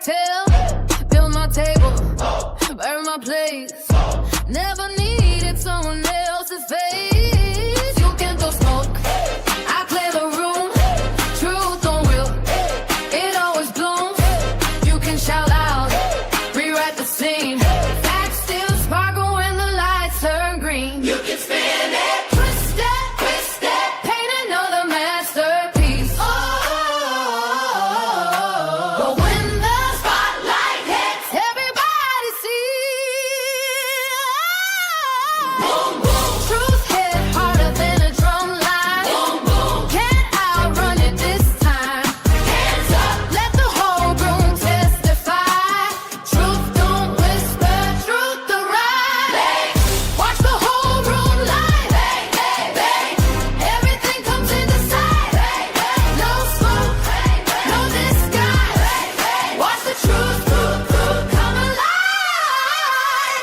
tell. Build my table, burn my place. Never needed someone else's face. You can throw smoke, I clear the room. Truth on real, it always blooms. You can shout out, rewrite the scene. Facts still sparkle when the lights turn green. You can spin it, twist it, paint another masterpiece. But when the spotlight hits, everybody sees. Boom, boom. Truth hit harder than a drum line. Boom, boom. Can't outrun it this time. Hands up, let the whole room testify. Truth don't whisper, truth to ride. Bang. Watch the whole room light. Bang, bang, bang. Everything comes into sight. Bang, bang. No smoke, bang, bang. No disguise. Bang, bang. Watch the truth come alive.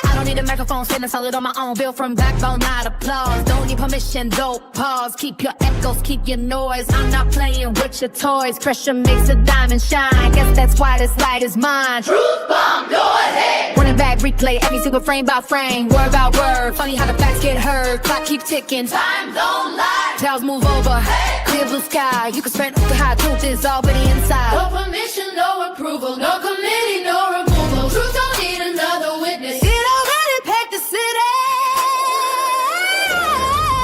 I don't need a microphone, standing solid on my own. Built from backbone, not applause. Don't need permission, don't pause. Keep your echoes, keep your noise. I'm not playing with your toys. Pressure makes a diamond shine. Guess that's why this light is mine. Truth bomb, go ahead. Running back, replay every single frame by frame, word by word. Funny how the facts get heard. Clock keeps ticking. Time don't lie. Towels move over. Hey. Clear blue sky. You can spread the high truth is already inside. No permission, no approval. No committee, no removal. Truth don't need another witness. It already packed the city.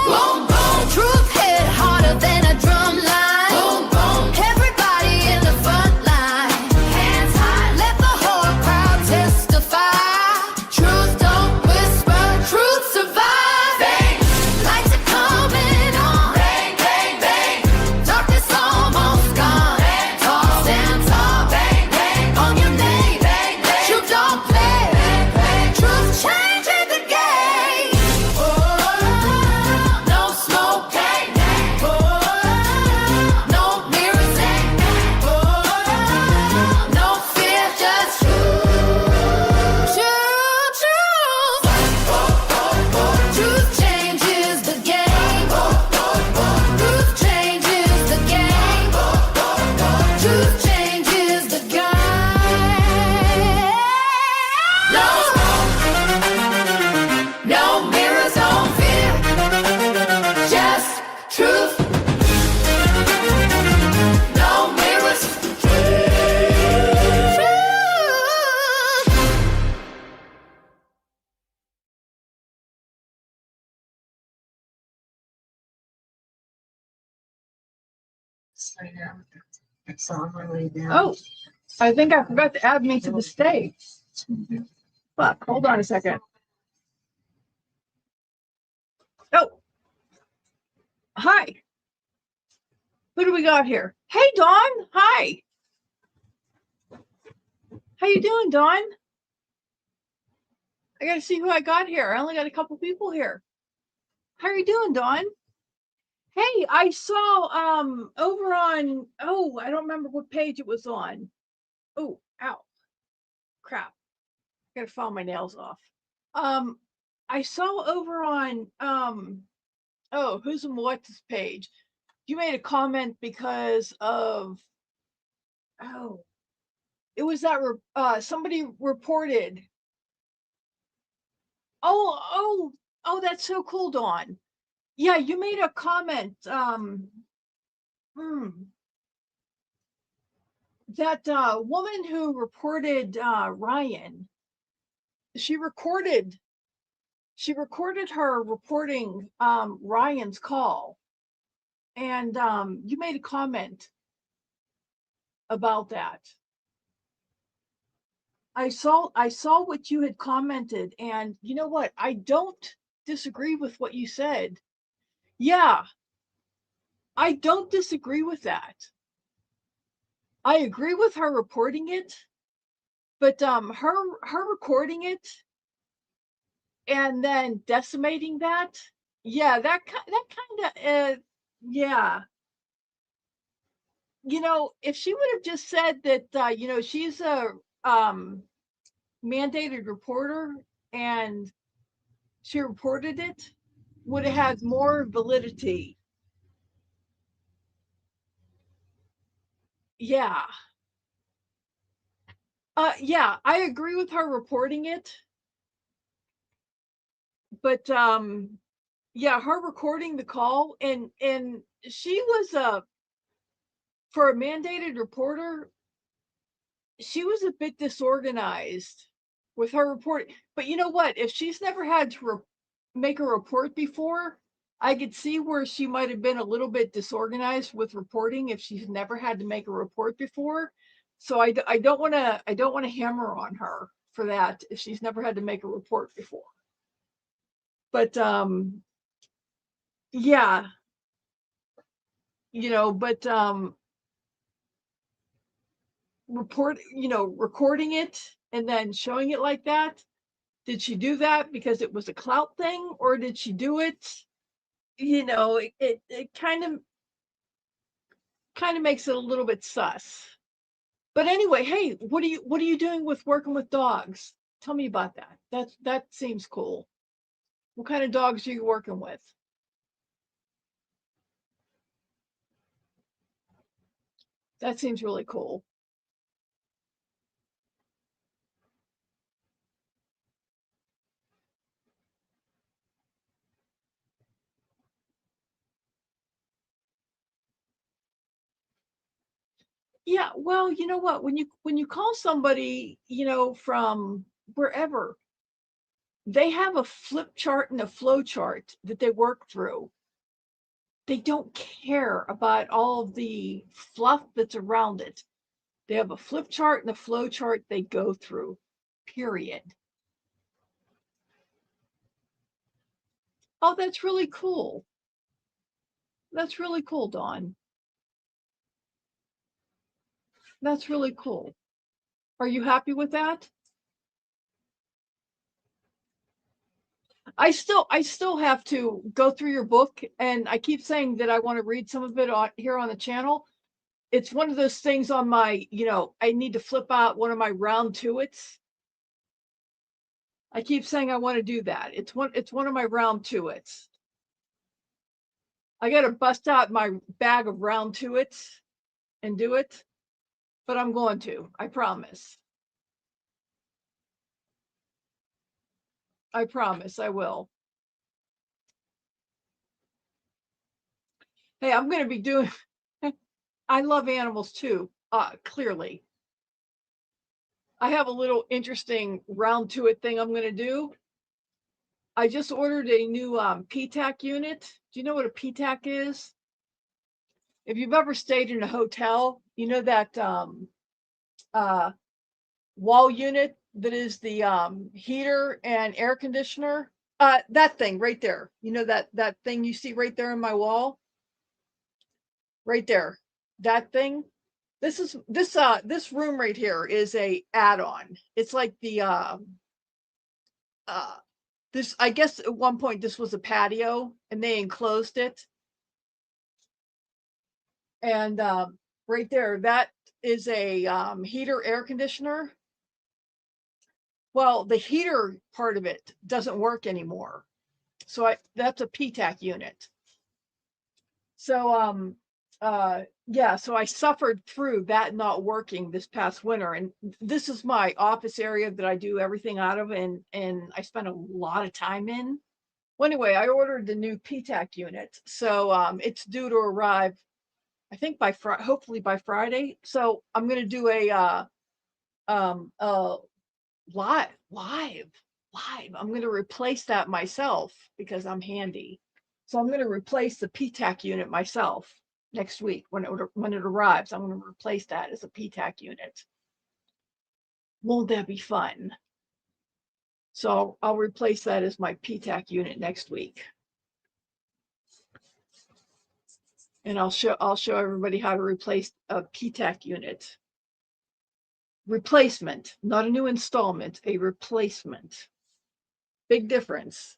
Boom, boom. Truth hit harder than a drum line. Boom, boom. Everybody in the front line. Hands high, let the whole crowd testify. Truth don't whisper, truth survive. Bang. Lights are coming on. Bang, bang, bang. Darkness almost gone. Bang, tall, stand tall. Bang, bang. On your name. Bang, bang. Truth don't play. Bang, bang. Truth changing the game. No smoke, bang, bang. No mirrors, bang, bang. No fear, just truth. Truth changes the game. Truth changes the game. Truth changes the game. No smoke, no mirrors, no fear, just truth. No mirrors, truth. Oh, I think I forgot to add me to the stage. Fuck, hold on a second. Oh, hi. Who do we got here? Hey, Dawn. Hi. How you doing, Dawn? I gotta see who I got here. I only got a couple people here. How are you doing, Dawn? Hey, I saw over on, oh, I don't remember what page it was on. Oh, ow. Crap. I gotta file my nails off. I saw over on oh, who's in what's page? You made a comment because of, oh, it was that somebody reported. Oh, that's so cool, Dawn. Yeah, you made a comment. That woman who reported Ryan, she recorded her reporting Ryan's call, and you made a comment about that. I saw what you had commented, and you know what? I don't disagree with what you said. Yeah, I don't disagree with that. I agree with her reporting it, but her recording it and then decimating that, yeah, that kind of yeah. You know, if she would have just said that, you know, she's a mandated reporter and she reported it, would have had more validity. Yeah. Yeah, I agree with her reporting it, but yeah, her recording the call, and she was for a mandated reporter, she was a bit disorganized with her report. But you know what? If she's never had to make a report before, I could see where she might have been a little bit disorganized with reporting if she's never had to make a report before. So I don't want to hammer on her for that if she's never had to make a report before. But yeah, but recording it and then showing it like that. Did she do that because it was a clout thing, or did she do it? It kind of makes it a little bit sus. But anyway, hey, what are you doing with working with dogs? Tell me about that. That seems cool. What kind of dogs are you working with? That seems really cool. Yeah, well, you know what? When you call somebody, from wherever, they have a flip chart and a flow chart that they work through. They don't care about all of the fluff that's around it. They have a flip chart and a flow chart they go through, period. Oh, that's really cool. That's really cool, Dawn. That's really cool. Are you happy with that? I still have to go through your book, and I keep saying that I want to read some of it here on the channel. It's one of those things on my, I need to flip out one of my round to its. I keep saying I want to do that. It's one of my round to its. I got to bust out my bag of round to its and do it, but I'm going to. I promise. I promise I will. Hey, I'm going to be doing I love animals too. Clearly. I have a little interesting round to it thing I'm going to do. I just ordered a new PTAC unit. Do you know what a PTAC is? If you've ever stayed in a hotel, you know that uh, wall unit that is the heater and air conditioner. That thing right there. You know that thing you see right there in my wall, right there. That thing. This room right here is a add-on. It's like the uh this, I guess at one point this was a patio and they enclosed it. And right there, that is a heater air conditioner. Well, the heater part of it doesn't work anymore. So that's a PTAC unit. So yeah, so I suffered through that not working this past winter, and this is my office area that I do everything out of, and I spent a lot of time in. Well, anyway, I ordered the new PTAC unit, so it's due to arrive, I think by hopefully by Friday. So I'm gonna do a um uh live. I'm gonna replace that myself because I'm handy. So I'm gonna replace the PTAC unit myself next week when it arrives. I'm gonna replace that as a PTAC unit. Won't that be fun? So I'll replace that as my PTAC unit next week. And I'll show everybody how to replace a PTAC unit. Replacement, not a new installment, a replacement. Big difference.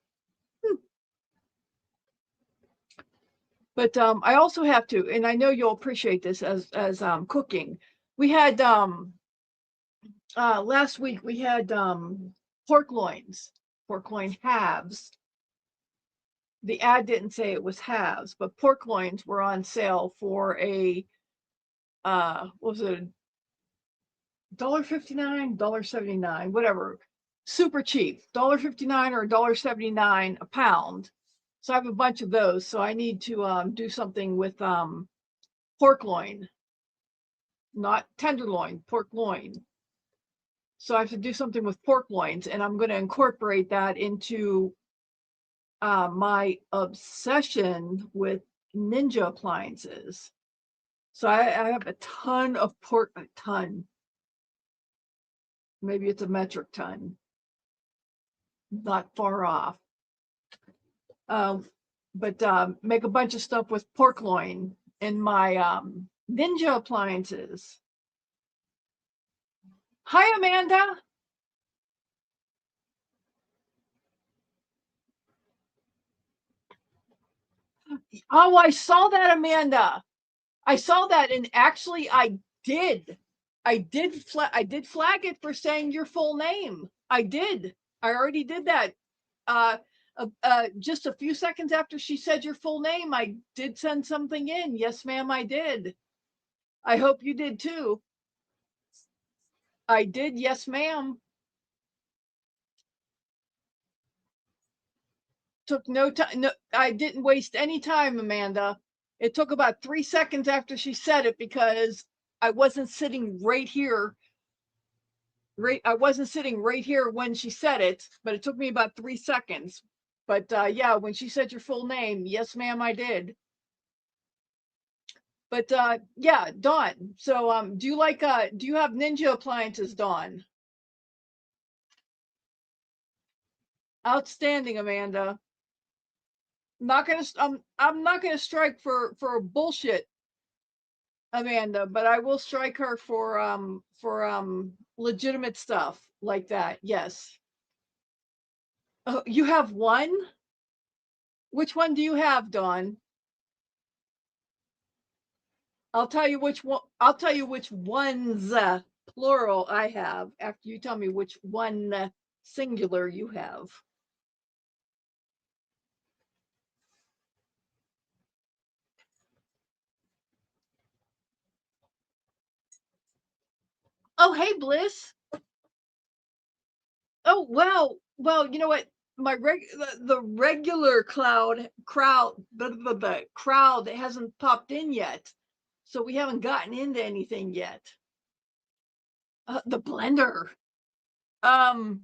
But I also have to, and I know you'll appreciate this as cooking. We had last week we had pork loins, pork loin halves. The ad didn't say it was halves, but pork loins were on sale for a what was it, $1.59, $1.79, whatever. Super cheap, $1.59 or $1.79 a pound. So I have a bunch of those. So I need to do something with pork loin, not tenderloin, pork loin. So I have to do something with pork loins, and I'm going to incorporate that into my obsession with Ninja appliances. So I have a ton of pork, a ton. Maybe it's a metric ton. Not far off. But make a bunch of stuff with pork loin in my Ninja appliances. Hi, Amanda. Oh, I saw that, Amanda. I saw that, and actually, I did flag it for saying your full name. I did. I already did that. Just a few seconds after she said your full name, I did send something in. Yes, ma'am, I did. I hope you did too. I did. Yes, ma'am. Took no time. No, I didn't waste any time, Amanda. It took about 3 seconds after she said it because I wasn't sitting right here. I wasn't sitting right here when she said it, but it took me about 3 seconds. But yeah, when she said your full name, yes, ma'am, I did. But yeah, Dawn. So do you have Ninja appliances, Dawn? Outstanding, Amanda. I'm not gonna strike for bullshit, Amanda, but I will strike her for legitimate stuff like that. Yes. Oh, you have one? Which one do you have, Dawn? I'll tell you which one. I'll tell you which ones plural I have after you tell me which one singular you have. Oh, hey, Bliss. Oh, well, you know what? The regular crowd hasn't popped in yet, so we haven't gotten into anything yet. The blender. Um,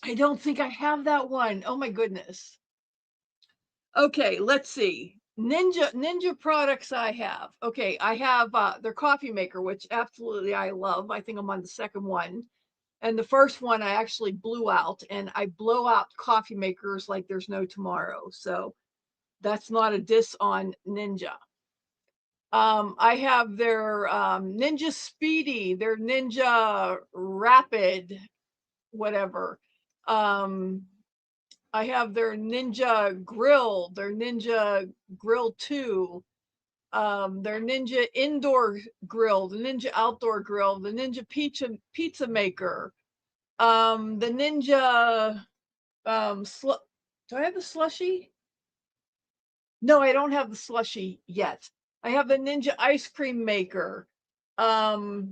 I don't think I have that one. Oh my goodness. Okay, let's see. Ninja products I have. Okay, I have their coffee maker, which absolutely I love. I think I'm on the second one. And the first one I actually blew out, and I blow out coffee makers like there's no tomorrow. So that's not a diss on Ninja. I have their Ninja Speedy, their Ninja Rapid, whatever. I have their Ninja Grill, their Ninja Grill 2, their Ninja Indoor Grill, the Ninja Outdoor Grill, the Ninja Pizza Maker, the Ninja do I have the slushy? No, I don't have the slushy yet. I have the Ninja Ice Cream Maker. Oh,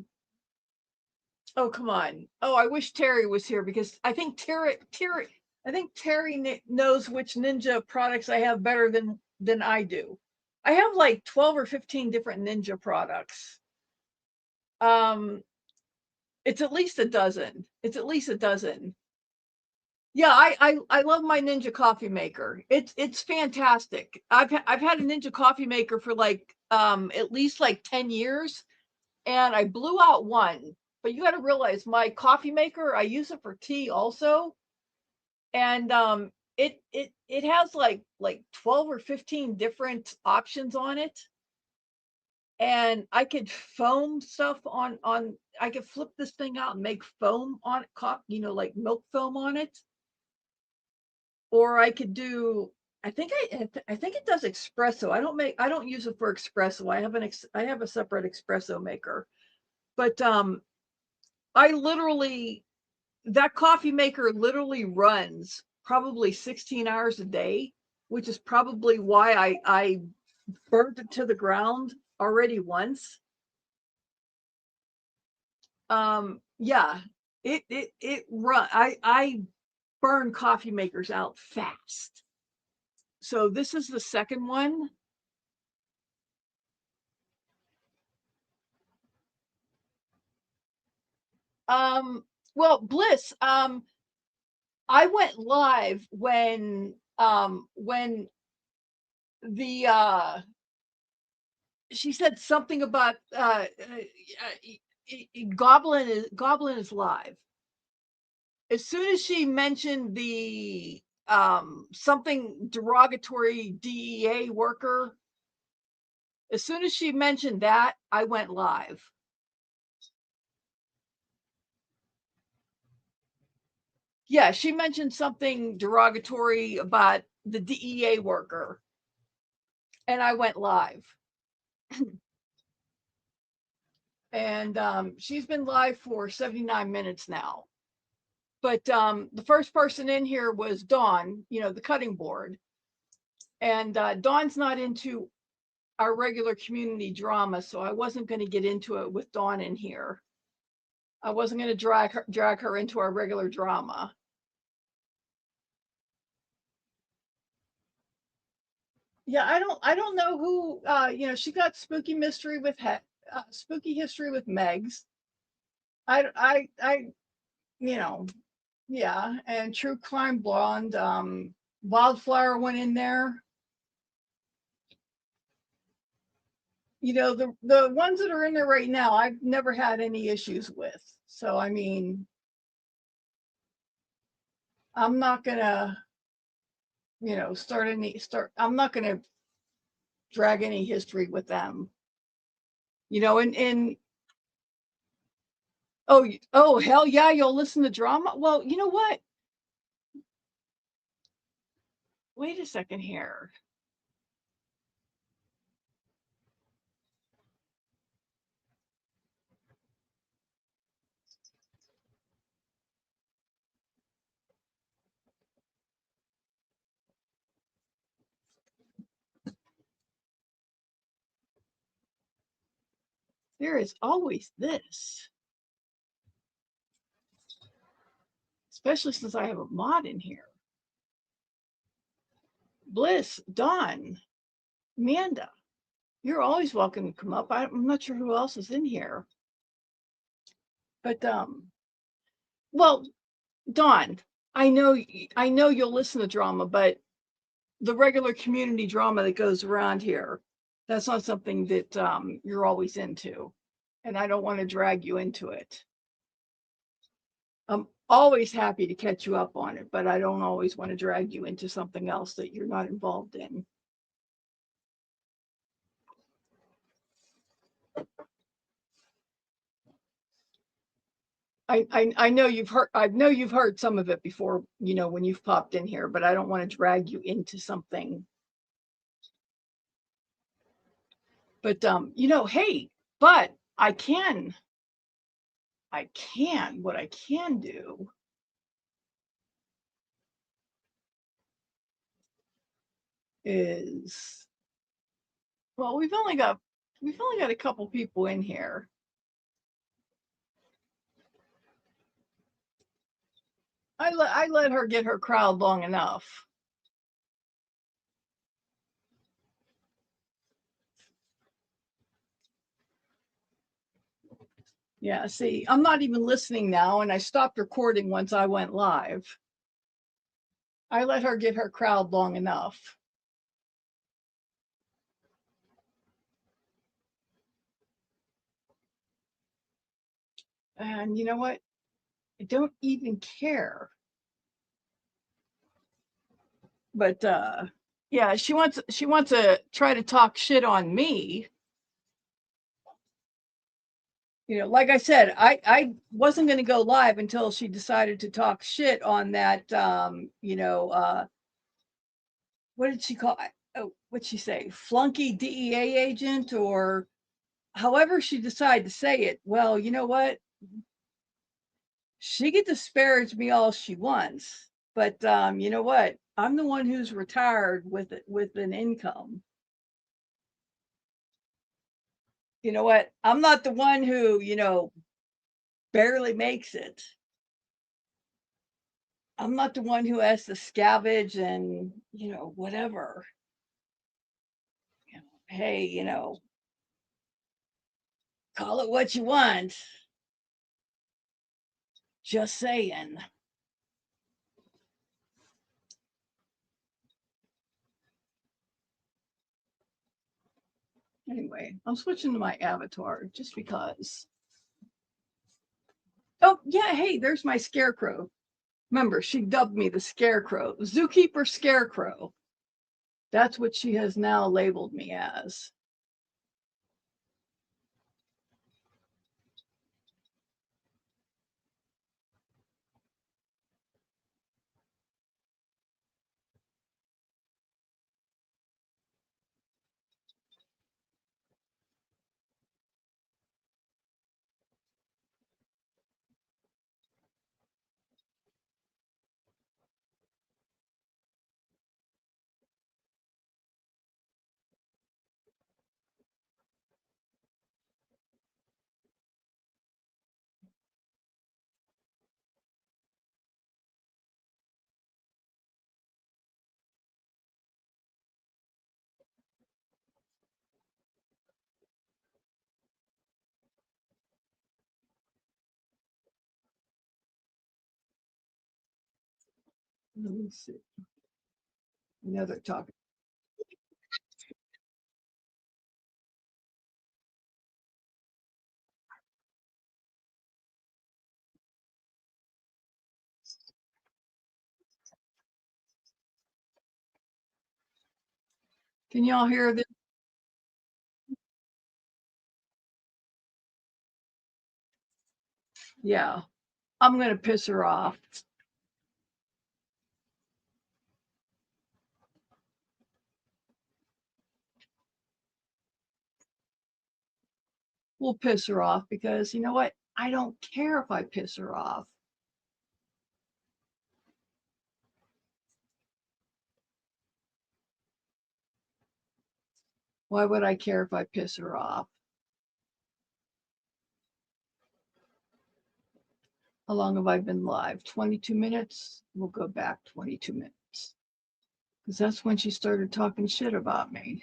come on. Oh, I wish Terry was here because I think Terry knows which Ninja products I have better than I do. I have like 12 or 15 different Ninja products. It's at least a dozen. It's at least a dozen. Yeah, I love my Ninja coffee maker. It's fantastic. I've had a Ninja coffee maker for like at least like 10 years, and I blew out one. But you got to realize my coffee maker, I use it for tea also, and it has like 12 or 15 different options on it, and I could foam stuff on I could flip this thing out and make foam on it, like milk foam on it, or I could do. I think it does espresso. I don't use it for espresso. I have a separate espresso maker, but I literally that coffee maker literally runs probably 16 hours a day, which is probably why I burned it to the ground already once. Yeah, it run. I burn coffee makers out fast. So this is the second one. Um, well, Bliss, I went live when the she said something about Goblin is live. As soon as she mentioned the something derogatory DEA worker, as soon as she mentioned that, I went live. Yeah, she mentioned something derogatory about the DEA worker, and I went live. And she's been live for 79 minutes now. But the first person in here was Dawn, the cutting board. And Dawn's not into our regular community drama, so I wasn't going to get into it with Dawn in here. I wasn't going to drag her into our regular drama. Yeah, I don't know who she got spooky mystery with spooky history with Megs. I yeah, and True Crime Blonde. Wildflower went in there. The ones that are in there right now, I've never had any issues with. So I mean, I'm not gonna, I'm not gonna drag any history with them. And oh hell yeah, you'll listen to drama. Well, you know what? Wait a second here. There is always this, especially since I have a mod in here. Bliss, Dawn, Amanda, you're always welcome to come up. I'm not sure who else is in here, but well, Dawn, I know you'll listen to drama, but the regular community drama that goes around here, that's not something that you're always into, and I don't want to drag you into it. I'm always happy to catch you up on it, but I don't always want to drag you into something else that you're not involved in. I know you've heard some of it before, when you've popped in here, but I don't want to drag you into something. But hey, but what I can do is, well, we've only got a couple people in here. I let her get her crowd long enough. Yeah, see, I'm not even listening now, and I stopped recording once I went live. I let her get her crowd long enough. And you know what? I don't even care. But yeah, she wants to try to talk shit on me. Like I said, I wasn't going to go live until she decided to talk shit on that what did she call, what'd she say, flunky DEA agent, or however she decided to say it. Well, you know what? She can disparage me all she wants, but you know what? I'm the one who's retired with an income. You know what? I'm not the one who barely makes it. I'm not the one who has to scavenge and, whatever. Hey, call it what you want. Just saying. Anyway, I'm switching to my avatar just because. Oh, yeah, hey, there's my scarecrow. Remember, she dubbed me the Scarecrow, Zookeeper Scarecrow. That's what she has now labeled me as. Let me see. Now they're talking. Can y'all hear this? Yeah, I'm going to piss her off. We'll piss her off because you know what? I don't care if I piss her off. Why would I care if I piss her off? How long have I been live? 22 minutes? We'll go back 22 minutes. Because that's when she started talking shit about me.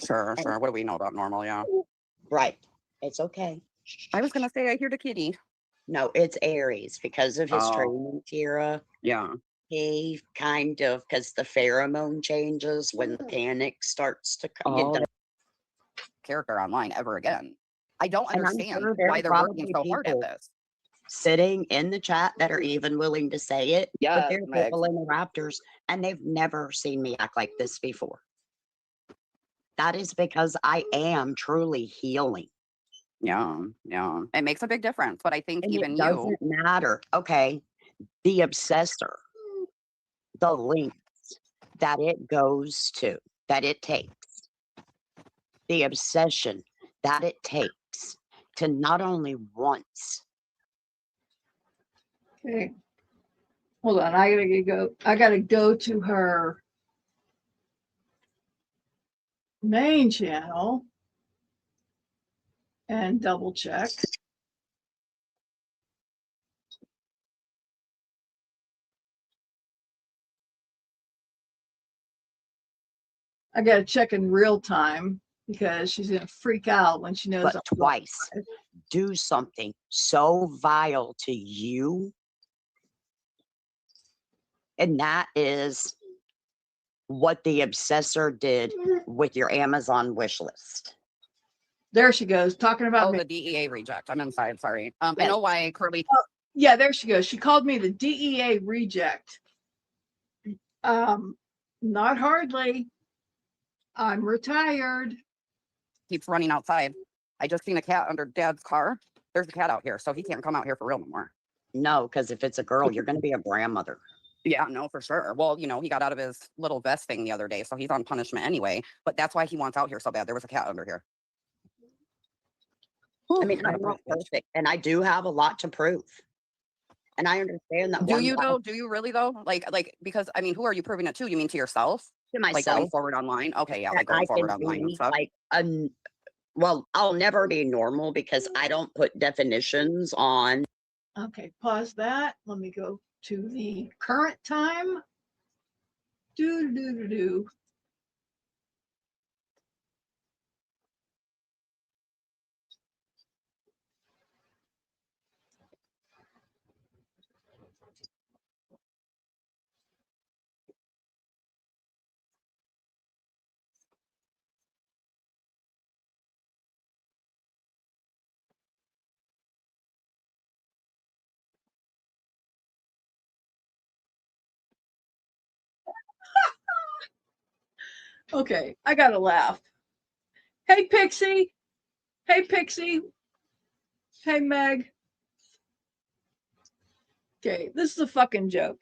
Sure. What do we know about normal? Yeah. Right. It's okay. I was gonna say I hear the kitty. No, it's Aries because of his Oh. training, Kira. Yeah. He kind of, because the pheromone changes when the panic starts to come. Oh, character online ever again. I don't And I'm understand sure there why are they're working probably so hard at people this. sitting in the chat that are even willing to say it. Yeah, But there are people in the Raptors and they've never seen me act like this before. That is because I am truly healing. Yeah. It makes a big difference. But I think And even it you. doesn't matter. Okay. The obsessor, the lengths that it goes to, that it takes, the obsession that it takes to not only once. Okay. Hold on. I gotta go to her main channel and double check. I gotta check in real time because she's gonna freak out when she knows. But twice do something so vile to you. And that is what the obsessor did with your Amazon wish list. There she goes, talking about me. The DEA reject. I'm inside. Sorry. I Yes. know why Curly. Yeah, there she goes. She called me the DEA reject. Not hardly. I'm retired. Keeps running outside. I just seen a cat under Dad's car. There's a cat out here, so he can't come out here for real no more. No, because if it's a girl, you're going to be a grandmother. Yeah, no, for sure. Well, he got out of his little vest thing the other day, so he's on punishment anyway. But that's why he wants out here so bad. There was a cat under here. I Whew, mean, what a I'm not privilege. perfect, and I do have a lot to prove. And I understand that Do one you time though? Do you really though? Like because I mean, who are you proving it to? You mean to yourself? to Like going myself forward online? Okay, yeah, that like I going forward can online and be stuff. like well, I'll never be normal because I don't put definitions on. Okay, pause that. Let me go to the current time. Do do do do. Okay, I gotta laugh. Hey Pixie. Hey Pixie. Hey Meg. Okay, this is a fucking joke.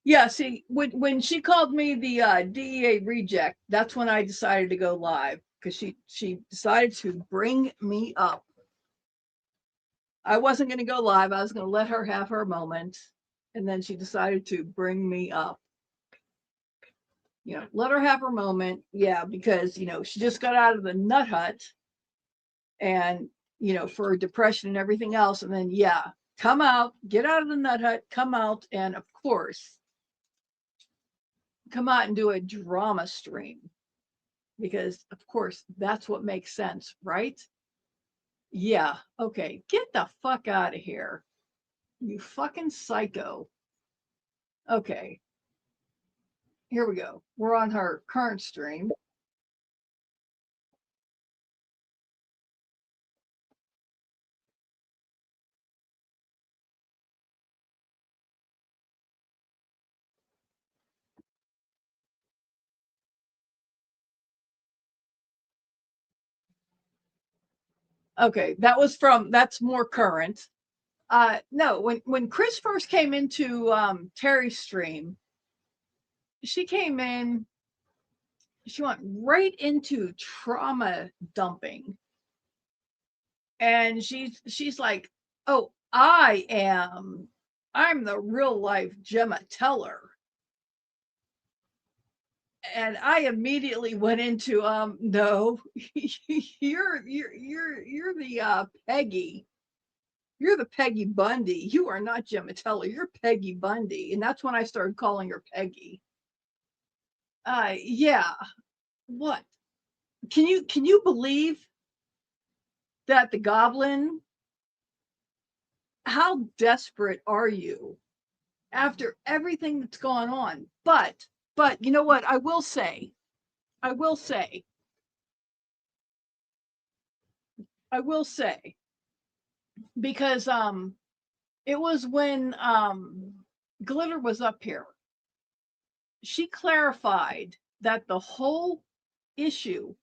Yeah, see, when she called me the DEA reject, that's when I decided to go live because she decided to bring me up. I wasn't going to go live. I was going to let her have her moment, and then she decided to bring me up. Let her have her moment. Yeah, because she just got out of the nut hut, and for depression and everything else, and then yeah, come out, get out of the nut hut, come out, and of course come out and do a drama stream because of course that's what makes sense, right? Yeah, okay, get the fuck out of here, you fucking psycho. Okay, here we go, we're on her current stream. Okay, that's more current. No, when Chris first came into Terry's stream, she came in, she went right into trauma dumping, and she's like, oh, I'm the real life Gemma Teller. And I immediately went into no, you're the Peggy. You're the Peggy Bundy. You are not Gemma Teller. You're Peggy Bundy. And that's when I started calling her Peggy. Yeah. What? Can you believe that the Goblin? How desperate are you after everything that's gone on? But you know what? I will say, I will say, I will say, because it was when Glitter was up here. She clarified that the whole issue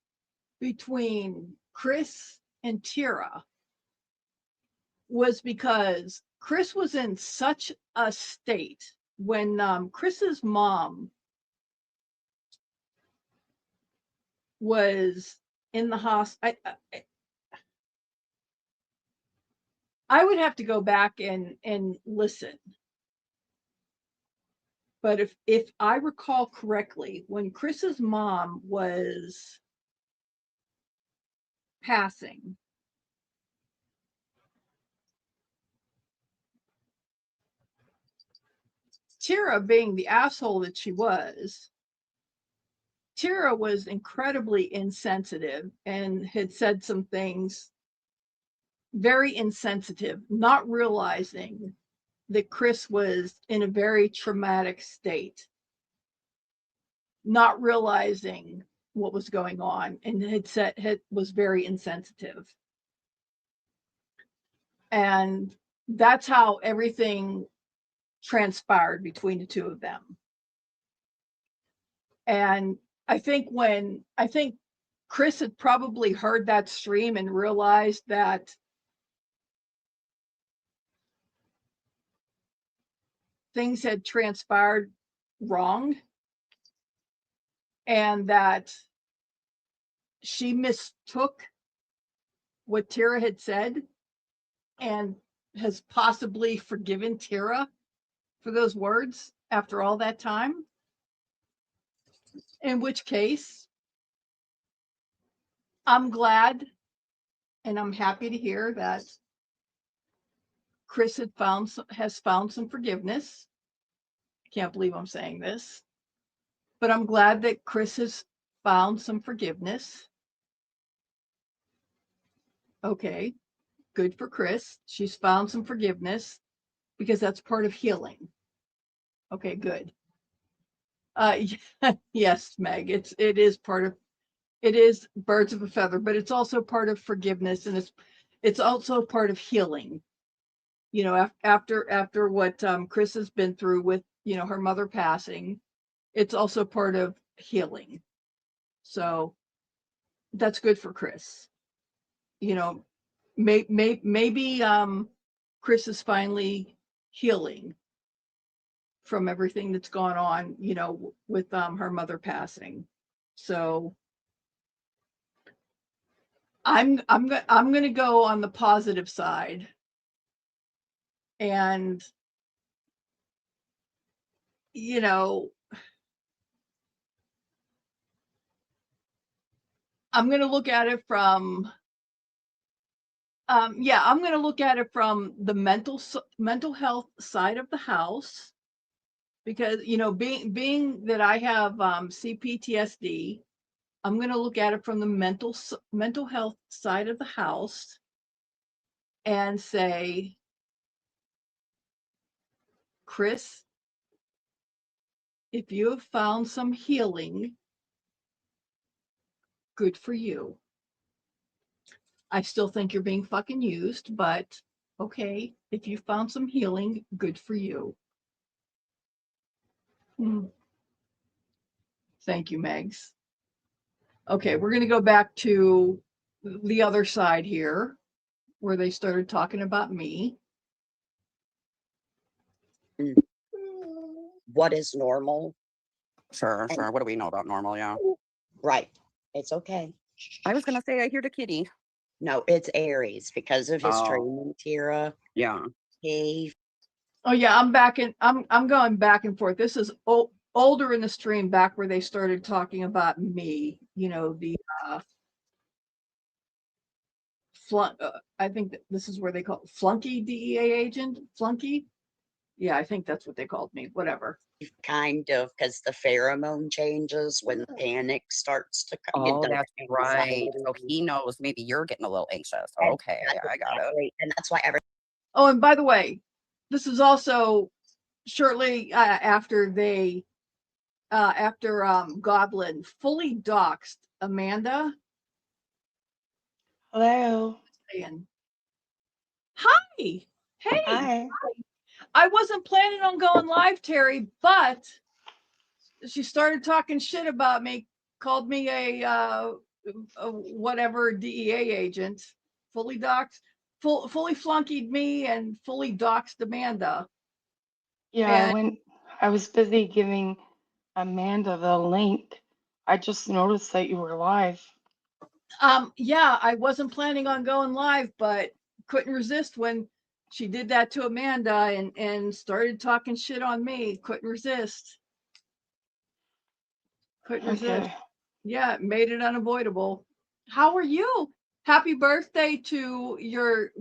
between Chris and Tira was because Chris was in such a state when Chris's mom was in the hospital. I would have to go back and listen. But if I recall correctly, when Chris's mom was passing, Tira, being the asshole that she was, Tira was incredibly insensitive and had said some things very insensitive, not realizing that Chris was in a very traumatic state, not realizing what was going on, and was very insensitive. And that's how everything transpired between the two of them. And I think Chris had probably heard that stream and realized that things had transpired wrong and that she mistook what Tara had said and has possibly forgiven Tara for those words after all that time. In which case, I'm glad and I'm happy to hear that Chris has found some forgiveness. I can't believe I'm saying this, but I'm glad that Chris has found some forgiveness. Okay, good for Chris. She's found some forgiveness because that's part of healing. Okay, good. Yes, Meg, it is birds of a feather, but it's also part of forgiveness, and it's also part of healing. You know, after what Chris has been through with, her mother passing, it's also part of healing. So that's good for Chris. Maybe Chris is finally healing from everything that's gone on, with her mother passing. So I'm going to go on the positive side, and I'm going to look at it from I'm going to look at it from the mental health side of the house, because being that I have CPTSD, I'm going to look at it from the mental health side of the house and say, Chris, if you have found some healing, good for you. I still think you're being fucking used, but okay, if you found some healing, good for you. Thank you, Megs. Okay, we're going to go back to the other side here, where they started talking about me. What is normal? Sure. What do we know about normal? Yeah. Right. It's okay. I was gonna say I hear the kitty. No, it's Aries because of his Oh. training, Tara. Yeah. Oh yeah, I'm going back and forth. This is older in the stream, back where they started talking about me. The I think that this is where they call it flunky DEA agent. Flunky. Yeah, I think that's what they called me. Whatever. Kind of, because the pheromone changes when the panic starts to come. Oh, that's right. So he knows maybe you're getting a little anxious. Okay, yeah, I got it. And that's why Oh, and by the way, this is also shortly after Goblin fully doxed Amanda. Hello. Saying, hi, hey. Hi. I wasn't planning on going live, Terry, but she started talking shit about me, called me a whatever DEA agent, fully doxed, fully flunkied me, and fully doxed Amanda. Yeah, I was busy giving Amanda the link. I just noticed that you were live. Yeah, I wasn't planning on going live, but couldn't resist when she did that to Amanda and started talking shit on me. Couldn't resist. Okay. Yeah, it made it unavoidable. How are you? Happy birthday to your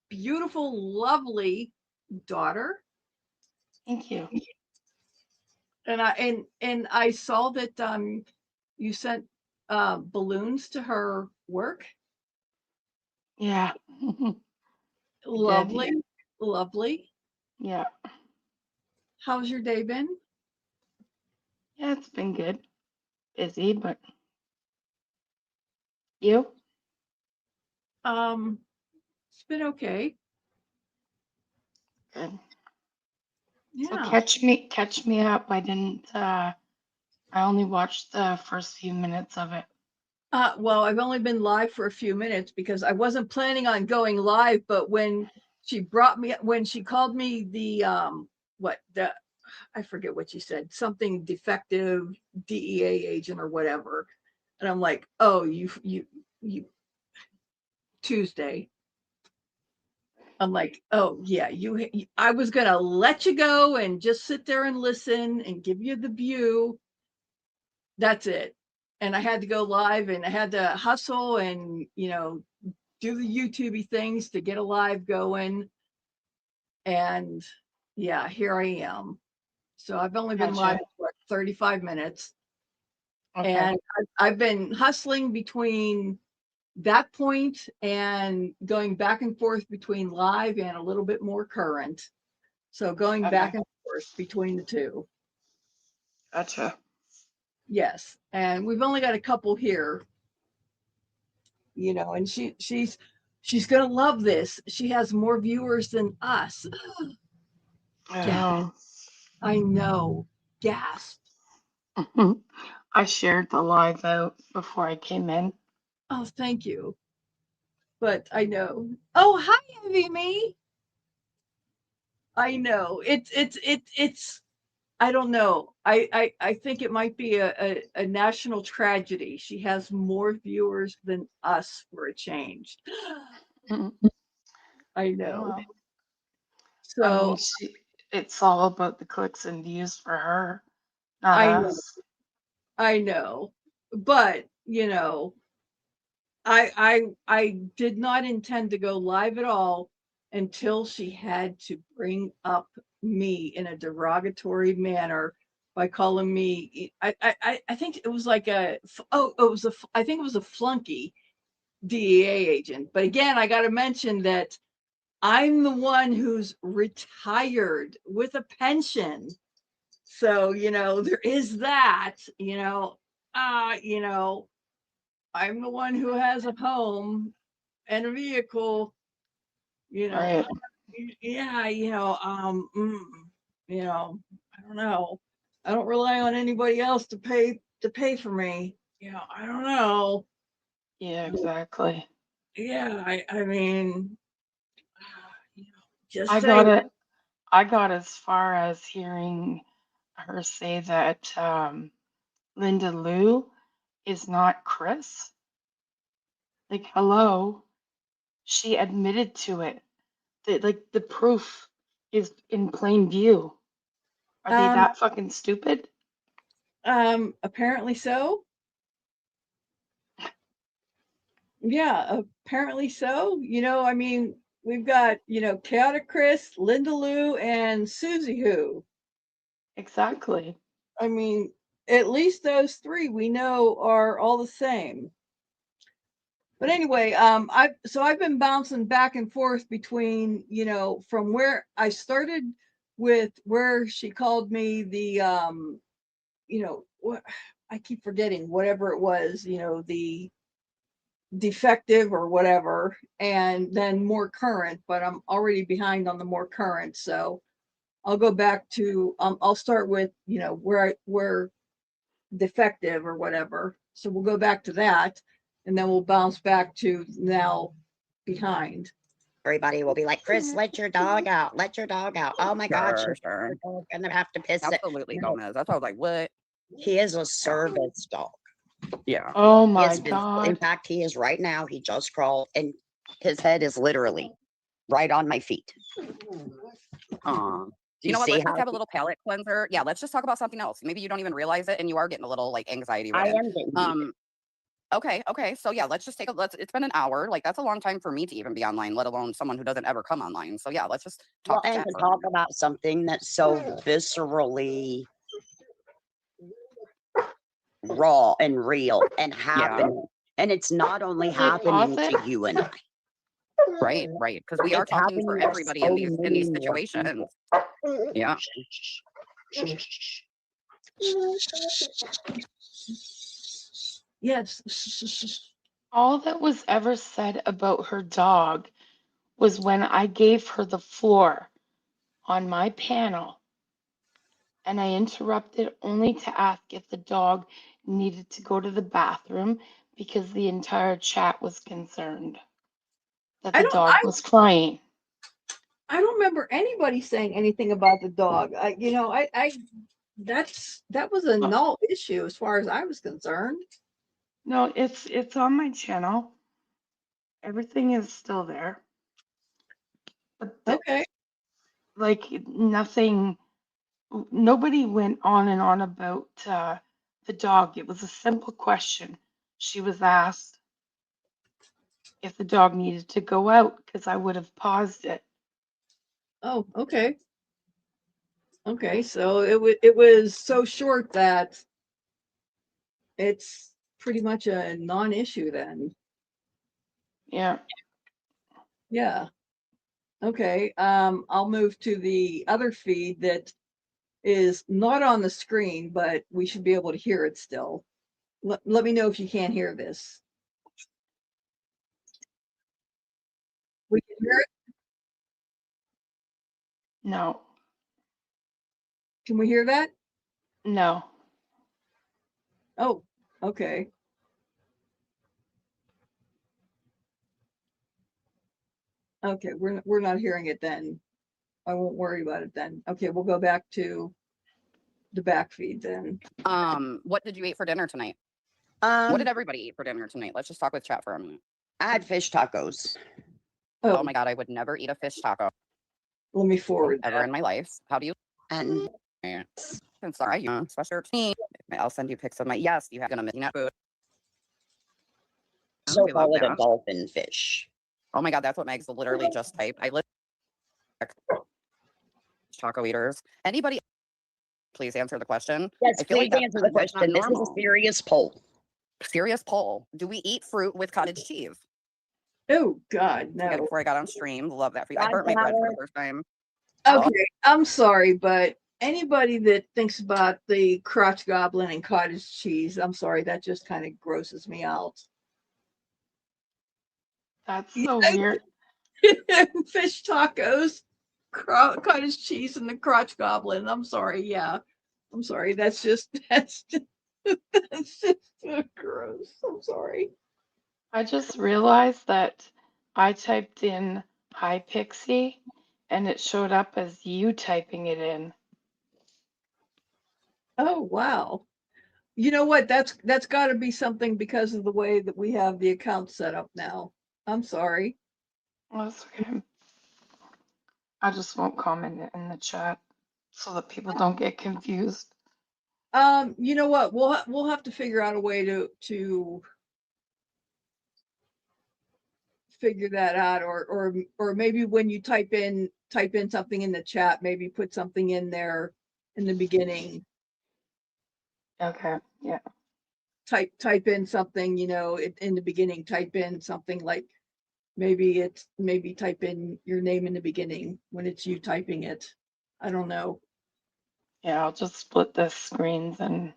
beautiful, lovely daughter. Thank you. And I saw that you sent balloons to her work. Yeah. Lovely, lovely. Yeah. How's your day been? Yeah, it's been good. Busy, but you? It's been okay. Good. Yeah. So catch me up. I only watched the first few minutes of it. Well, I've only been live for a few minutes because I wasn't planning on going live, but when she called me the what the I forget what you said, something defective DEA agent or whatever. And I'm like, oh, you Tuesday. I'm like, oh yeah, I was gonna let you go and just sit there and listen and give you the view. That's it. And I had to go live and I had to hustle and, do the YouTubey things to get a live going. And yeah, here I am. So I've only been live Gotcha. for 35 minutes. Okay. And I've been hustling between that point and going back and forth between live and a little bit more current. So going back Okay. and forth between the two. Gotcha. Yes. And we've only got a couple here, and she's gonna love this. She has more viewers than us. Yeah, Oh. I know. Gasp. I shared the live out before I came in. Oh, thank you. But I know. Oh, hi, Envy Me. I know. It's I don't know. I think it might be a national tragedy. She has more viewers than us for a change. Mhm. I Yeah, know. well, I mean, So it's all about the clicks and views for her, not I know, us. I know. But I did not intend to go live at all until she had to bring up me in a derogatory manner by calling me. I think it was like I think it was a flunky DEA agent. But again, I got to mention that I'm the one who's retired with a pension. So, there is that, uh, you know, I'm the one who has a home and a vehicle, you know. Right. Yeah, I don't know. I don't rely on anybody else to pay for me. I don't know. Yeah, exactly. Yeah, I mean, just I say got it. I got as far as hearing her say that Linda Lou is not Chris. Like, hello, she admitted to it. Like the proof is in plain view. Are they um that fucking stupid? apparently so. Yeah, apparently so. I mean, we've got, Chaotic Chris, Linda Lou, and Susie Who. Exactly. I mean, at least those three we know are all the same. But anyway, I've been bouncing back and forth between, from where I started with where she called me the what I keep forgetting whatever it was, the defective or whatever, and then more current, but I'm already behind on the more current. So I'll go back to I'll start with, where defective or whatever. So we'll go back to that and then we'll bounce back to now behind. Everybody will be like, Chris, let your dog out. Let your dog out. Oh my God, Sure, your sure. dog gonna have to piss it. Absolutely, No, Gomez. That's why I was like, what? he is a service dog. Yeah. Oh He my has been, in God. fact, he is right now. He just crawled and his head is literally right on my feet. Um, Do you you know what? see Let's how just have a little palate cleanser. Yeah, let's just talk about something else. Maybe you don't even realize it and you are getting a little like anxiety I ridden. am getting heated? Okay. So yeah, let's just it's been an hour. Like that's a long time for me to even be online, let alone someone who doesn't ever come online. So yeah, let's just Well, talk to and chat to for a talk minute. about something that's so viscerally raw and real and Yeah, happening. And it's not only Did they pause happening it? to you and I, right. Because we are it's talking for happening to everybody so in these many more situations. people. Yeah. Yes. All that was ever said about her dog was when I gave her the floor on my panel and I interrupted only to ask if the dog needed to go to the bathroom because the entire chat was concerned that I the don't dog was crying. I don't remember anybody saying anything about the dog. That was a null issue as far as I was concerned. No, it's on my channel. Everything is still there. But Okay. like nothing, nobody went on and on about the dog. It was a simple question. She was asked if the dog needed to go out because I would have paused it. Oh, okay. Okay, so it was so short that it's pretty much a non-issue then. Yeah. Yeah. Okay. I'll move to the other feed that is not on the screen, but we should be able to hear it still. Let me know if you can't hear this. We can hear it. No. Can we hear that? No. Oh, okay. Okay, we're not hearing it then. I won't worry about it then. Okay, we'll go back to the back feed then. What did you eat for dinner tonight? What Um, did everybody eat for dinner tonight? Let's just talk with chat for a minute. I had fish tacos. Oh my god, I would never eat a fish taco Let me forward ever that. in my life. How do you? And I'm sorry, special team. I'll send you pics of my. Yes, you have gonna miss that food. so We love call it a that. dolphin fish. Oh my god, that's what Meg's literally just typed. I taco eaters. Anybody? Please answer the question. Yes, I feel please like answer the that's not question. This is a normal. serious poll. Serious poll. Do we eat fruit with cottage cheese? Oh God, Yeah, no. before I got on stream, love that for you. I Ron burnt my bread for Power. the first time. Okay, I'm sorry, but anybody that thinks about the crotch goblin and cottage cheese, I'm sorry, that just kind of grosses me out. That's so weird. Fish tacos, cottage cheese, and the crotch goblin. I'm sorry, yeah. I'm sorry. That's just that's just gross. I'm sorry. I just realized that I typed in hi Pixie and it showed up as you typing it in. Oh wow. You know what? That's got to be something because of the way that we have the account set up now. I'm sorry. That's okay. I just won't comment it in the chat so that people don't get confused. You know what? We'll have to figure out a way to figure that out, or maybe when you type in something in the chat, maybe put something in there in the beginning. Okay, yeah. Type in something, in the beginning. Type in something like maybe type in your name in the beginning when it's you typing it. I don't know. Yeah, I'll just split the screens and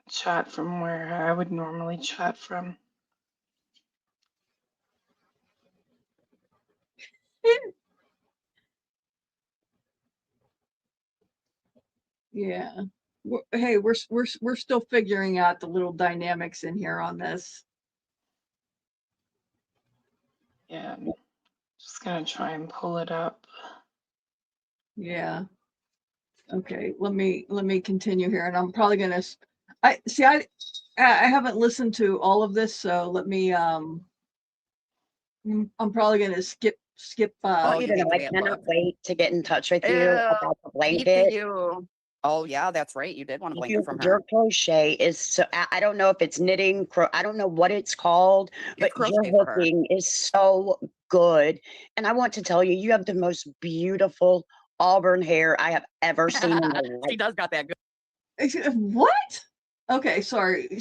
chat from where I would normally chat from. Yeah. Hey, we're still figuring out the little dynamics in here on this. Yeah, I'm just gonna try and pull it up. Yeah. Okay, let me continue here, and I'm probably gonna. I haven't listened to all of this, so let me. I'm probably gonna skip. Oh, You you hate know, the I bad cannot luck. wait to get in touch with you Ew, about the beef to blanket. you. Oh yeah, that's right. You did want a blanket from her. Your crochet is so, I don't know if it's knitting, I don't know what it's called, but It's your crochet for her. hooking is so good. And I want to tell you, you have the most beautiful auburn hair I have ever seen in my life. She does got that good. What? Okay, sorry.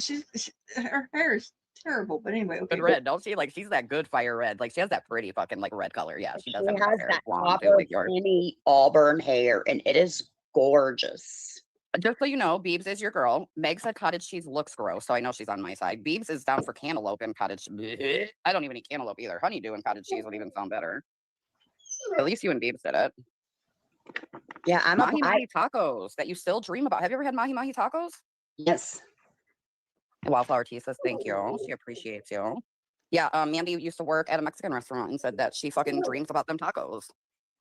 Her hair is terrible, but anyway. Okay. Good red, don't she? Like she's that good fire red. Like she has that pretty fucking like red color. Yeah, she She does have the has hair. that It's blonde too, copper like yours. skinny auburn hair, and it is gorgeous. Just so you know, Beebs is your girl. Meg said cottage cheese looks gross, so I know she's on my side. Beebs is down for cantaloupe and cottage. Bleh. I don't even eat cantaloupe either. Honeydew and cottage cheese would even sound better. At least you and Beebs did it. Yeah, I'm Mahi mahi tacos that you still dream about. Have you ever had mahi mahi tacos? yes. Wildflower Tea says thank you. She appreciates you. Yeah, Mandy used to work at a Mexican restaurant and said that she fucking dreams about them tacos.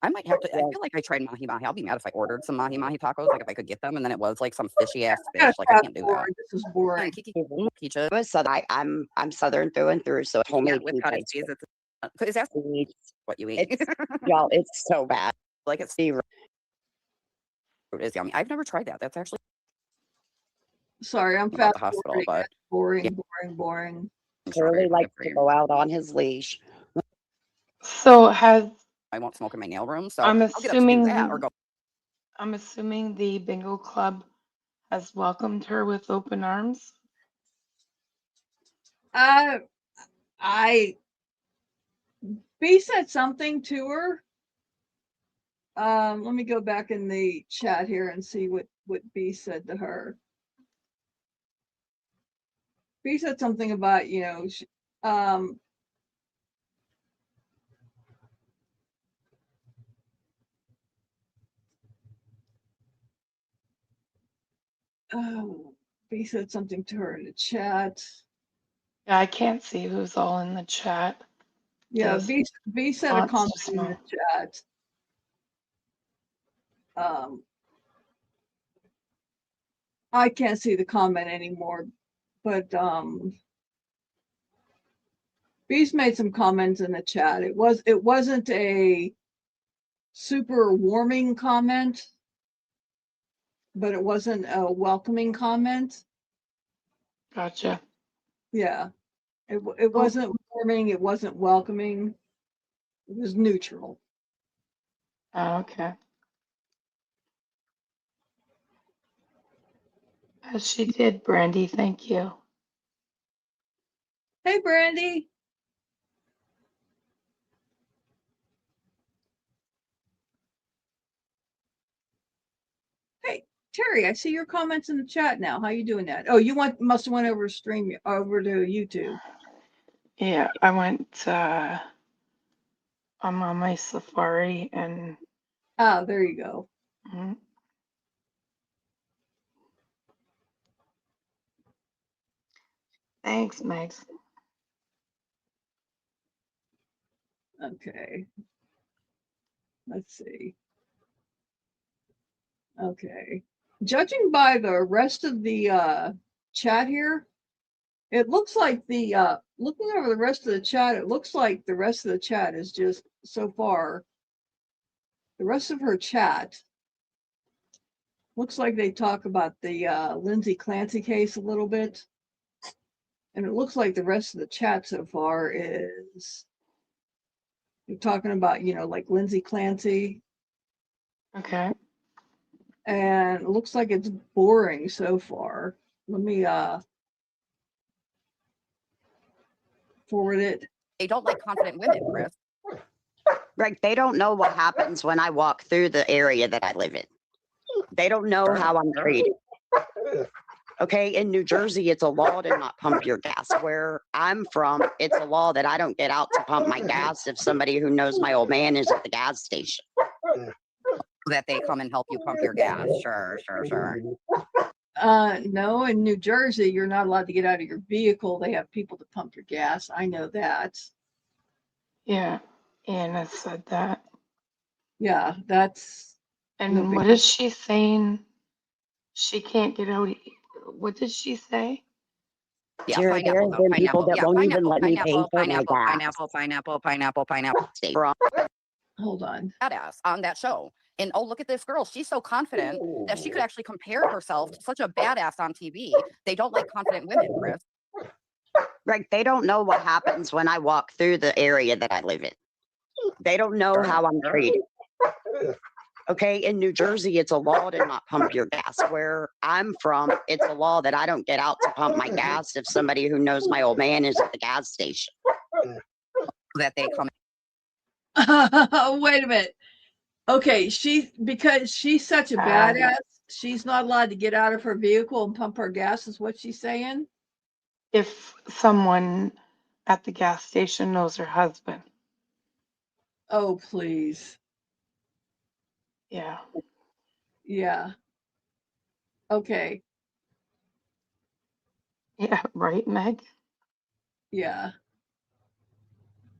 I might have to. I Yeah. feel like I tried mahi mahi. I'll be mad if I ordered some mahi mahi tacos, like if I could get them, and then it was like some fishy ass I gotta fish. Like I fast can't do that. forward. This is boring. And Kiki Mhm. Kicha, I was Southern. I'm Southern through and through, so yeah, homemade with pizza cottage cheese. Is that what you eat? It's y'all. It's so bad. Like it's The it is yummy. I've never tried that. That's actually Sorry, I'm about fast the hospital, forwarding. but That's boring, yeah, boring. Curly strawberries are good likes for to you. go out on his leash. So has I won't smoke in my nail room, so I'm I'll get up to do that or assuming go. I'm assuming the bingo club has welcomed her with open arms. I B said something to her. Let me go back in the chat here and see what B said to her. B said something about, you know, oh, B said something to her in the chat. Yeah, I can't see who's all in the chat. Yeah, Does B said a fonts comment too in the small? chat. I can't see the comment anymore, but B's made some comments in the chat. It wasn't a super warming comment, but it wasn't a welcoming comment. Gotcha. Yeah, it wasn't warming. It wasn't welcoming. It was neutral. Oh, okay. As she did, Brandy. Thank you. Hey, Brandy. Hey, Terry. I see your comments in the chat now. How you doing that? Oh, you must have went over to stream over to YouTube. Yeah, I went. I'm on my Safari and. Ah, there you go. Mhm. Thanks, Megs. Okay. Let's see. Okay. Judging by the rest of the chat here, it looks like the looking over the rest of the chat, it looks like the rest of the chat is just so far. The rest of her chat looks like they talk about the Lindsay Clancy case a little bit. And it looks like the rest of the chat so far is you're talking about, you know, like Lindsay Clancy. Okay. And it looks like it's boring so far. Let me forward it. They don't like confident women, Chris. Like they don't know what happens when I walk through the area that I live in. They don't know how I'm treated. Okay, in New Jersey, it's a law to not pump your gas. Where I'm from, it's a law that I don't get out to pump my gas if somebody who knows my old man is at the gas station. That they come and help you pump your gas. Sure. No, in New Jersey, you're not allowed to get out of your vehicle. They have people to pump your gas. I know that. Yeah, Anna said that. Yeah, that's And no big. what is she saying? She can't get out. What did she say? Yeah, There pineapple have though. been people Pineapple. that Yeah, won't even pineapple. let me pay for my gas. Pineapple. Stay wrong. Hold on. Badass on that show. And oh, look at this girl. She's so confident that she could actually compare herself to such a badass on TV. They don't like confident women, Chris. Like they don't know what happens when I walk through the area that I live in. They don't know how I'm treated. Okay, in New Jersey, it's a law to not pump your gas. Where I'm from, it's a law that I don't get out to pump my gas if somebody who knows my old man is at the gas station. That they come. Wait a minute. Okay, because she's such a badass, she's not allowed to get out of her vehicle and pump her gas, is what she's saying? If someone at the gas station knows her husband. Oh, please. Yeah. Yeah. Okay. Yeah, right, Meg? Yeah.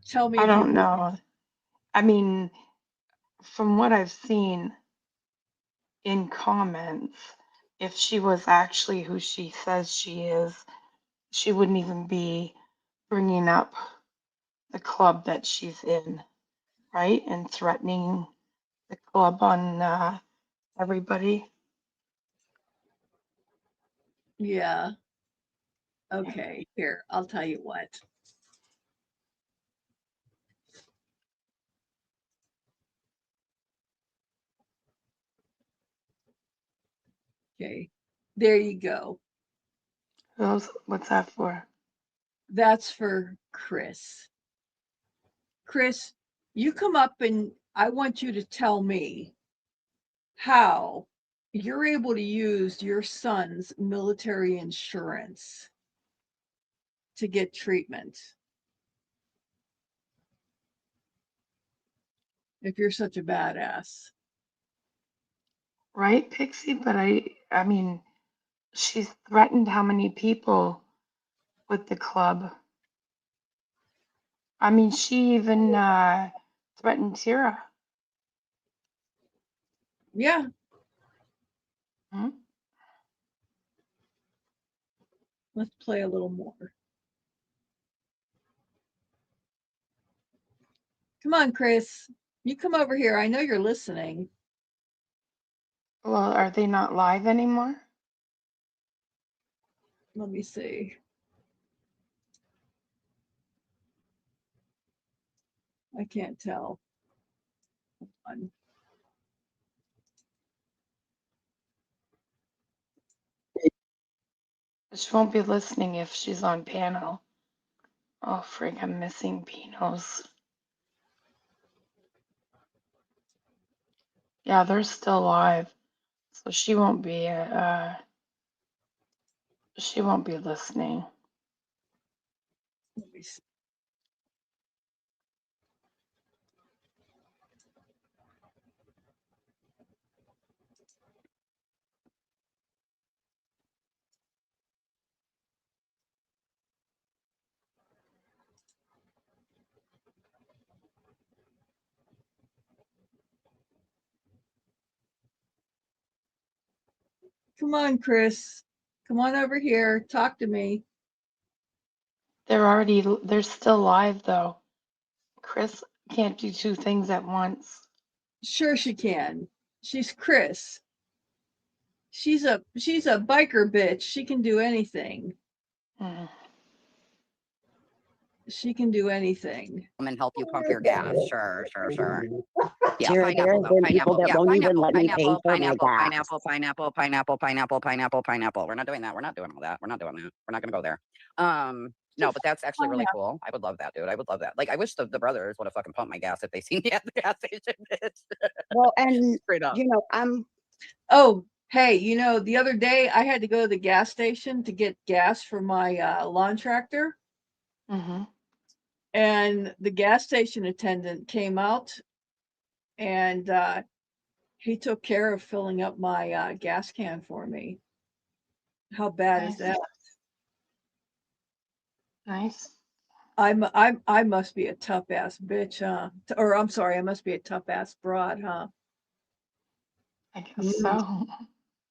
Tell me I if you don't know. I mean, from what I've seen in comments, if she was actually who she says she is, she wouldn't even be bringing up the club that she's in, right? And threatening the club on everybody. Yeah. Okay. Here, I'll tell you what. Okay. There you go. What's that for? That's for Chris. Chris, you come up and I want you to tell me how you're able to use your son's military insurance to get treatment. If you're such a badass. Right, Pixie? But I mean, she's threatened how many people with the club? I mean, she even threatened Tira. Yeah. Hmm? Let's play a little more. Come on, Chris. You come over here. I know you're listening. Well, are they not live anymore? Let me see. I can't tell. Hold on. She won't be listening if she's on panel. Oh, frig, I'm missing Pinos. Yeah, they're still live, so she won't be listening. Let me see. Come on, Chris. Come on over here. Talk to me. They're still live though. Chris can't do two things at once. Sure she can. She's Chris. She's a biker bitch. She can do anything. Mm. She can do anything. Come and help you pump your gas. Sure. Yeah, Tara, there pineapple have though. been people Pineapple. that Yeah, won't even let me pay for my gas. pineapple. We're not doing that. We're not doing all that. We're not doing that. We're not gonna go there. No, but that's actually really cool. I would love that, dude. I would love that. Like, I wish the brothers would have fucking pumped my gas if they seen me at the gas station, bitch. Well, and Straight up. I'm Oh, hey, the other day I had to go to the gas station to get gas for my lawn tractor. Mm-hmm. And the gas station attendant came out and he took care of filling up my gas can for me. How bad is Nice. that? Nice. I must be a tough ass bitch, huh? Or I'm sorry, I must be a tough ass broad, huh? I guess so.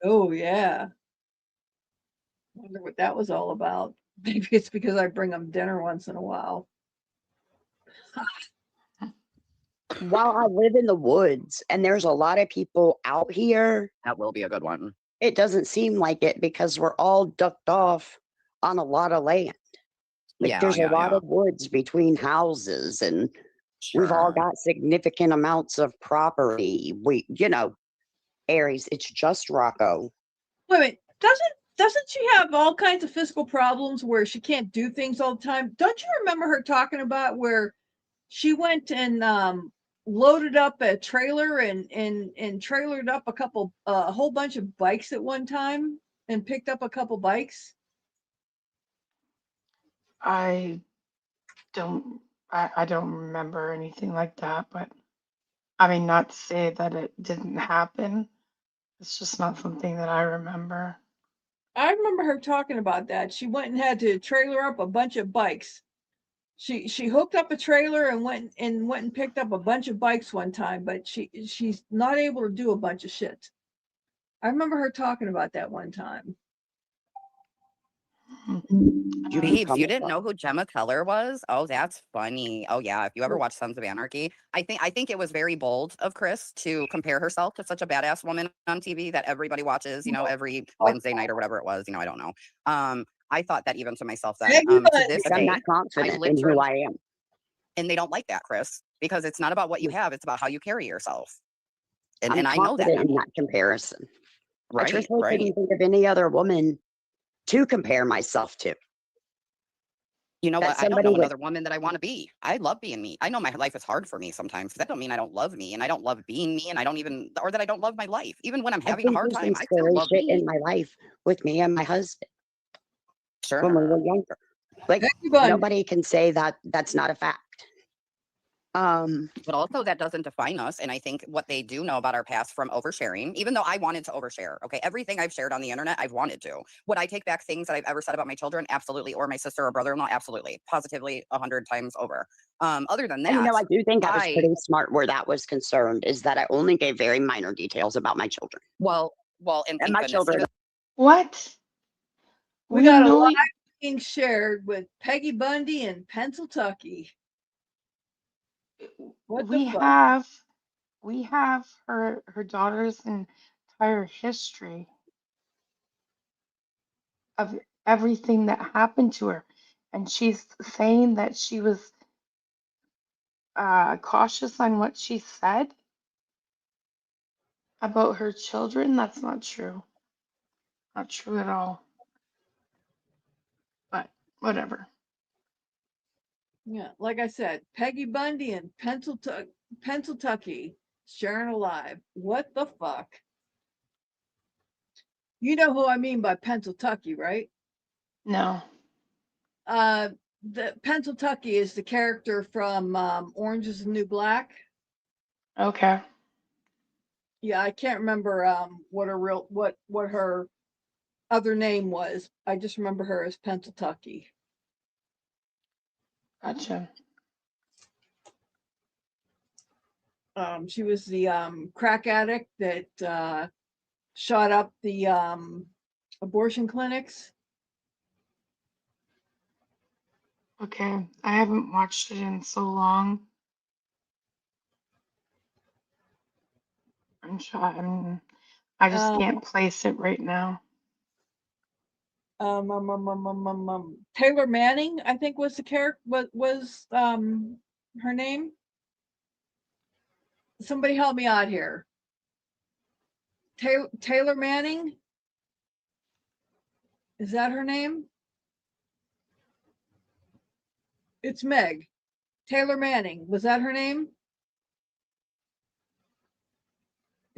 Oh yeah. Wonder what that was all about. Maybe it's because I bring them dinner once in a while. while I live in the woods and there's a lot of people out here, That will be a good one. it doesn't seem like it because we're all ducked off on a lot of land. Like there's a lot of woods between houses and we've all Sure. got significant amounts of property. Aries, it's just Rocco. Wait a minute, doesn't she have all kinds of physical problems where she can't do things all the time? Don't you remember her talking about where she went and loaded up a trailer and trailered up a whole bunch of bikes at one time and picked up a couple bikes? I I don't remember anything like that, but I mean, not to say that it didn't happen. It's just not something that I remember. I remember her talking about that. She went and had to trailer up a bunch of bikes She hooked up a trailer and went and picked up a bunch of bikes one time, but she's not able to do a bunch of shit. I remember her talking about that one time. You can Babes, come you with didn't her. know who Gemma Keller was? Oh, that's funny. Oh yeah, if you ever watch Sons of Anarchy, I think it was very bold of Chris to compare herself to such a badass woman on TV that everybody watches, every Wednesday night or whatever it was, I don't know. I thought that even to myself then. Peggy To this Like, I'm day, not I confident in who literally, I am. and they don't like that, Chris, because it's not about what you have, it's about how you carry yourself. I'm And I know that confident now. in that comparison. I Right, truthfully right. couldn't think of any other woman to compare myself to. You know That what? I don't somebody know with another woman that I want to be. I love being me. I know my life is hard for me sometimes. That don't mean I don't love me and I don't love being me and I don't even, or that I don't love my life. Even when I'm I've having a been hard through some time, I still scary love shit in me. my life with me and my husband when we Sure. were younger. Like, Peggy Bundy. nobody can say that that's not a fact. But also that doesn't define us. And I think what they do know about our past from oversharing, even though I wanted to overshare, okay, everything I've shared on the internet, I've wanted to. Would I take back things that I've ever said about my children? Absolutely. Or my sister or brother-in-law? Absolutely. Positively 100 times over. Other than And that, I do think I was I, pretty smart where that was concerned, is that I only gave very minor details about my children. well, and And thank my goodness. children, What? We We got a know live y- being shared with Peggy Bundy in Pennsylvania. What the we fuck? have her daughter's entire history of everything that happened to her, and she's saying that she was cautious on what she said about her children. That's not true. Not true at all. But whatever. Yeah, like I said, Peggy Bundy in Pennsylvania, sharing alive. What the fuck? You know who I mean by Pennsylvania, right? No. The Pennsylvania is the character from Orange is the New Black. Okay. Yeah, I can't remember what her other name was. I just remember her as Pennsylvania. Gotcha. She was the crack addict that shot up the abortion clinics. Okay. I haven't watched it in so long. I just Um, can't place it right now. Taylor Manning, I think, was the character. Was her name? Somebody help me out here. Taylor Manning. Is that her name? It's Meg. Taylor Manning. Was that her name?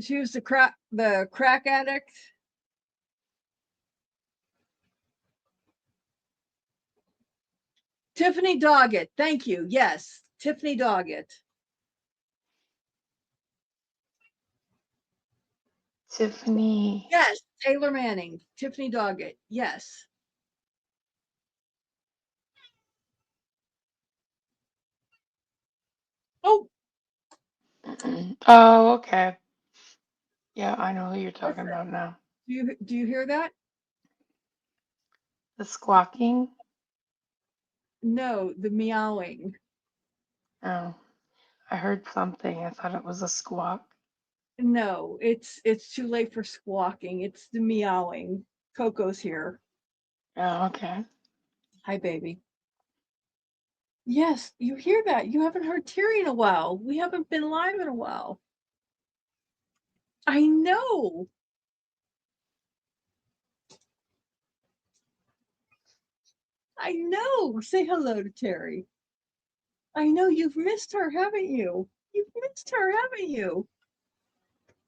She was the crack addict. Tiffany Doggett. Thank you. Yes, Tiffany Doggett. Tiffany. Yes, Taylor Manning. Tiffany Doggett. Yes. Oh, Oh, okay. Yeah, I know who you're talking about now. do you hear that? The squawking. No, the meowing. Oh, I heard something. I thought it was a squawk. No, it's too late for squawking. It's the meowing. Coco's here. Oh, okay. Hi, baby. Yes, you hear that. You haven't heard Terry in a while. We haven't been live in a while. I know. I know. Say hello to Terry. I know you've missed her, haven't you? You've missed her, haven't you?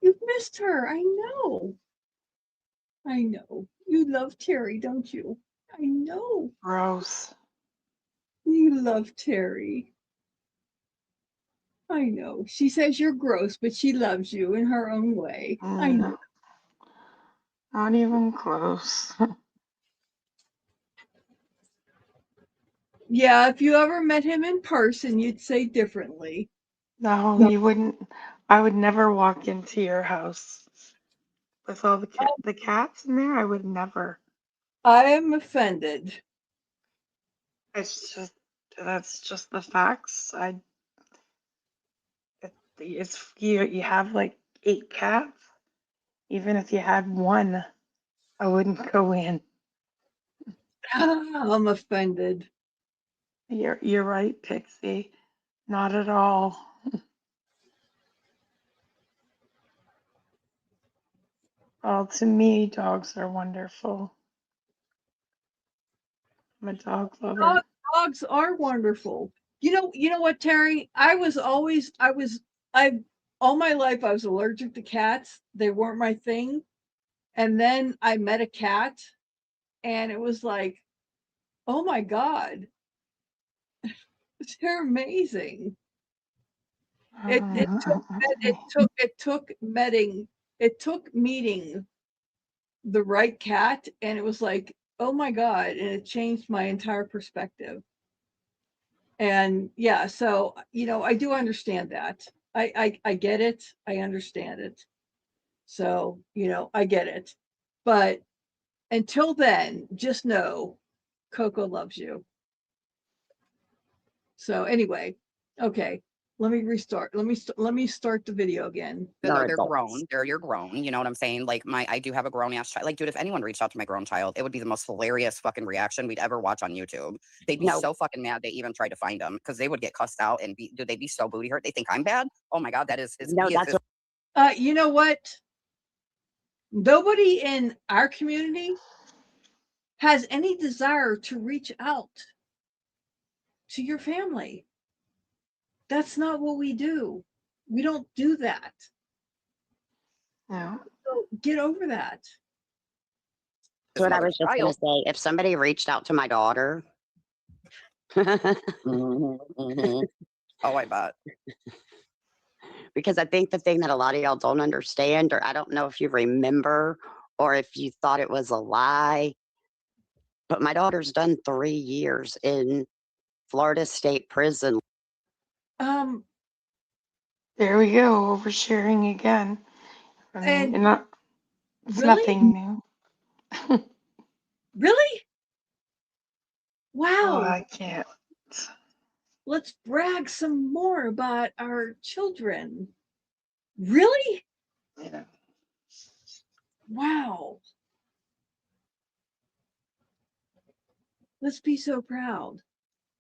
You've missed her. I know. I know. You love Terry, don't you? I know. Gross. You love Terry. I know. She says you're gross, but she loves you in her own way. I know. No, not even close. Yeah, if you ever met him in person, you'd say differently. No, you wouldn't. I would never walk into your house with all the cats in there. I would never. I am offended. It's just that's just the facts. It's you have like 8 cats. Even if you had one, I wouldn't go in. I'm offended. You're right, Pixie. Not at all. Well, to me, dogs are wonderful. I'm a dog lover. Dogs are wonderful. You know what, Terry? I all my life I was allergic to cats. They weren't my thing. And then I met a cat and it was like, oh my God, they're amazing. It took meeting the right cat and it was like, oh my God, and it changed my entire perspective. And yeah, so I do understand that. I get it. I understand it. So, I get it. But until then, just know Coco loves you. So anyway, okay. Let me restart. Let me start the video again. They're adults. grown. You're grown. You know what I'm saying? Like I do have a grown ass child. Like, dude, if anyone reached out to my grown child, it would be the most hilarious fucking reaction we'd ever watch on YouTube. They'd be No. so fucking mad they even tried to find him because they would get cussed out and dude, they'd be so booty hurt. They think I'm bad. Oh my God, that is his. No, he is that's his- You know what? Nobody in our community has any desire to reach out to your family. That's not what we do. We don't do that. No. So get over that. his what I mother's was just going to child. say. If somebody reached out to my daughter, Mhm, mhm. Oh, I bet. because I think the thing that a lot of y'all don't understand, or I don't know if you remember or if you thought it was a lie, but my daughter's done 3 years in Florida State Prison. Um, There we go, oversharing again. I mean, and it's really, nothing new. really, Oh, wow. I can't. Let's brag some more about our children. Really? Yeah. Wow. Let's be so proud.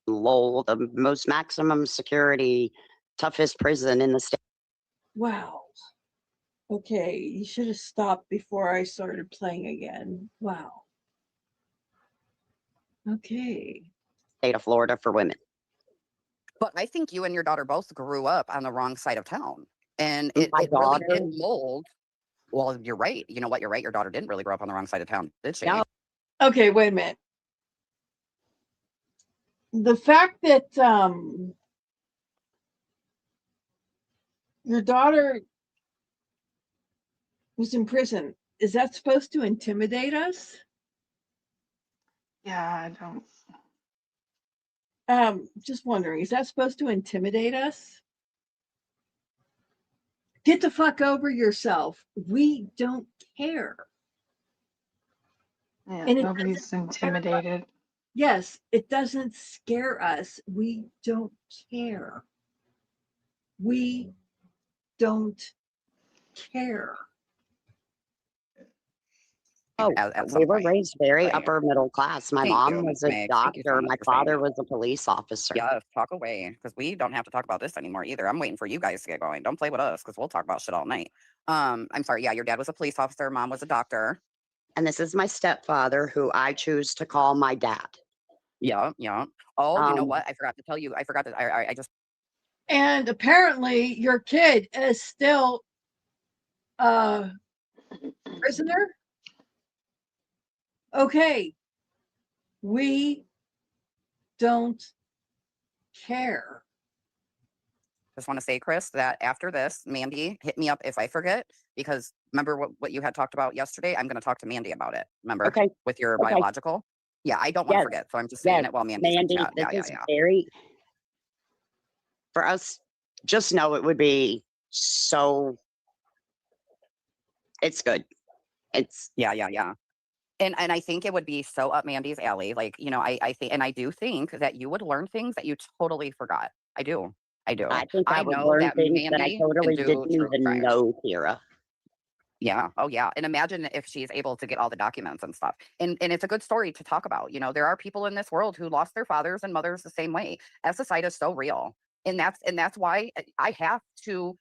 Lowell, the most maximum security, toughest prison in the state. Wow. Okay, you should have stopped before I started playing again. Wow. Okay. State of Florida for women. But I think you and your daughter both grew up on the wrong side of town, and My it really did daughter, mold. Well, you're right. You know what? You're right. Your daughter didn't really grow up on the wrong side of town, did she? no, Okay, wait a minute. The fact that your daughter was in prison, is that supposed to intimidate us? Yeah, I don't. Just wondering, is that supposed to intimidate us? Get the fuck over yourself. We don't care. Yeah, And it nobody's intimidated. yes, it doesn't scare us. We don't care. We don't care. oh, At some we were point. raised very Right. upper middle class. My Thank mom you, was Miss a Meg. Thank you so doctor. much My for saying father that. was a police officer. Yeah, talk away because we don't have to talk about this anymore either. I'm waiting for you guys to get going. Don't play with us because we'll talk about shit all night. I'm sorry. Yeah, your dad was a police officer. Mom was a doctor. And this is my stepfather, who I choose to call my dad. Yeah, yeah. Oh, you know Um, what? I forgot to tell you. I forgot that I just And apparently your kid is still a prisoner. Okay, we don't care. just want to say, Chris, that after this, Mandy, hit me up if I forget because remember what you had talked about yesterday? I'm going to talk to Mandy about it. Remember okay, with your okay. biological? Yeah, I don't want to Yes, forget. So I'm just saying yes, it while Mandy's in Mandy, chat. this Yeah, yeah, is yeah. very, for us, just know it would be so, it's good. It's, Yeah, yeah, yeah. And I think it would be so up Mandy's alley. Like, you know, I think, and I do think that you would learn things that you totally forgot. I do. I do. I think I I would know learn that things that I Mandy can totally do didn't true even crime. know, Kira. Yeah. Oh, yeah. And imagine if she's able to get all the documents and stuff. And it's a good story to talk about. You know, there are people in this world who lost their fathers and mothers the same way. Escicide is so real. And that's why I have to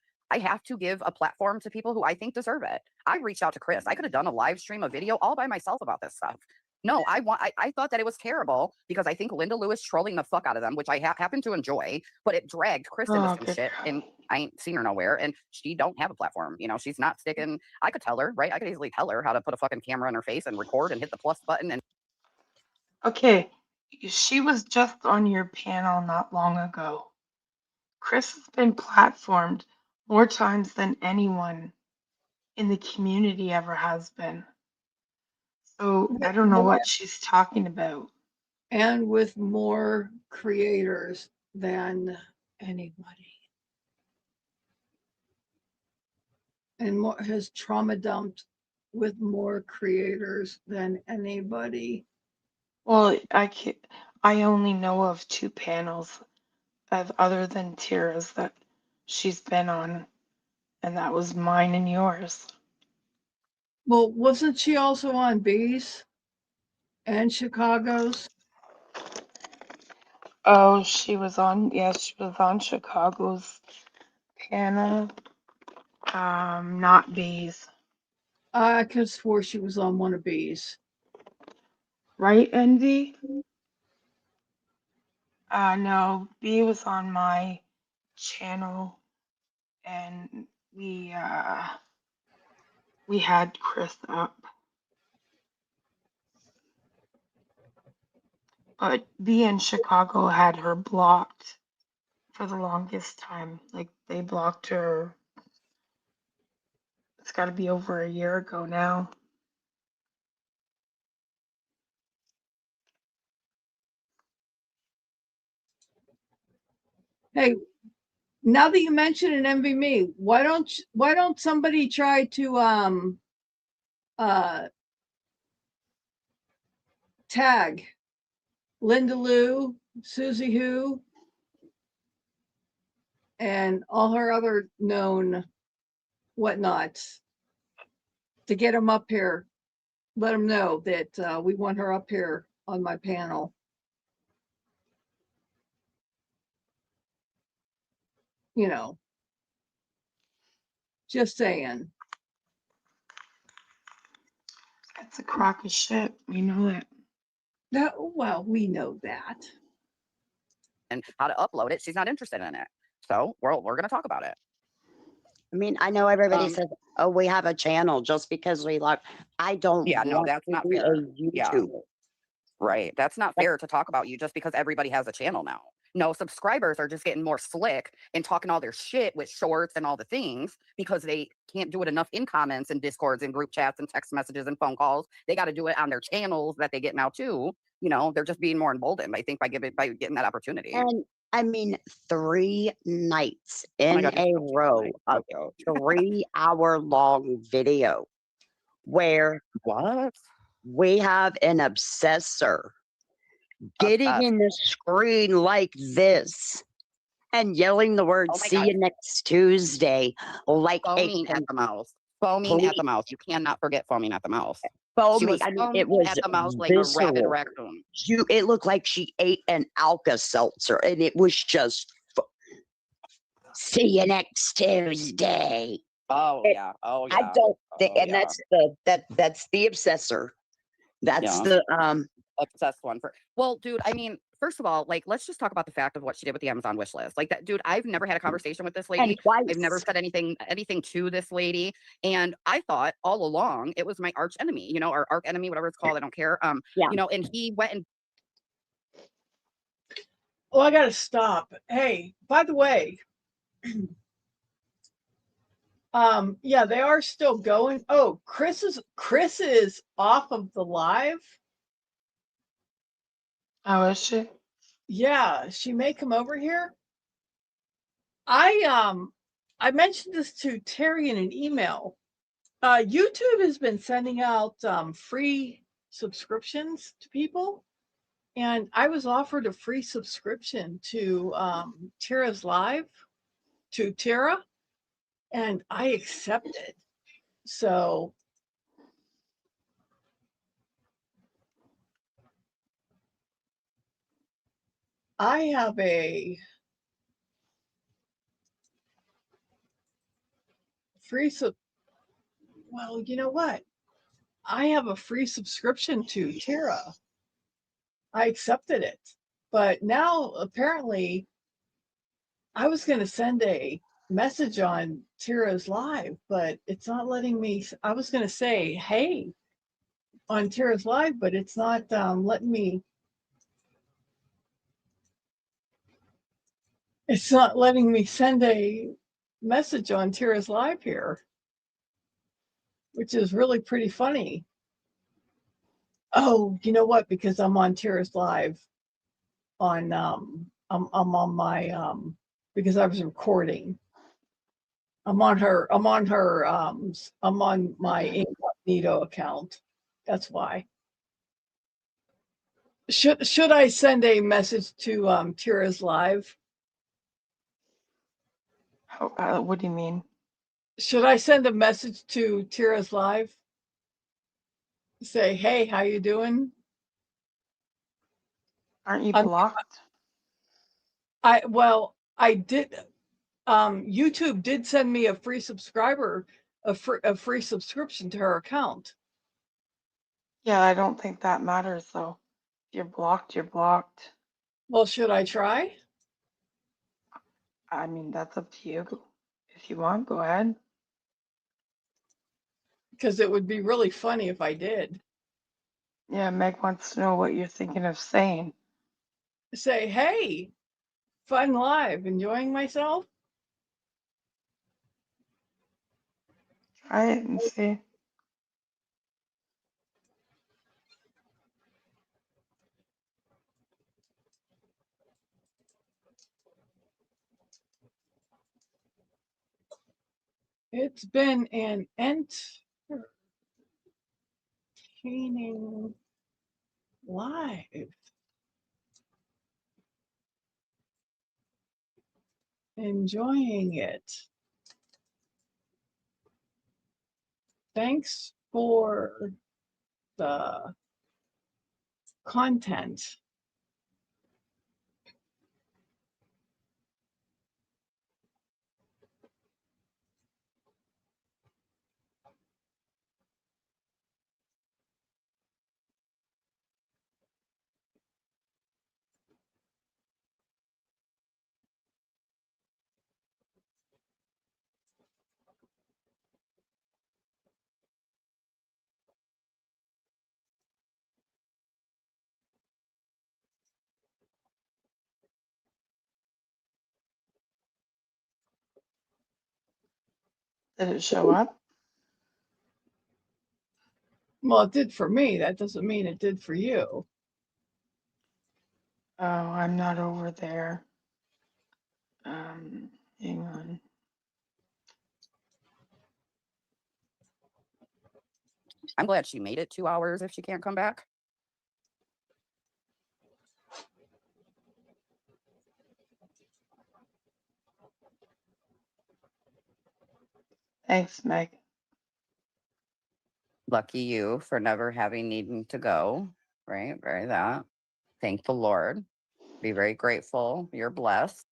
give a platform to people who I think deserve it. I reached out to Chris. I could have done a live stream, a video all by myself about this stuff. No, I thought that it was terrible because I think Linda Lewis trolling the fuck out of them, which I happen to enjoy, but it dragged Chris into Oh, some good shit, girl. and I ain't seen her nowhere, and she don't have a platform. You know, she's not sticking. I could tell her, right? I could easily tell her how to put a fucking camera in her face and record and hit the plus button. And Okay, she was just on your panel not long ago. Chris has been platformed more times than anyone in the community ever has been. So I don't know More what she's talking about. and with more creators than anybody. And more has trauma dumped with more creators than anybody. Well, I only know of 2 panels of other than Tira's that she's been on, and that was mine and yours. Well, wasn't she also on Bees and Chicago's? Oh, she was on Chicago's panel. Not Bees. I could have swore she was on one of Bees. Right, Envy? No, B was on my channel, and we had Chris up. But B in Chicago had her blocked for the longest time. Like they blocked her. It's got to be over a year ago now. Hey, now that you mention it, envy me, why don't somebody try to tag Linda Lou, Susie Who, and all her other known whatnots to get them up here. Let them know that we want her up here on my panel. You know, just saying. It's a crock of shit. We know that. That, well, we know that. how to upload it, she's not interested in it. So we're gonna talk about it. I mean, I know everybody Um, says, oh, we have a channel just because we like, I don't yeah, no, want that's to not be a fair. Yeah. YouTuber. Right. That's not Like, fair to talk about you just because everybody has a channel now. No, subscribers are just getting more slick and talking all their shit with shorts and all the things because they can't do it enough in comments and discords and group chats and text messages and phone calls. They got to do it on their channels that they get now too. You know, they're just being more emboldened, I think, by getting that opportunity. and I mean, 3 nights Oh my in God, you're a so cute, row Mike. of So cute. 3-hour-long video where What? we have an obsessor getting Obsessed. in the screen like this and yelling the word Oh my "see God. you next Tuesday" like a Foaming at the mouth. Foaming at the complete mouth. You cannot forget foaming at the mouth. She foamy. was I mean, it foaming was at the mouth like a rabid visceral. raccoon. It looked like she ate an Alka-Seltzer, and it was just "see you next Tuesday." Oh It, yeah. Oh I yeah. don't think, Oh and yeah. that's the obsessor. That's Yeah. the Obsessed one for well, dude, I mean, first of all, like, let's just talk about the fact of what she did with the Amazon wish list. Like that, dude, I've never had a conversation with this and lady. I've never twice. said anything to this lady. And I thought all along it was my arch enemy, you know, or arch enemy, whatever it's called. I don't care. Yeah. And he went and Oh, I gotta stop. Hey, by the way, yeah, they are still going. Oh, Chris is off of the live. Oh, is she? Yeah, she may come over here. I mentioned this to Terry in an email. YouTube has been sending out free subscriptions to people, and I was offered a free subscription to Tara's Live, to Tara, and I accepted. So I have a free well, you know what? I have a free subscription to Tara. I accepted it. But now apparently I was going to send a message on Tara's Live, but it's not letting me. I was going to say, hey, on Tara's Live, but it's not letting me. It's not letting me send a message on Tara's Live here, which is really pretty funny. Oh, you know what? Because I'm on Tara's Live on I'm on my because I was recording. I'm on my incognito account. That's why. Should I send a message to Tira's Live? What do you mean? Should I send a message to Tira's Live? Say, hey, how you doing? Aren't you Um, blocked? I did. YouTube did send me a free subscription to her account. Yeah, I don't think that matters though. If you're blocked, you're blocked. Well, should I try? I mean, that's up to you. If you want, go ahead. Because it would be really funny if I did. Yeah, Meg wants to know what you're thinking of saying. Say, hey, fun live, enjoying myself? Try it and see. It's been an entertaining live. Enjoying it. Thanks for the content. Did it show up? Well, it did for me. That doesn't mean it did for you. Oh, I'm not over there. Hang on. I'm glad she made it 2 hours if she can't come back. Thanks, Meg. Lucky you for never having needing to go. Right? Very that. Thank the Lord. Be very grateful. You're blessed.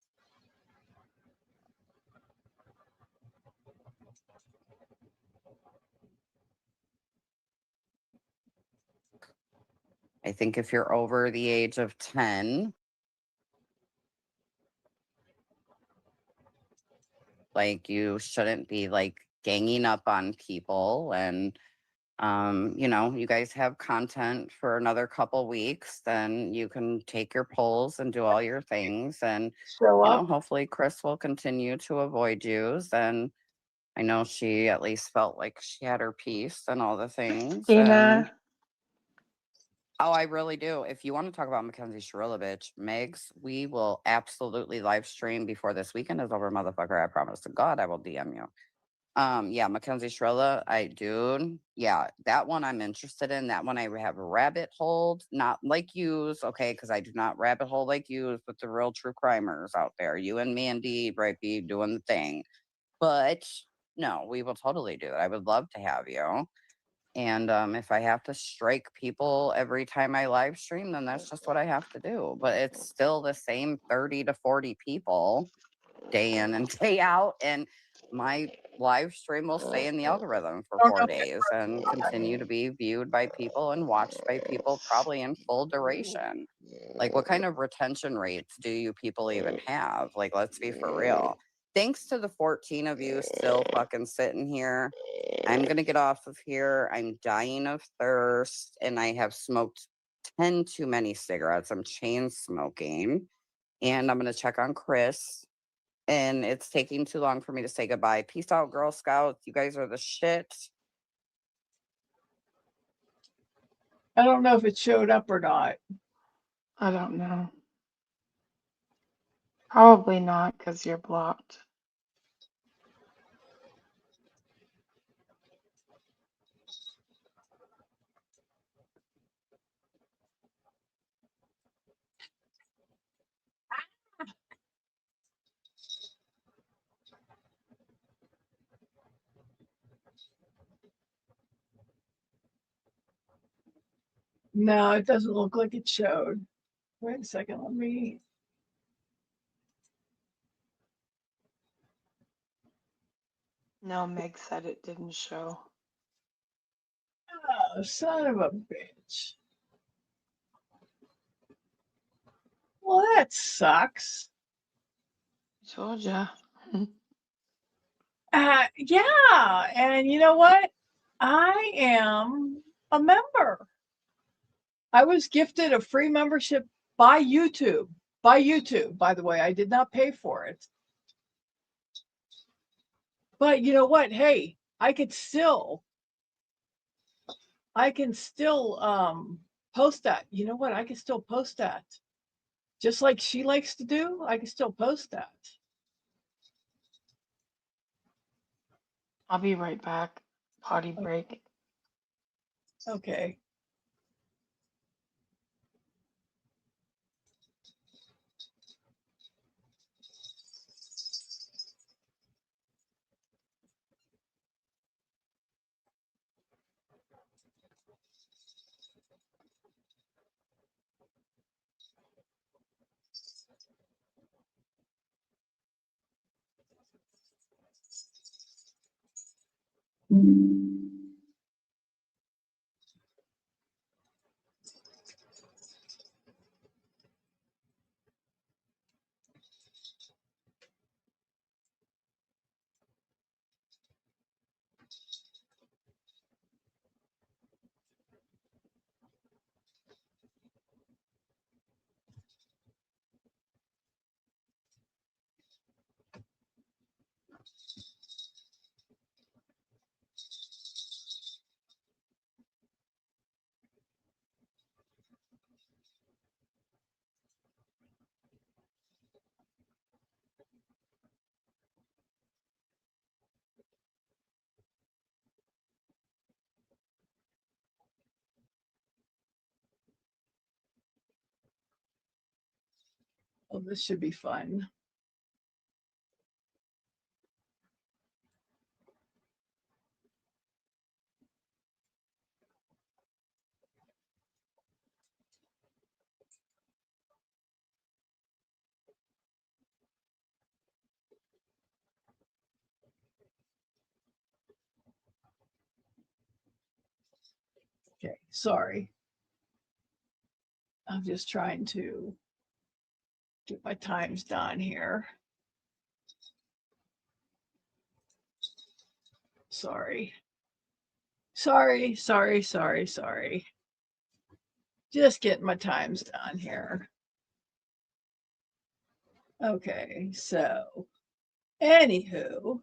I think if you're over the age of 10, like you shouldn't be like ganging up on people, and you guys have content for another couple weeks, then you can take your polls and do all your things, and Show up. hopefully Chris will continue to avoid you. And I know she at least felt like she had her peace and all the things. And Dina. Oh, I really do. If you want to talk about Mackenzie Shrilovich, Megs, we will absolutely live stream before this weekend is over, motherfucker. I promise to God I will DM you. Yeah, Mackenzie Shrilla, I do. Yeah, that one I'm interested in. That one I have a rabbit hole, not like yous, okay, because I do not rabbit hole like yous, but the real true crimers out there. You and Mandy, right, be doing the thing. But no, we will totally do that. I would love to have you. And if I have to strike people every time I live stream, then that's just what I have to do. But it's still the same 30 to 40 people day in and day out. And my live stream will stay in the algorithm for 4 days and continue to be viewed by people and watched by people probably in full duration. Like, what kind of retention rates do you people even have? Like, let's be for real. Thanks to the 14 of you still fucking sitting here. I'm going to get off of here. I'm dying of thirst and I have smoked 10 too many cigarettes. I'm chain smoking and I'm going to check on Chris. And it's taking too long for me to say goodbye. Peace out, Girl Scouts. You guys are the shit. I don't know if it showed up or not. I don't know. Probably not because you're blocked. No, it doesn't look like it showed. Wait a second, let me. No, Meg said it didn't show. Oh, son of a bitch. Well, that sucks. Told ya. Yeah, and you know what? I am a member. I was gifted a free membership by YouTube. By YouTube, by the way, I did not pay for it. But you know what? Hey, I can still post that. You know what? I can still post that. Just like she likes to do, I can still post that. I'll be right back. Potty break. Okay. Oh, this should be fun. Okay, sorry. I'm just trying to get my times done here. Sorry. Sorry. Just getting my times done here. Okay, so anywho,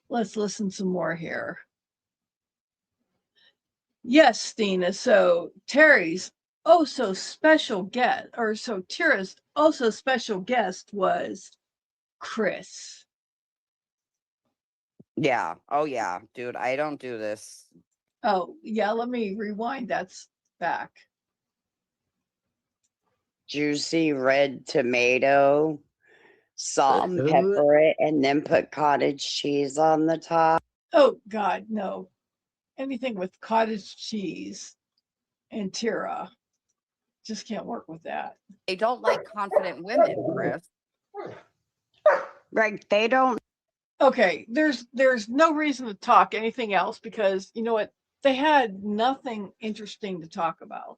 let's listen some more here. Yes, Stina. So Terry's oh so special guest, or so Tira's oh so special guest was Chris. Yeah. Oh yeah, dude. I don't do this. Oh, yeah, let me rewind. That's back. Juicy red tomato, salt and pepper it, and then put cottage cheese on the top. Oh, God, no. Anything with cottage cheese and Tira. Just can't work with that. They don't like confident women, Chris. Right? They don't. Okay, there's no reason to talk anything else because you know what? They had nothing interesting to talk about.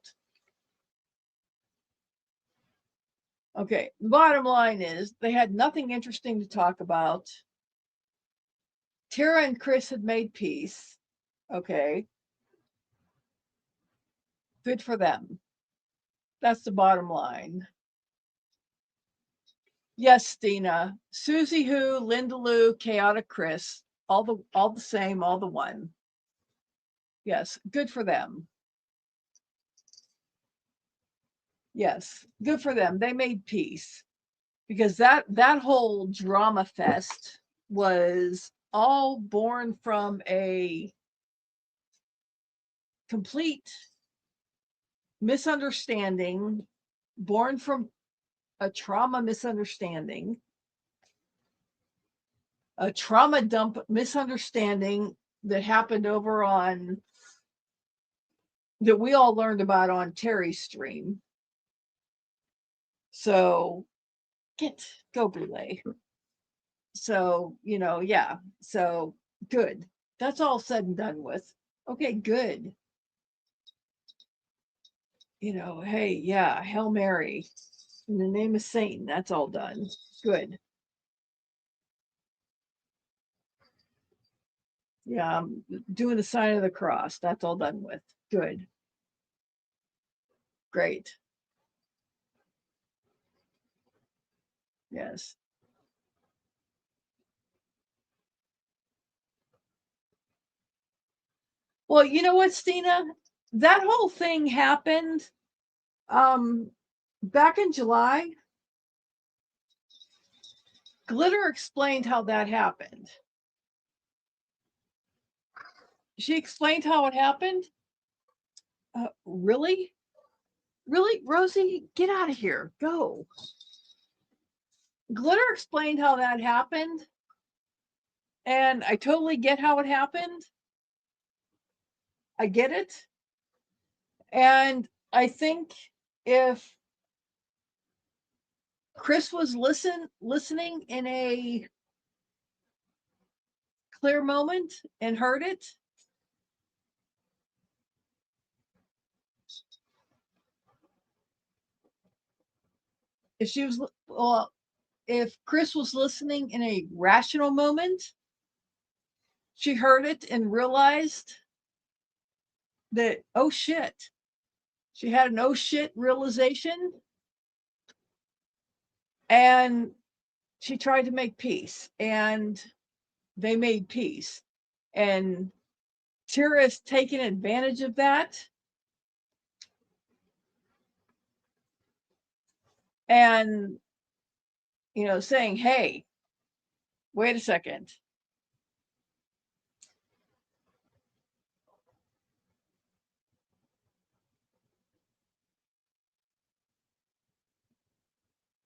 Okay, the bottom line is they had nothing interesting to talk about. Tara and Chris had made peace. Okay. Good for them. That's the bottom line. Yes, Stina. Susie Who, Linda Lou, Chaotic Chris. All the same, all the one. Yes, good for them. Yes, good for them. They made peace. Because that whole drama fest was all born from a complete misunderstanding, born from a trauma misunderstanding, a trauma dump misunderstanding that happened over on that we all learned about on Terry's stream. So go Boulay. So, yeah. So good. That's all said and done with. Okay, good. Hey, yeah, Hail Mary. In the name of Satan, that's all done. Good. Yeah, I'm doing the sign of the cross. That's all done with. Good. Great. Yes. Well, you know what, Stina? That whole thing happened back in July. Glitter explained how that happened. She explained how it happened. Really? Really? Rosie, get out of here. Go. Glitter explained how that happened. And I totally get how it happened. I get it. And I think if Chris was listening in a clear moment and heard it, if she was well, if Chris was listening in a rational moment, she heard it and realized that, oh shit. She had an oh shit realization and she tried to make peace and they made peace. And Tira's taken advantage of that. And, saying, hey, wait a second.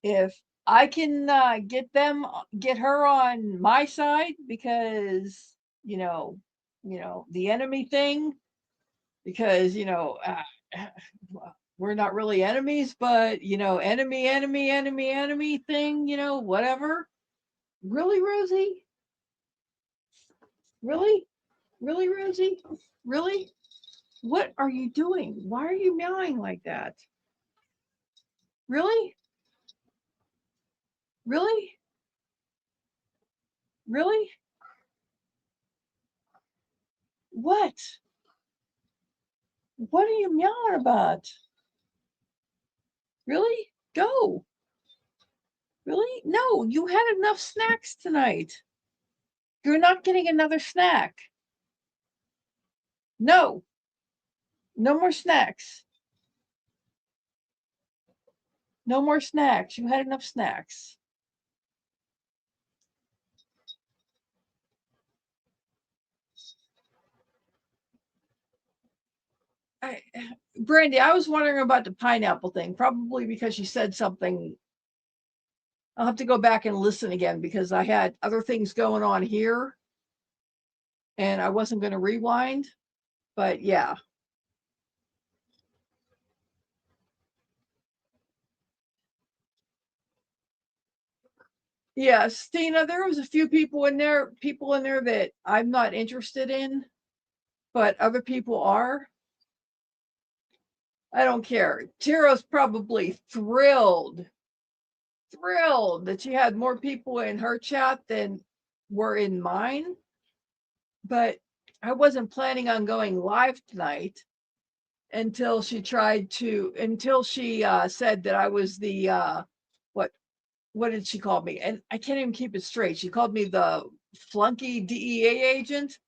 If I can get her on my side because, the enemy thing, because, we're not really enemies, but, enemy thing, whatever. Really, Rosie? Really? Really, Rosie? Really? What are you doing? Why are you meowing like that? Really? Really? Really? What? What are you meowing about? Really? Go. Really? No, you had enough snacks tonight. You're not getting another snack. No. No more snacks. No more snacks. You had enough snacks. Brandy, I was wondering about the pineapple thing, probably because you said something. I'll have to go back and listen again because I had other things going on here and I wasn't going to rewind. But yeah. Yes, Tina, there was a few people in there that I'm not interested in, but other people are. I don't care. Tira's probably thrilled that she had more people in her chat than were in mine. But I wasn't planning on going live tonight until she said that I was the what did she call me? And I can't even keep it straight. She called me the flunky DEA agent.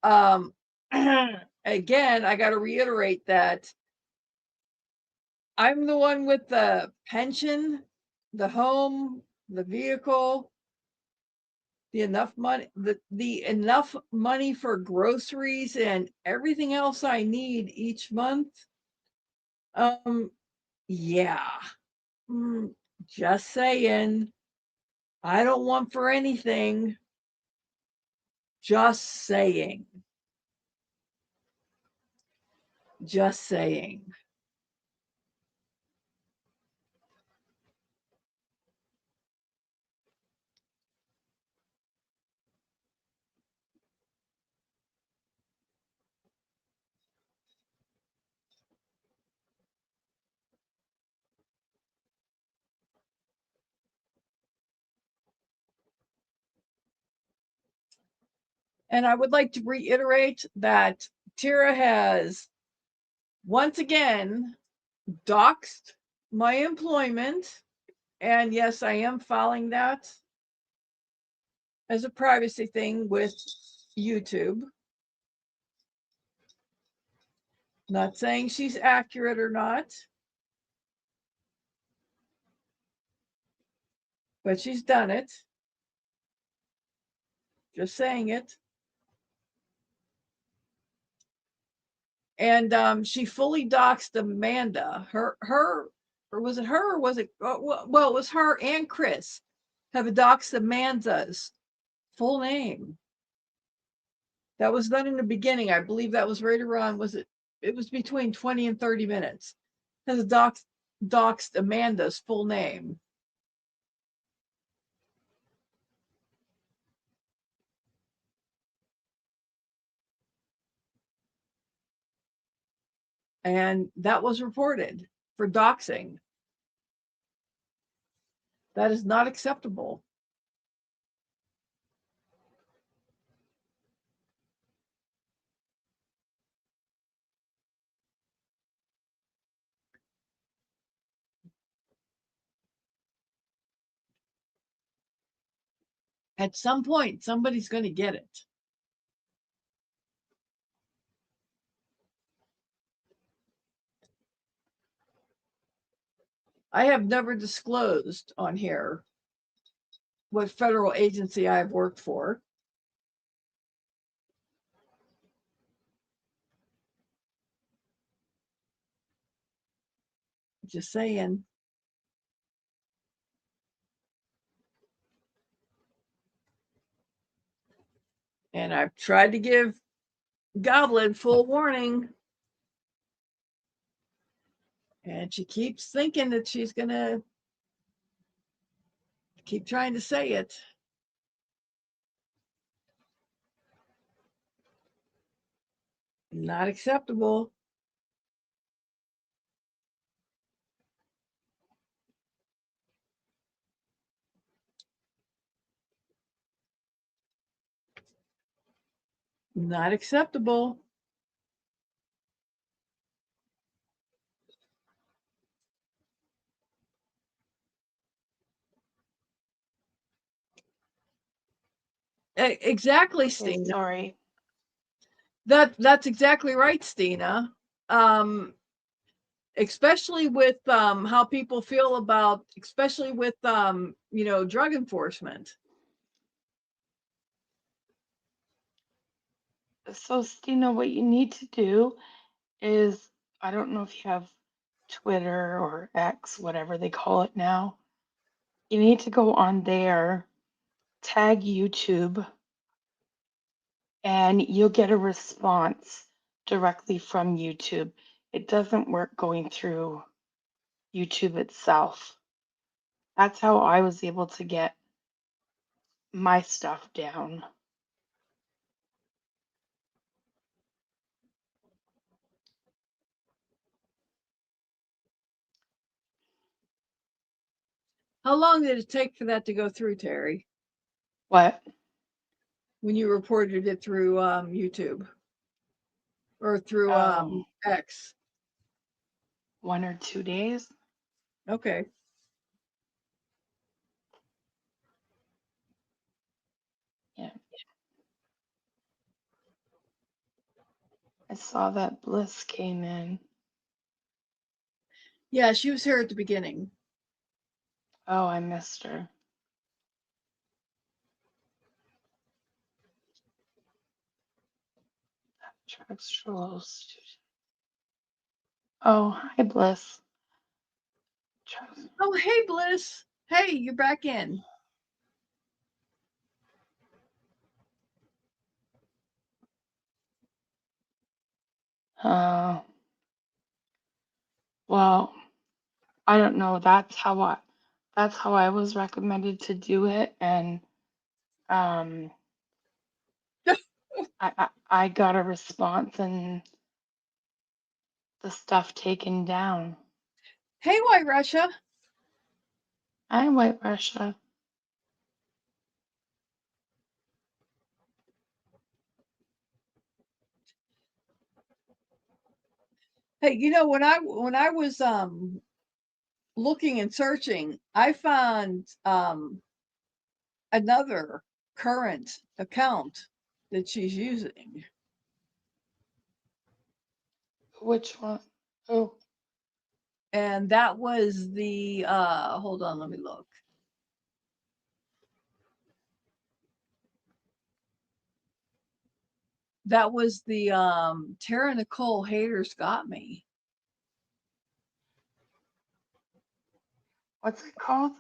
Again, I got to reiterate that I'm the one with the pension, the home, the vehicle, the enough enough money for groceries and everything else I need each month. Yeah. Just saying. I don't want for anything. Just saying. Just saying. And I would like to reiterate that Tira has once again doxed my employment. And yes, I am filing that as a privacy thing with YouTube. Not saying she's accurate or not, but she's done it. Just saying it. And she fully doxed Amanda. Or was it her? Or was it? Well, it was her and Chris have doxed Amanda's full name. That was done in the beginning. I believe that was right around. It was between 20 and 30 minutes. Has doxed Amanda's full name. And that was reported for doxing. That is not acceptable. At some point, somebody's going to get it. I have never disclosed on here what federal agency I've worked for. Just saying. And I've tried to give Goblin full warning. And she keeps thinking that she's going to keep trying to say it. Not acceptable. Not acceptable. Exactly, Okay, Stina. sorry. That's exactly right, Stina. especially with how people feel about, especially with drug enforcement. So, Stina, what you need to do is, I don't know if you have Twitter or X, whatever they call it now. You need to go on there, tag YouTube, and you'll get a response directly from YouTube. It doesn't work going through YouTube itself. That's how I was able to get my stuff down. How long did it take for that to go through, Terry, What? when you reported it through YouTube or through X? 1 or 2 days. Okay. Yeah. I saw that Bliss came in. Yeah, she was here at the beginning. Oh, I missed her. Structural student. Oh, hi, Bliss. Oh, hey, Bliss. Hey, you're back in. Well, I don't know. That's how I was recommended to do it, and I got a response and the stuff taken down. Hey, White Russia. Hi, White Russia. Hey, when I was looking and searching, I found another current account that she's using. Which one? Oh, And that was the hold on, let me look. That was the Tara Nicole Haters Got Me. what's it called?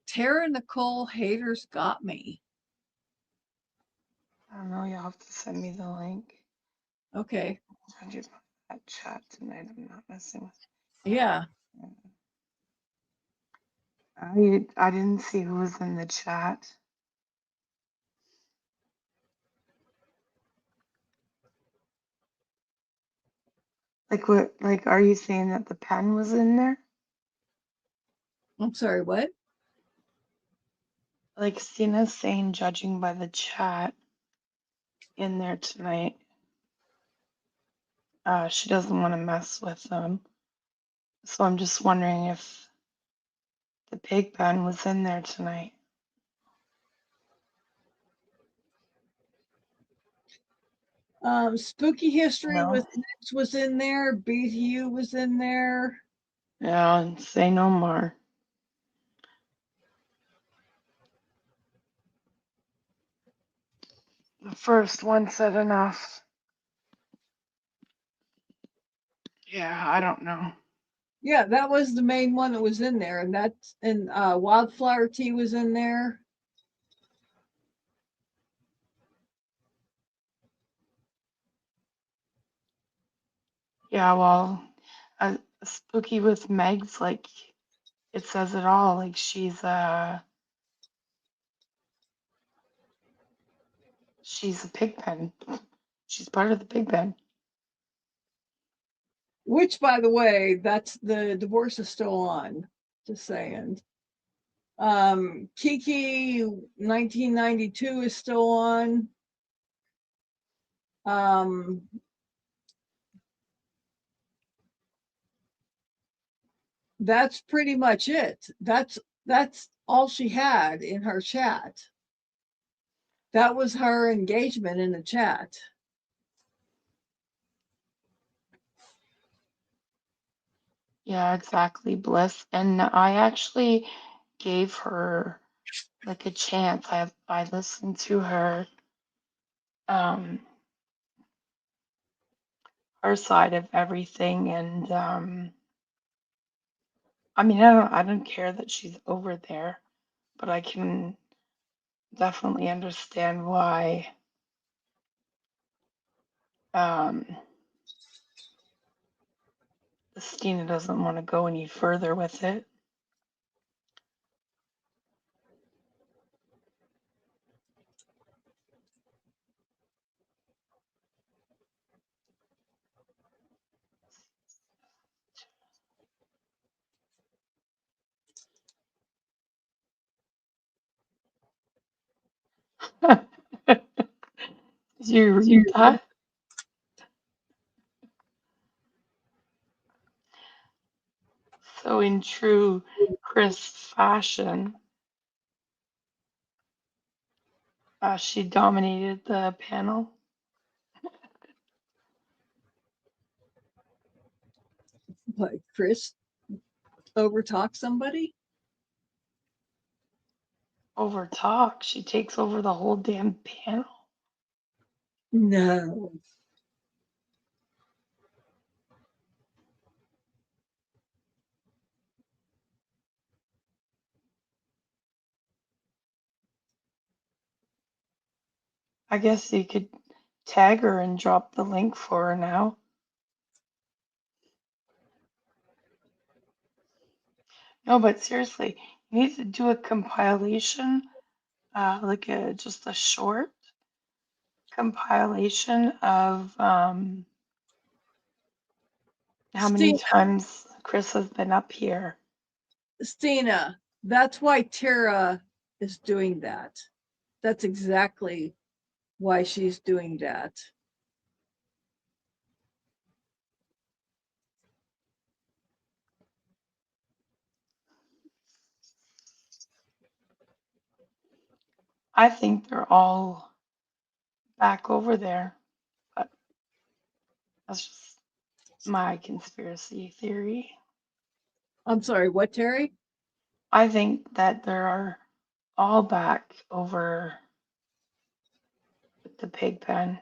Tara Nicole Haters Got Me. I don't know. You'll have to send me the link. Okay. I'll send you that chat tonight. I'm not messing with. Yeah. I didn't see who was in the chat. Like what? Like, are you saying that the pen was in there? I'm sorry, what? Like Stina's saying, judging by the chat in there tonight, she doesn't want to mess with them. So I'm just wondering if the pig pen was in there tonight. Spooky History No. was in there. BTU was in there. Yeah, say no more. The first one said enough. Yeah, I don't know. Yeah, that was the main one that was in there, and Wildflower Tea was in there. Yeah, well, Spooky with Meg's, like, it says it all. Like, she's a pig pen. She's part of the pig pen. Which, by the way, that's the divorce is still on. Just saying. Kiki 1992 is still on. That's pretty much it. That's all she had in her chat. That was her engagement in the chat. Yeah, exactly, Bliss. And I actually gave her like a chance. I listened to um her side of everything, and I mean, I don't care that she's over there, but I can definitely understand why um Stina doesn't want to go any further with it. Did you read that? So in true Chris fashion, she dominated the panel. What, Chris overtalk somebody? Over talk. She takes over the whole damn panel. No. I guess you could tag her and drop the link for her now. No, but seriously, you need to do a compilation, like just a short compilation of how many times Chris has been up here. Stina, that's why Tara is doing that. That's exactly why she's doing that. I think they're all back over there, but that's just my conspiracy theory. I'm sorry, what, Terry? I think that there are all back over at the pig pen.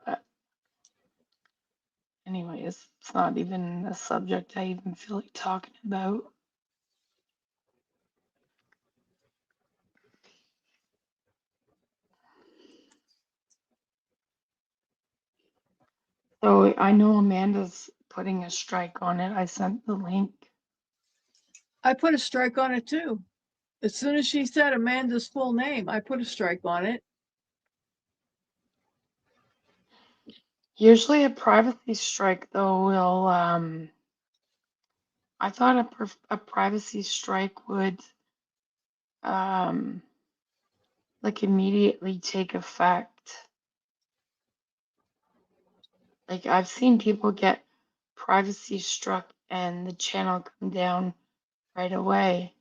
But anyways, it's not even a subject I even feel like talking about. So I know Amanda's putting a strike on it. I sent the link. I put a strike on it too. As soon as she said Amanda's full name, I put a strike on it. Usually a privacy strike though will I thought a privacy strike would like immediately take effect. Like I've seen people get privacy struck and the channel come down right away.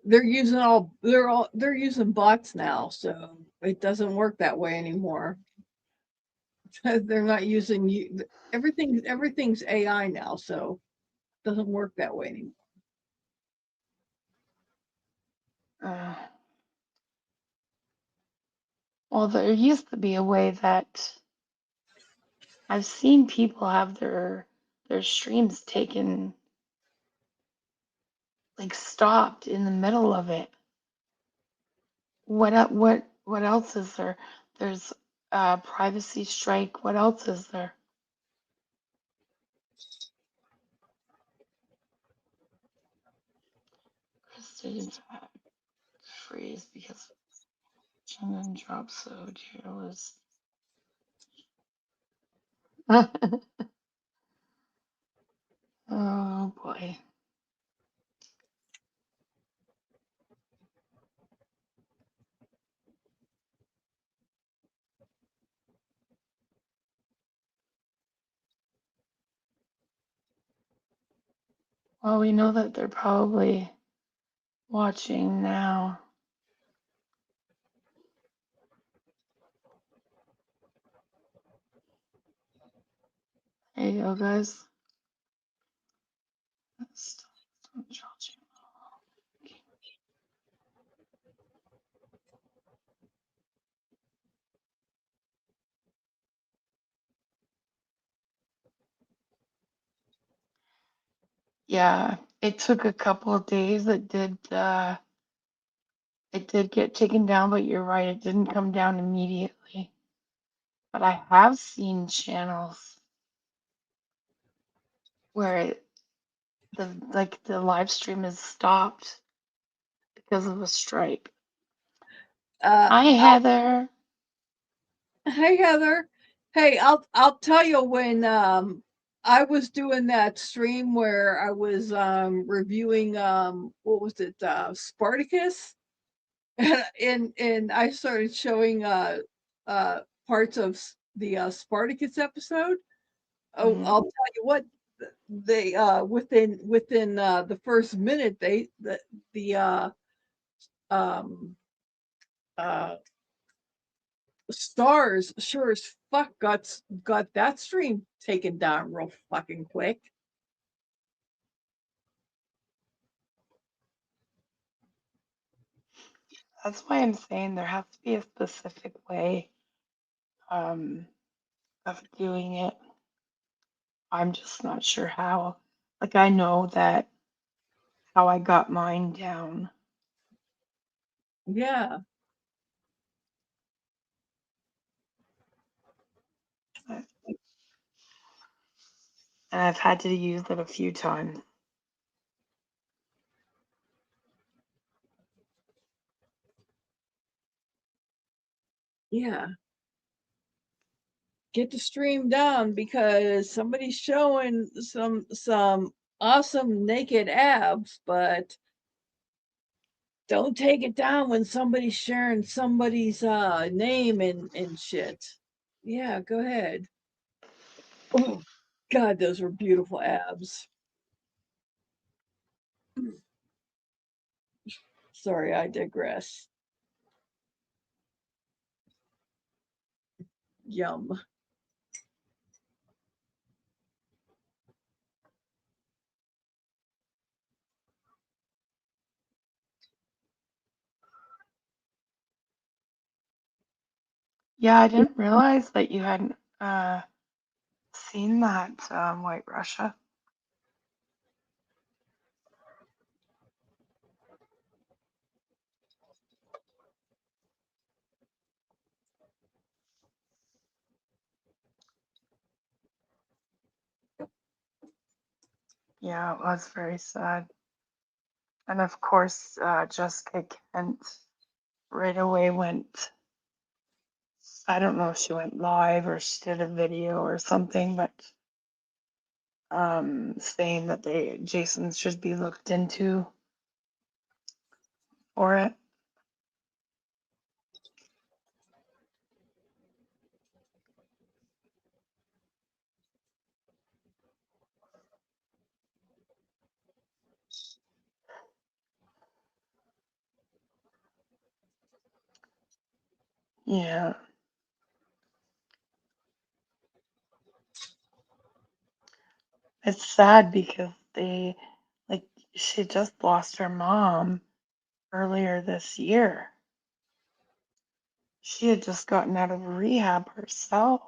They're using bots now, so it doesn't work that way anymore. They're not using you. Everything's AI now, so it doesn't work that way anymore. Well, there used to be a way that I've seen people have their streams taken, like stopped in the middle of it. What else is there? There's privacy strike. What else is there? Chris didn't freeze because Shannon dropped, so Tara was. Oh boy. Well, we know that they're probably watching now. Hey, yo, guys. Let's don't judge you. Yeah, it took a couple of days. It did get taken down, but you're right, it didn't come down immediately. But I have seen channels where the live stream is stopped because of a strike. Hi, Heather. Hey Heather. Hey, I'll tell you when I was doing that stream where I was reviewing what was it, Spartacus? And I started showing parts of the Spartacus episode. Oh, Mhm. I'll tell you what, they within the first minute the um uh stars sure as fuck got that stream taken down real fucking quick. That's why I'm saying there has to be a specific way um, of doing it. I'm just not sure how. Like, I know that how I got mine down. Yeah. And I've had to use it a few times. Yeah. Get the stream down because somebody's showing some awesome naked abs, but don't take it down when somebody's sharing somebody's name and shit. Yeah, go ahead. Oh God, those were beautiful abs. Sorry, I digress. Yum. Yeah, I didn't realize that you hadn't seen that White Russia. Yeah, it was very sad. And of course, Jessica Kent right away went, I don't know if she went live or she did a video or something, but saying that Jason should be looked into for it. Yeah, it's sad because like, she just lost her mom earlier this year. She had just gotten out of rehab herself.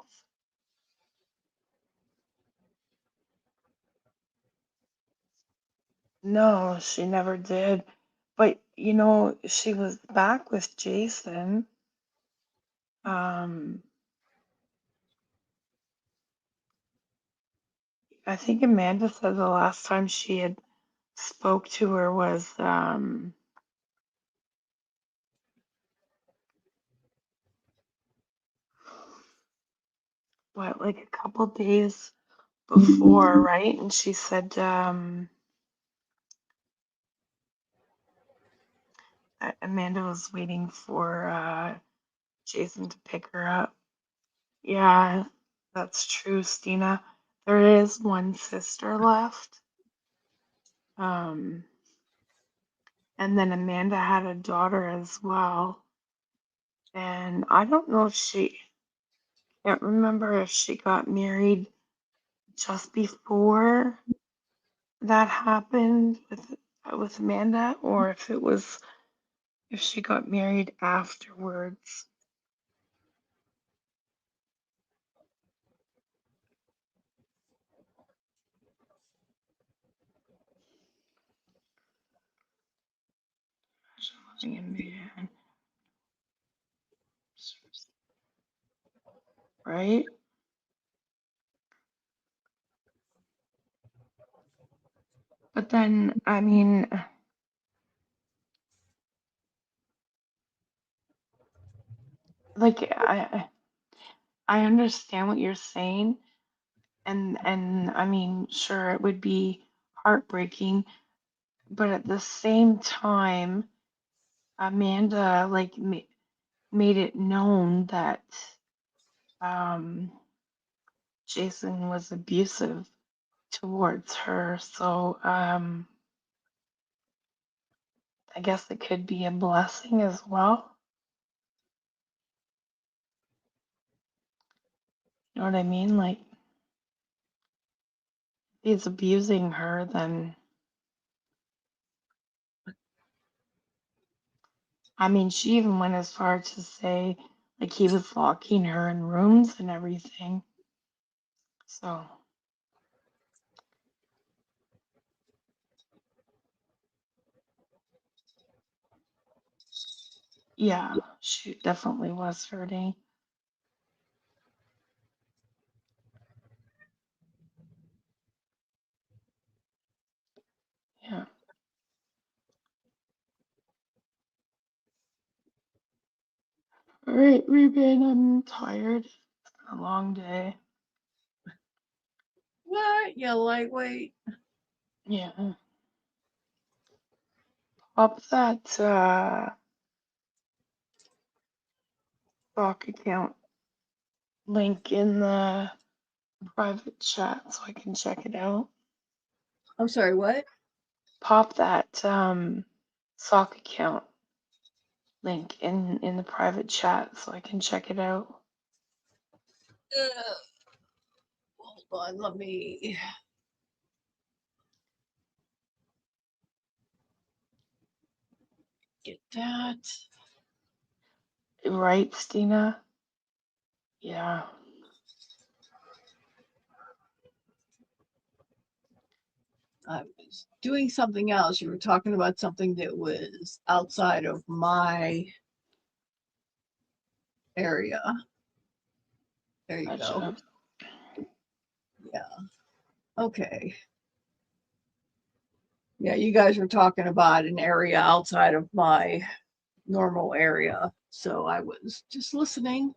No, she never did. But she was back with Jason. I think Amanda said the last time she had spoke to her was like a couple days before, right? And she said Amanda was waiting for Jason to pick her up. Yeah, that's true, Stina. There is one sister left. And then Amanda had a daughter as well. And I don't know if can't remember if she got married just before that happened with Amanda, or if she got married afterwards. Loving a man, right? But then, I mean, like I understand what you're saying, and I mean, sure, it would be heartbreaking, but at the same time, Amanda like made it known that um Jason was abusive towards her, so I guess it could be a blessing as well. You know what I mean? Like, if he's abusing her, then I mean, she even went as far to say like he was locking her in rooms and everything. So yeah, she definitely was hurting. Yeah. All right, Ruben, I'm tired. It's been a long day. What? You lightweight? Yeah. Pop that stock account link in the private chat so I can check it out. I'm sorry, what? Pop that sock account link in the private chat so I can check it out. Hold on, let me. Get that. Right, Stina? Yeah. I was doing something else. You were talking about something that was outside of my area. There you go. Gotcha. Yeah. Okay. Yeah, you guys were talking about an area outside of my normal area. So I was just listening.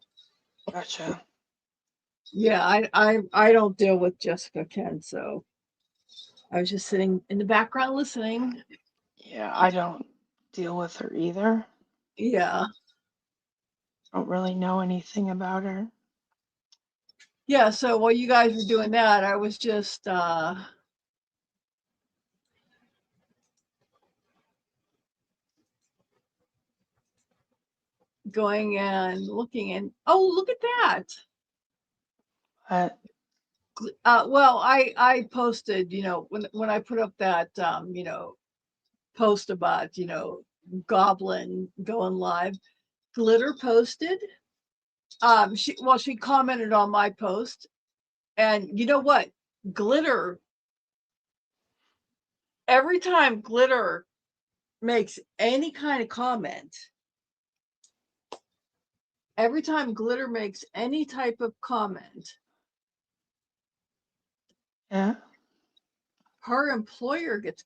Gotcha. Yeah, I don't deal with Jessica Ken, so I was just sitting in the background listening. Yeah, I don't deal with her either. Yeah. Don't really know anything about her. Yeah, so while you guys were doing that, I was just going and looking, and oh, look at that. But Well, I posted, when I put up that post about, Goblin going live, Glitter posted. She commented on my post, and you know what? Glitter, every time Glitter makes any kind of comment, every time Glitter makes any type of comment, yeah, her employer gets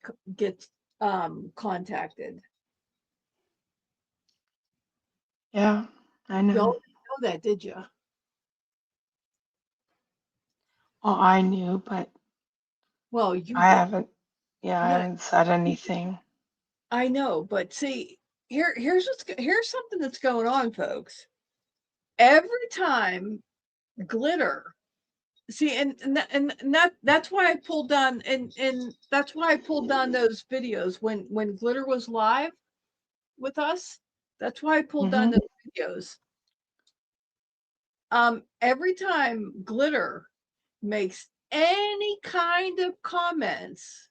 contacted. yeah, I You know. don't know that, did you? Well, I knew, but Well, you I did. haven't. Yeah, I Yeah, haven't said anything. I know, but see, here's something that's going on, folks. Every time Glitter, see, that's why I pulled down, and that's why I pulled down those videos when Glitter was live with us. That's why I pulled down Mm-hmm. those videos. Every time Glitter makes any kind of comments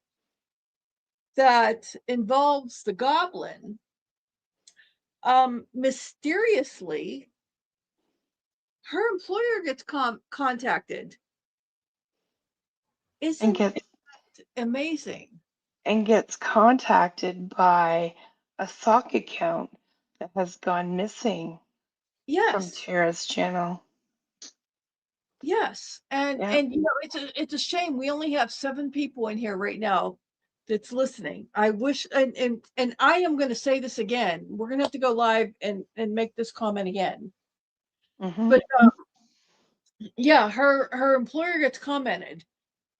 that involves the Goblin, mysteriously, her employer gets contacted. And Isn't gets it amazing? and gets contacted by a sock account that has gone missing from Yes, Tara's channel. yes, and Yeah. and you know it's a shame we only have 7 people in here right now that's listening. I wish, and I am going to say this again. We're going to have to go live and make this comment again. Mm-hmm. But yeah, her employer gets commented,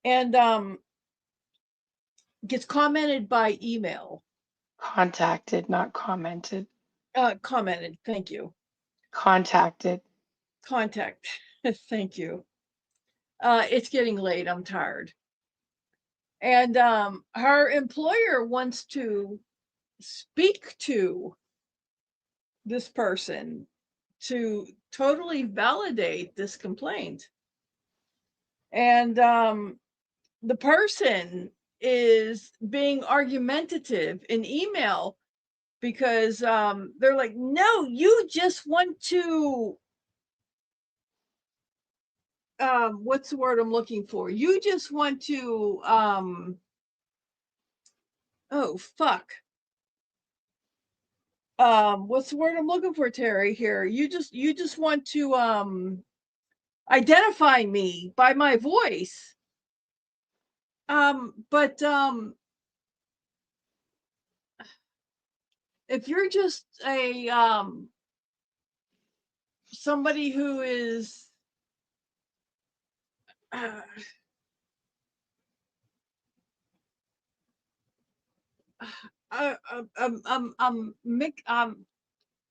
and gets commented by email. Contacted, not commented. Commented. Thank you. Contacted. Contact. Thank you. It's getting late. I'm tired. And her employer wants to speak to this person to totally validate this complaint. And the person is being argumentative in email because they're like, no, you just want to what's the word I'm looking for? You just want to oh fuck. What's the word I'm looking for, Terry? Here. You just want to identify me by my voice. But if you're just a somebody who is uh,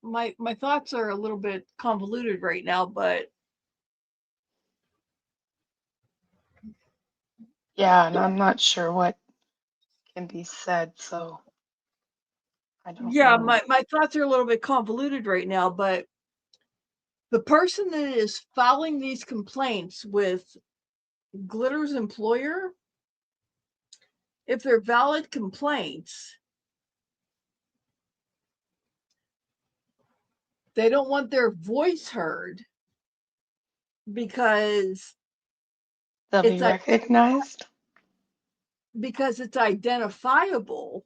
my thoughts are a little bit convoluted right now, but Yeah, and I'm not sure what can be said, so I don't yeah, know. my thoughts are a little bit convoluted right now, but the person that is filing these complaints with Glitter's employer, if they're valid complaints, they don't want their voice heard because They'll be it's recognized. identifiable.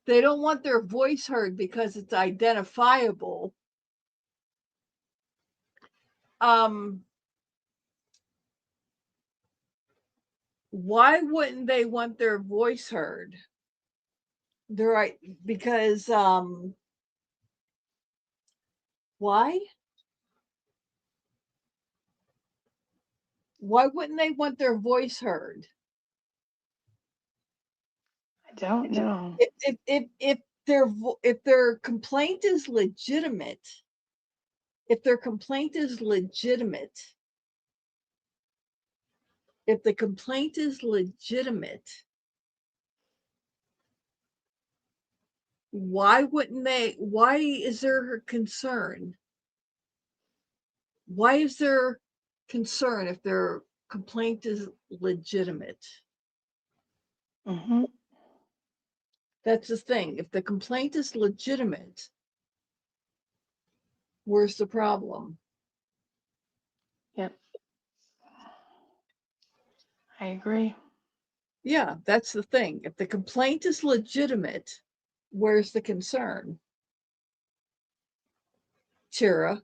They don't want their voice heard because it's identifiable. Why wouldn't they want their voice heard? They're right because why? Why wouldn't they want their voice heard? I don't know. If their complaint is legitimate, if their complaint is legitimate, if the complaint is legitimate, why wouldn't they? Why is there concern? Why is there concern if their complaint is legitimate? Mm-hmm. That's the thing. If the complaint is legitimate, where's the problem? Yep. I agree. Yeah, that's the thing. If the complaint is legitimate, where's the concern? Tara.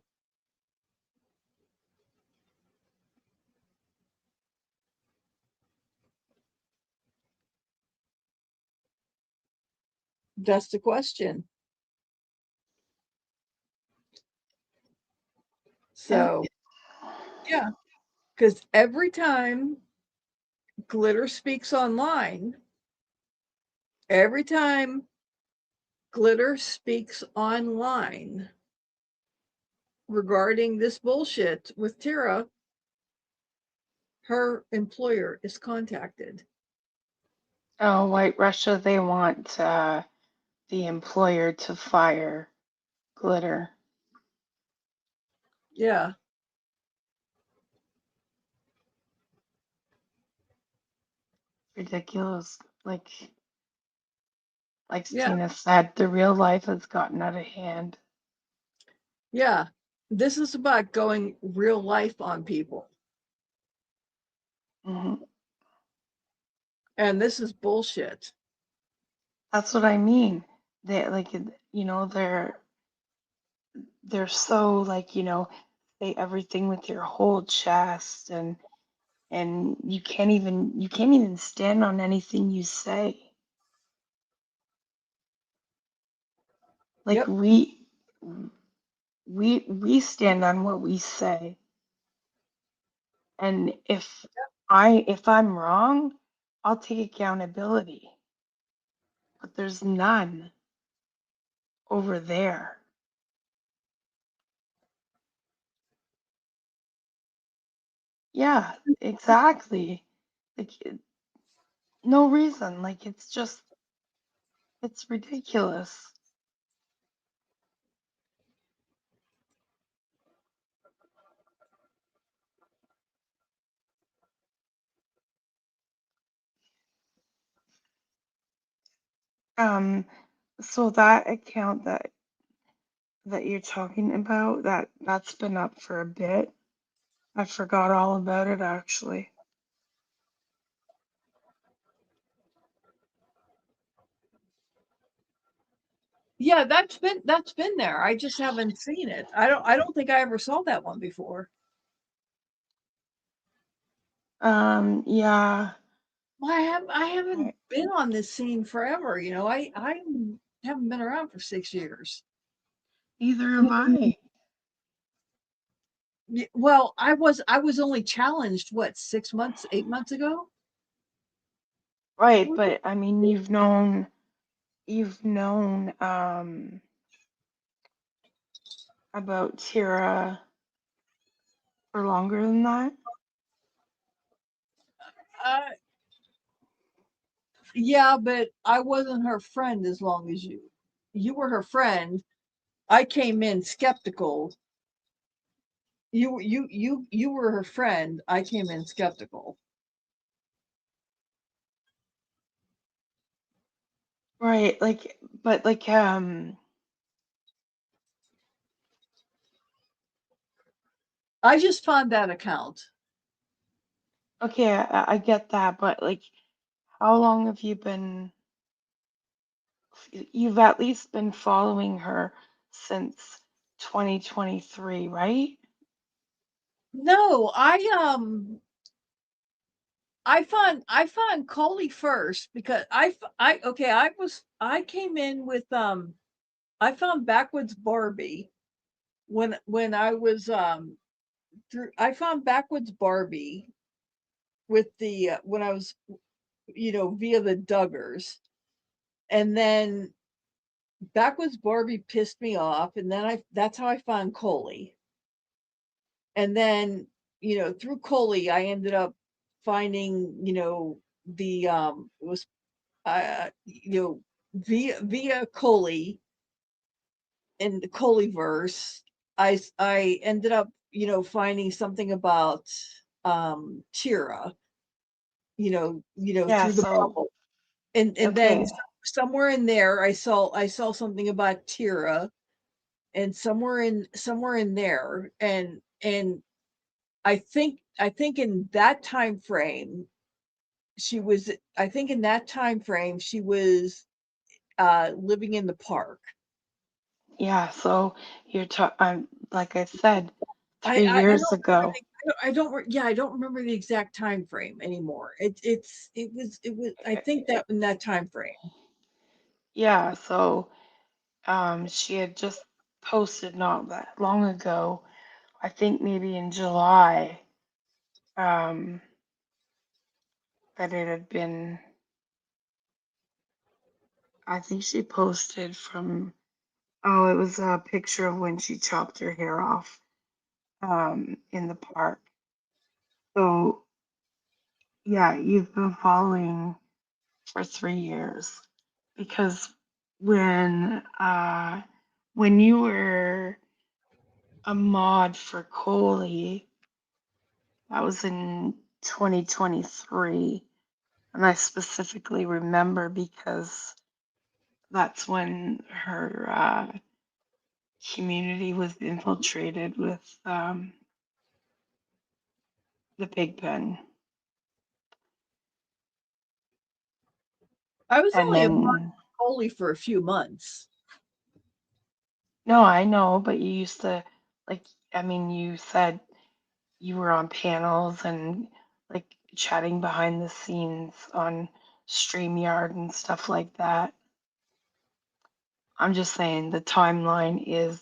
That's the question. So, yeah, because every time Glitter speaks online, every time Glitter speaks online regarding this bullshit with Tara, her employer is contacted. Oh, White Russia, they want the employer to fire Glitter. Yeah. ridiculous. Like Yeah. Tina said, the real life has gotten out of hand. Yeah. This is about going real life on people. Hmm. And this is bullshit. That's what I mean. They they're so like, say everything with your whole chest, and you can't even stand on anything you say. Like Yep. we stand on what we say. And if I'm wrong, I'll take accountability. But there's none over there. Yeah, exactly. Like no reason. Like it's ridiculous. So that account that you're talking about, that's been up for a bit. I forgot all about it actually. Yeah, that's been there. I just haven't seen it. I don't think I ever saw that one before. Yeah. Well, I haven't been on this scene forever, you know. I haven't been around for 6 years. Neither have I. Well, I was only challenged what, 6 months, 8 months ago? Right, but I mean you've known about Tira for longer than that? Uh, yeah, but I wasn't her friend as long as you. You were her friend. I came in skeptical. You were her friend. I came in skeptical. Right, but I just found that account. okay, I get that, but like how long have you've at least been following her since 2023, right? No, I found Coley first because I came in with I found Backwoods Barbie when I was through I found Backwoods Barbie with the when I was, you know, via the Duggars, and then Backwoods Barbie pissed me off, and then I that's how I found Coley. And then, you know, through Coley I ended up finding, you know, the it was you know, via Coley in the Coleyverse, I ended up, you know, finding something about Tira, Yeah, through the so bubble. And then okay. somewhere in there I saw something about Tira, and somewhere in there, and I think in that time frame she was living in the park. Yeah, so you're I'm like I said I 3 I, I years don't ago. yeah, I don't remember the exact time frame anymore. It was I think that in that time frame. Yeah, so she had just posted not that long ago, I think maybe in July, um, that it had been, I think she posted from, oh, it was a picture of when she chopped her hair off in the park. So, yeah, you've been following for 3 years because when uh, when you were a mod for Coley, that was in 2023. And I specifically remember because that's when her community was infiltrated with the pig pen. I was And only a then, Coley for a few months. no, I know, but you used to, like, I mean, you said you were on panels and like chatting behind the scenes on StreamYard and stuff like that. I'm just saying the timeline is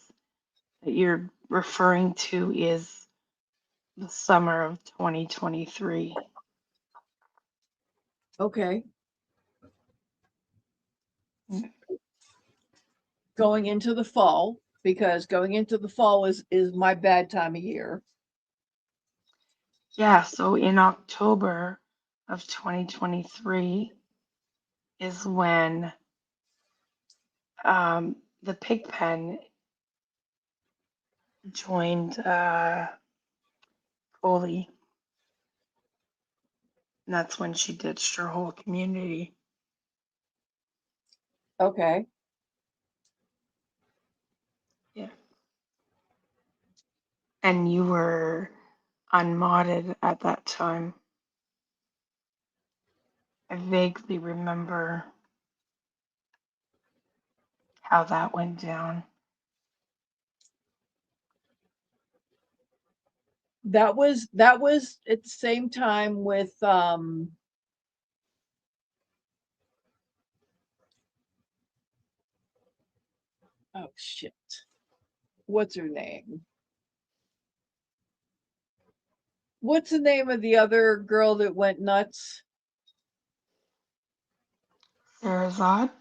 that you're referring to is the summer of 2023. Okay. Mm. Going into the fall, because going into the fall is my bad time of year. Yeah, so in October of 2023 is when the pig pen joined Foley. And that's when she ditched her whole community. Okay. Yeah. And you were unmodded at that time. I vaguely remember how that went down. That was at the same time with oh shit. What's her name? What's the name of the other girl that went nuts? Sarazad?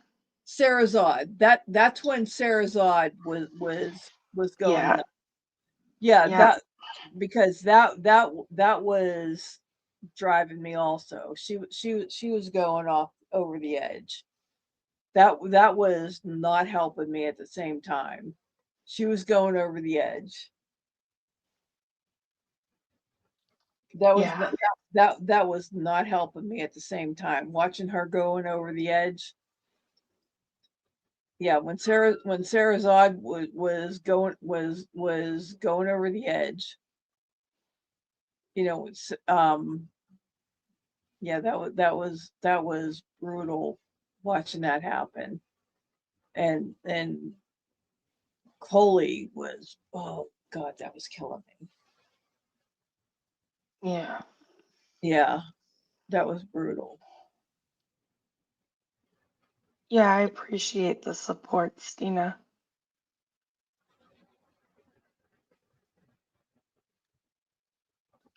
Sarazad. That's when Sarazad was going Yeah. nuts. Yeah, Yeah. that because that was driving me also. She was going off over the edge. That was not helping me at the same time. She was going over the edge. That was Yeah. that was not helping me at the same time. Watching her going over the edge. Yeah, when Sarazad was going over the edge, you know, it's yeah, that was brutal watching that happen. And Coley was, oh god, that was killing me. Yeah. Yeah, that was brutal. Yeah, I appreciate the support, Stina.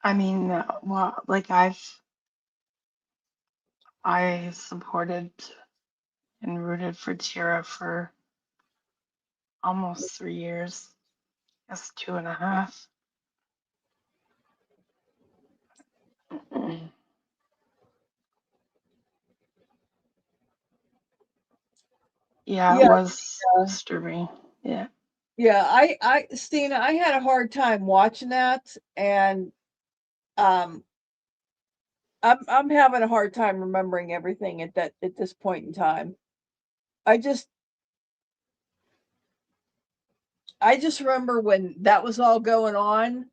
I mean, well, like I supported and rooted for Tira for almost 3 years. That's 2.5. Yeah, it Yeah, was disturbing. Yeah. yeah. Stina, I had a hard time watching that, and um, I'm having a hard time remembering everything at this point in time. I just I just remember when that was all going on.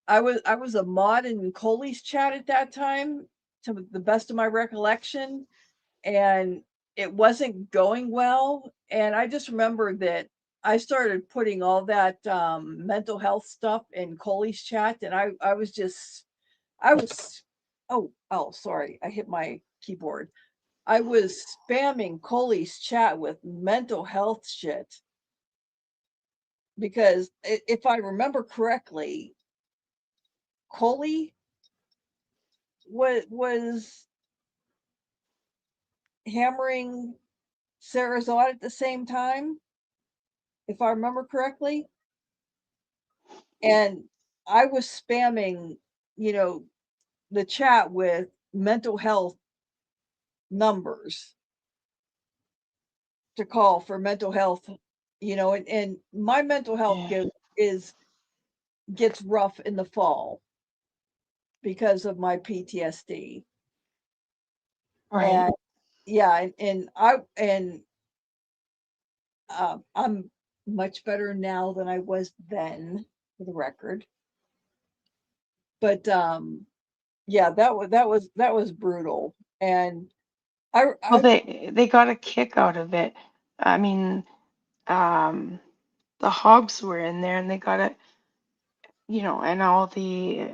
I was a mod in Coley's chat at that time, to the best of my recollection, and it wasn't going well. And I just remember that I started putting all that mental health stuff in Coley's chat, and I was just I was sorry, I hit my keyboard. I was spamming Coley's chat with mental health shit because if I remember correctly, Coley was hammering Sarasot at the same time, if I remember correctly. And I was spamming, you know, the chat with mental health numbers to call for mental health, and my mental health Yeah. gets rough in the fall because of my PTSD. Right. And yeah, I'm much better now than I was then, for the record. But yeah, that was brutal. And Well, I they got a kick out of it. I mean, the Hogs were in there, and they got it, and all the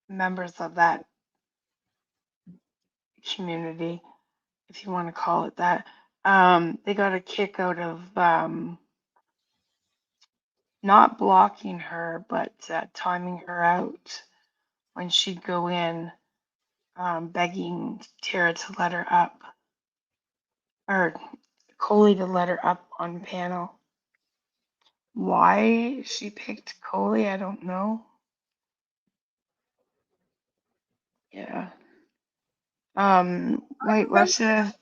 members of that community, if you want to call it that, they got a kick out of not blocking her, but timing her out when she'd go in, begging Tara to let her up, or Coley to let her up on panel. Why she picked Coley, I don't know. Yeah. White Russia.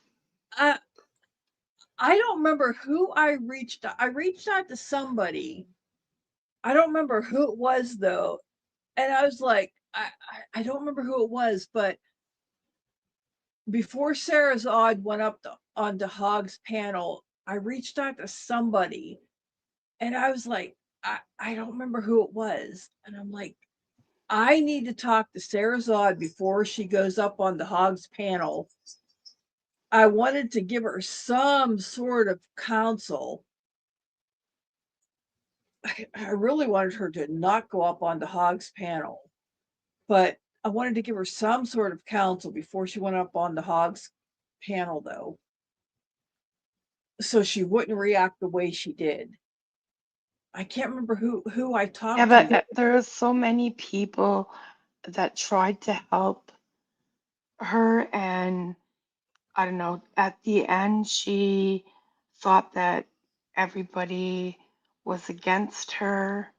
I I don't remember who I reached out to somebody. I don't remember who it was though. And I was like, I don't remember who it was, but before Sarah's Odd went up onto Hog's panel, I reached out to somebody and I was like, I don't remember who it was. And I'm like, I need to talk to Sarah Zod before she goes up on the Hogs panel. I wanted to give her some sort of counsel. I really wanted her to not go up on the Hogs panel, but I wanted to give her some sort of counsel before she went up on the Hogs panel, though, so she wouldn't react the way she did. I can't remember who I Yeah, talked but to. there are so many people that tried to help her, and I don't know, at the end, she thought that everybody was against her.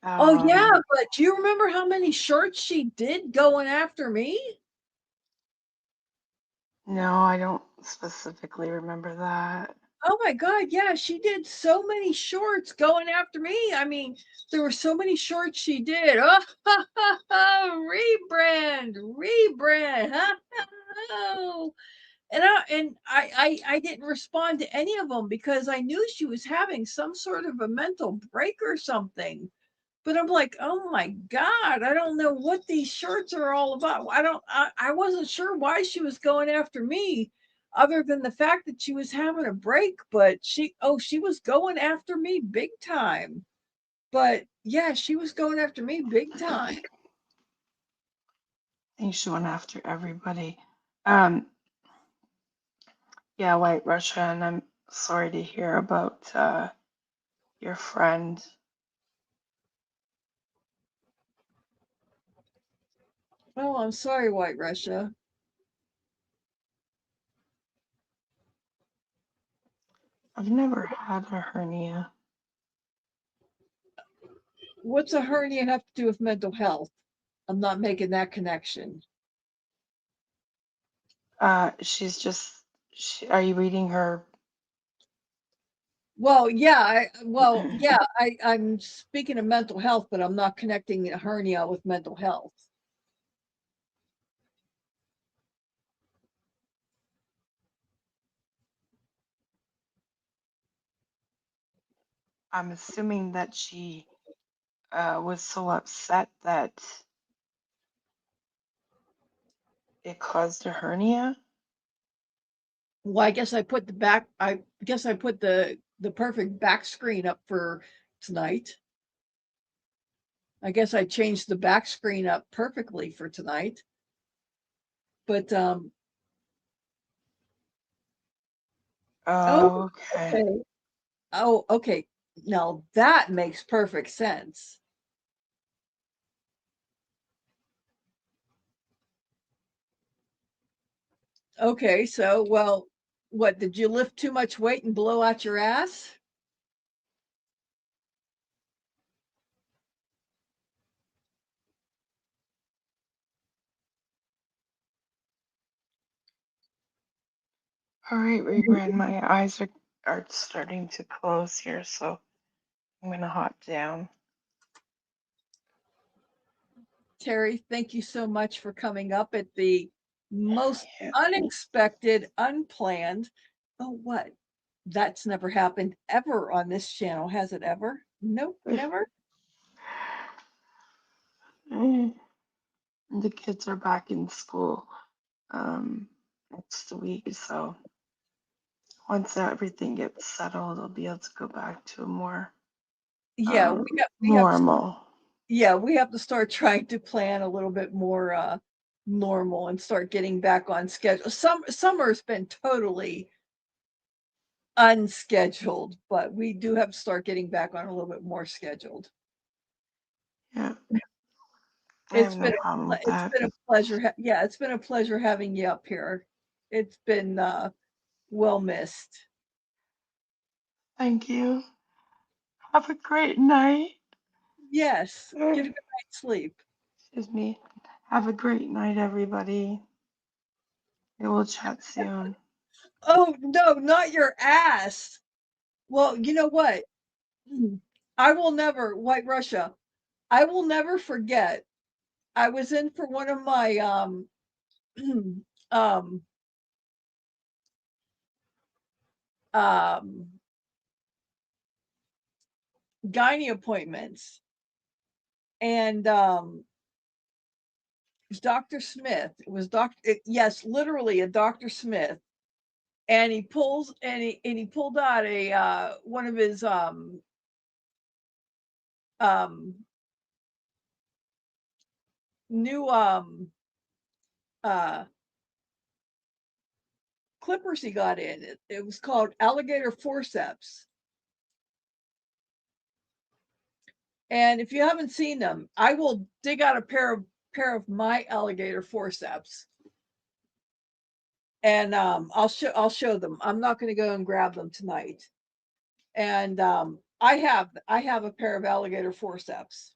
Oh yeah, Um, but do you remember how many shorts she did going after me? no, I don't specifically remember that. Oh my God, yeah, she did so many shorts going after me. I mean, there were so many shorts she did. Oh, rebrand, huh? And I didn't respond to any of them because I knew she was having some sort of a mental break or something. But I'm like, oh my God, I don't know what these shirts are all about. I wasn't sure why she was going after me, other than the fact that she was having a break, but she was going after me big time. But yeah, she was going after me big time. I think she went after everybody. Um, yeah, White Russia, and I'm sorry to hear about your friend. Oh, I'm sorry, White Russia. I've never had a hernia. What's a hernia have to do with mental health? I'm not making that connection. She's just, are you reading her? Well, yeah, I'm speaking of mental health, but I'm not connecting a hernia with mental health. I'm assuming that she was so upset that it caused a hernia. Well, I guess I put the perfect back screen up for tonight. I guess I changed the back screen up perfectly for tonight. But oh, Oh, okay. okay. Oh, okay. Now that makes perfect sense. Okay, so well, what did you lift too much weight and blow out your ass? All right, Rebrand, my eyes are starting to close here, so I'm gonna hop down. Terry, thank you so much for coming up at the most Yeah. unexpected, unplanned. Oh, what? That's never happened ever on this channel, has it ever? Nope, never. Mm. The kids are back in school next week, so once everything gets settled, I'll be able to go back to a more Yeah, we have to, normal. yeah, we have to start trying to plan a little bit more normal and start getting back on schedule. Summer's been totally unscheduled, but we do have to start getting back on a little bit more scheduled. Yeah, I It's have no been problem with it's that. been a pleasure. Yeah, it's been a pleasure having you up here. It's been well missed. Thank you. Have a great night. Yes, get a good night's sleep. Excuse me. Have a great night, everybody. We will chat soon. Oh no, not your ass. Well, you know what? I will never, White Russia. I will never forget. I was in for one of my um um gynae appointments, and it was Dr. Smith. It was yes, literally a Dr. Smith. And he pulled out a one of his um new uh clippers he got in. It was called alligator forceps. And if you haven't seen them, I will dig out a pair of my alligator forceps, and I'll show them. I'm not going to go and grab them tonight. And I have a pair of alligator forceps.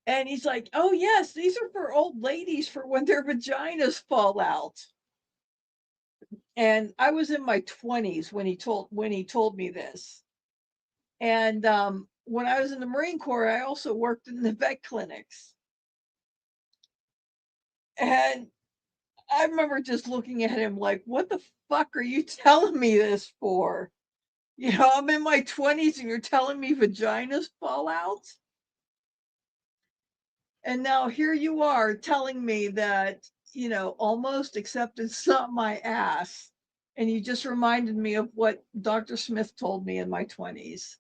And he's like, "Oh yes, these are for old ladies for when their vaginas fall out." And I was in my 20s when he told me this. And when I was in the Marine Corps, I also worked in the vet clinics. And I remember just looking at him like, "What the fuck are you telling me this for? You know, I'm in my 20s and you're telling me vaginas fall out?" And now here you are telling me that, almost, except it's not my ass. And you just reminded me of what Dr. Smith told me in my 20s.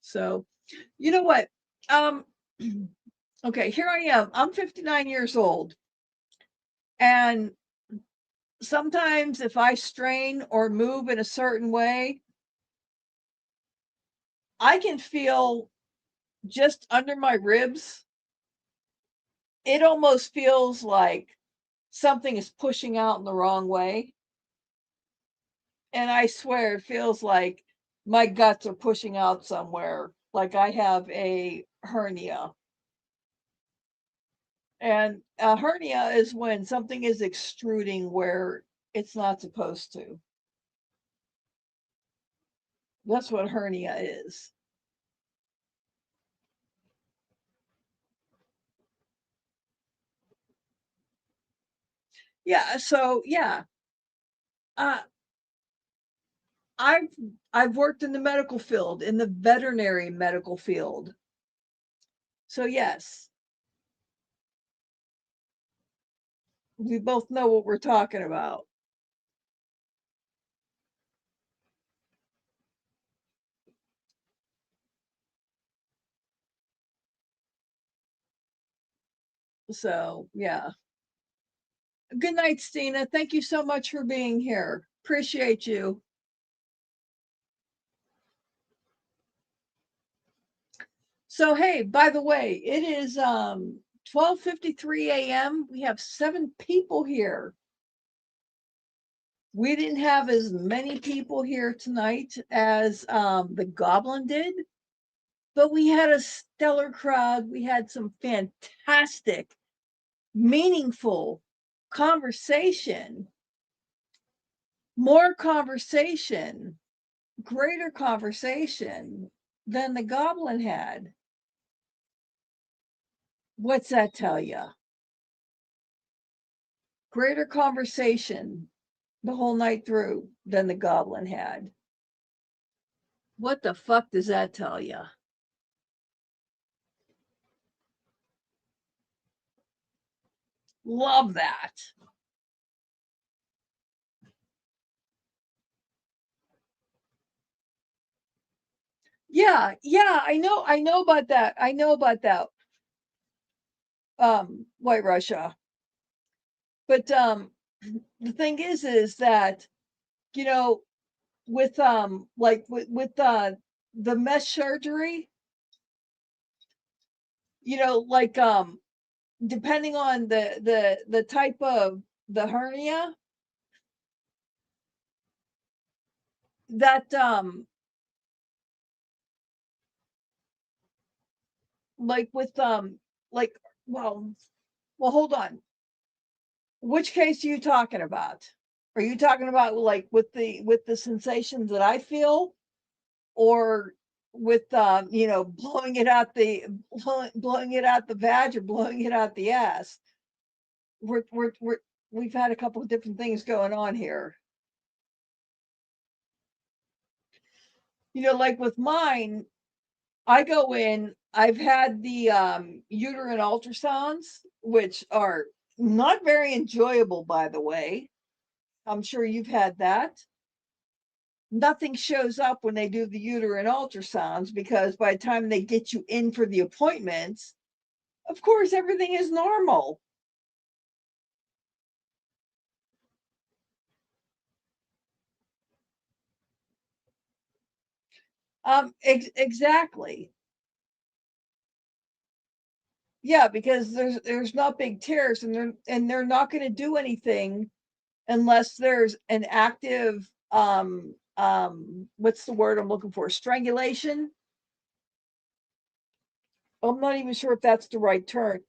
So, you know what? Okay, here I am. I'm 59 years old. And sometimes if I strain or move in a certain way, I can feel just under my ribs. It almost feels like something is pushing out in the wrong way. And I swear it feels like my guts are pushing out somewhere, like I have a hernia. And a hernia is when something is extruding where it's not supposed to. That's what hernia is. Yeah, so yeah. Uh, I've I've worked in the medical field, in the veterinary medical field. So yes, we both know what we're talking about. So yeah. Good night, Stina. Thank you so much for being here. Appreciate you. So hey, by the way, it is 12:53 a.m. We have 7 people here. We didn't have as many people here tonight as the Goblin did, but we had a stellar crowd. We had some fantastic, meaningful conversation. more conversation, greater conversation than the goblin had. What's that tell you? Greater conversation the whole night through than the goblin had. What the fuck does that tell you? Love that. Yeah, I know about that. I know about that. White Russia. But the thing is that, you know, with like with the mesh surgery, you know, like depending on the type of the hernia, that like with like well hold on. Which case are you talking about? Are you talking about like with the sensations that I feel, or with you know, blowing it out the blowing it out the vag or blowing it out the ass? We've had a couple of different things going on here. You know, like with mine, I go in, I've had the uterine ultrasounds, which are not very enjoyable, by the way. I'm sure you've had that. Nothing shows up when they do the uterine ultrasounds, because by the time they get you in for the appointments, of course, everything is normal. Exactly. Yeah, because there's not big tears, and they're not going to do anything unless there's an active what's the word I'm looking for? Strangulation. I'm not even sure if that's the right term.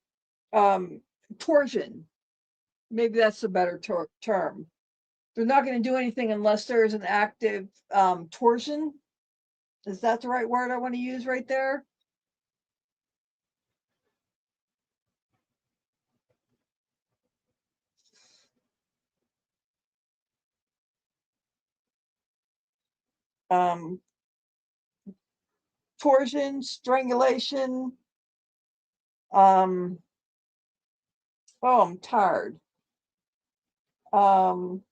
Um, torsion. Maybe that's a better term. They're not going to do anything unless there's an active torsion. Is that the right word I want to use right there? Um, torsion, strangulation. Oh, I'm tired. Um,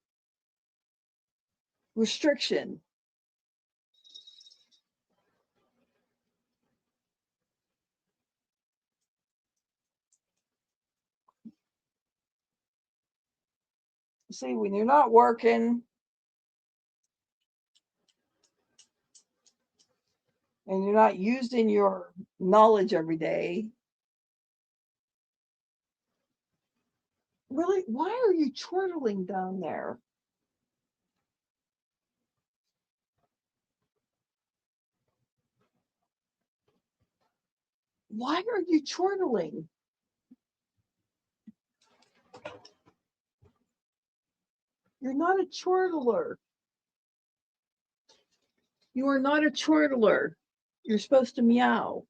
restriction. See, when you're not working and you're not using your knowledge every day, really, why are you chortling down there? Why are you chortling? You're not a chortler. You are not a chortler. You're supposed to meow.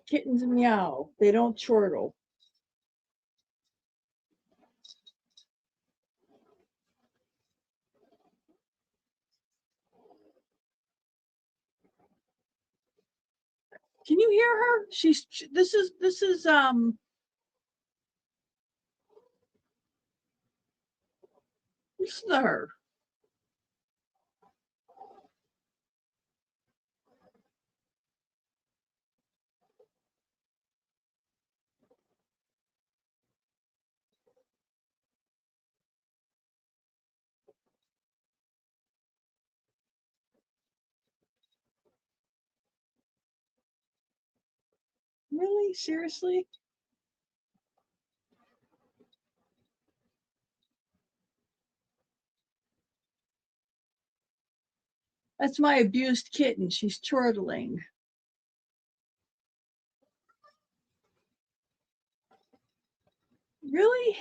Kittens meow. They don't chortle. Can you hear her? This is listen to her. Really? Seriously? That's my abused kitten. She's chortling. Really?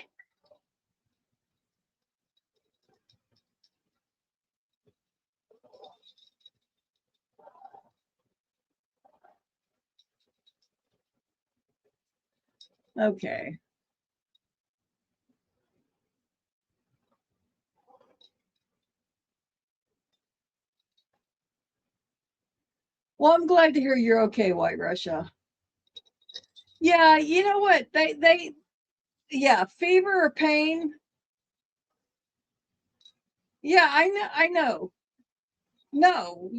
Okay. Well, I'm glad to hear you're okay, White Russia. Yeah, you know what? Yeah, fever or pain. Yeah, I know. No,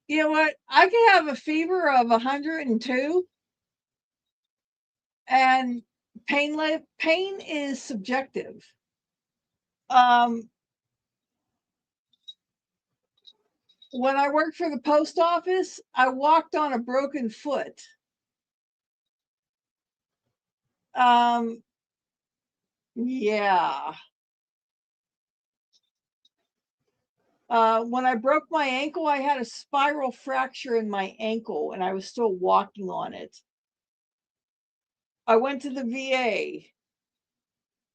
you know what? I could have a fever of 102 and pain is subjective. Um, when I worked for the post office, I walked on a broken foot. Um, yeah. When I broke my ankle, I had a spiral fracture in my ankle and I was still walking on it. I went to the VA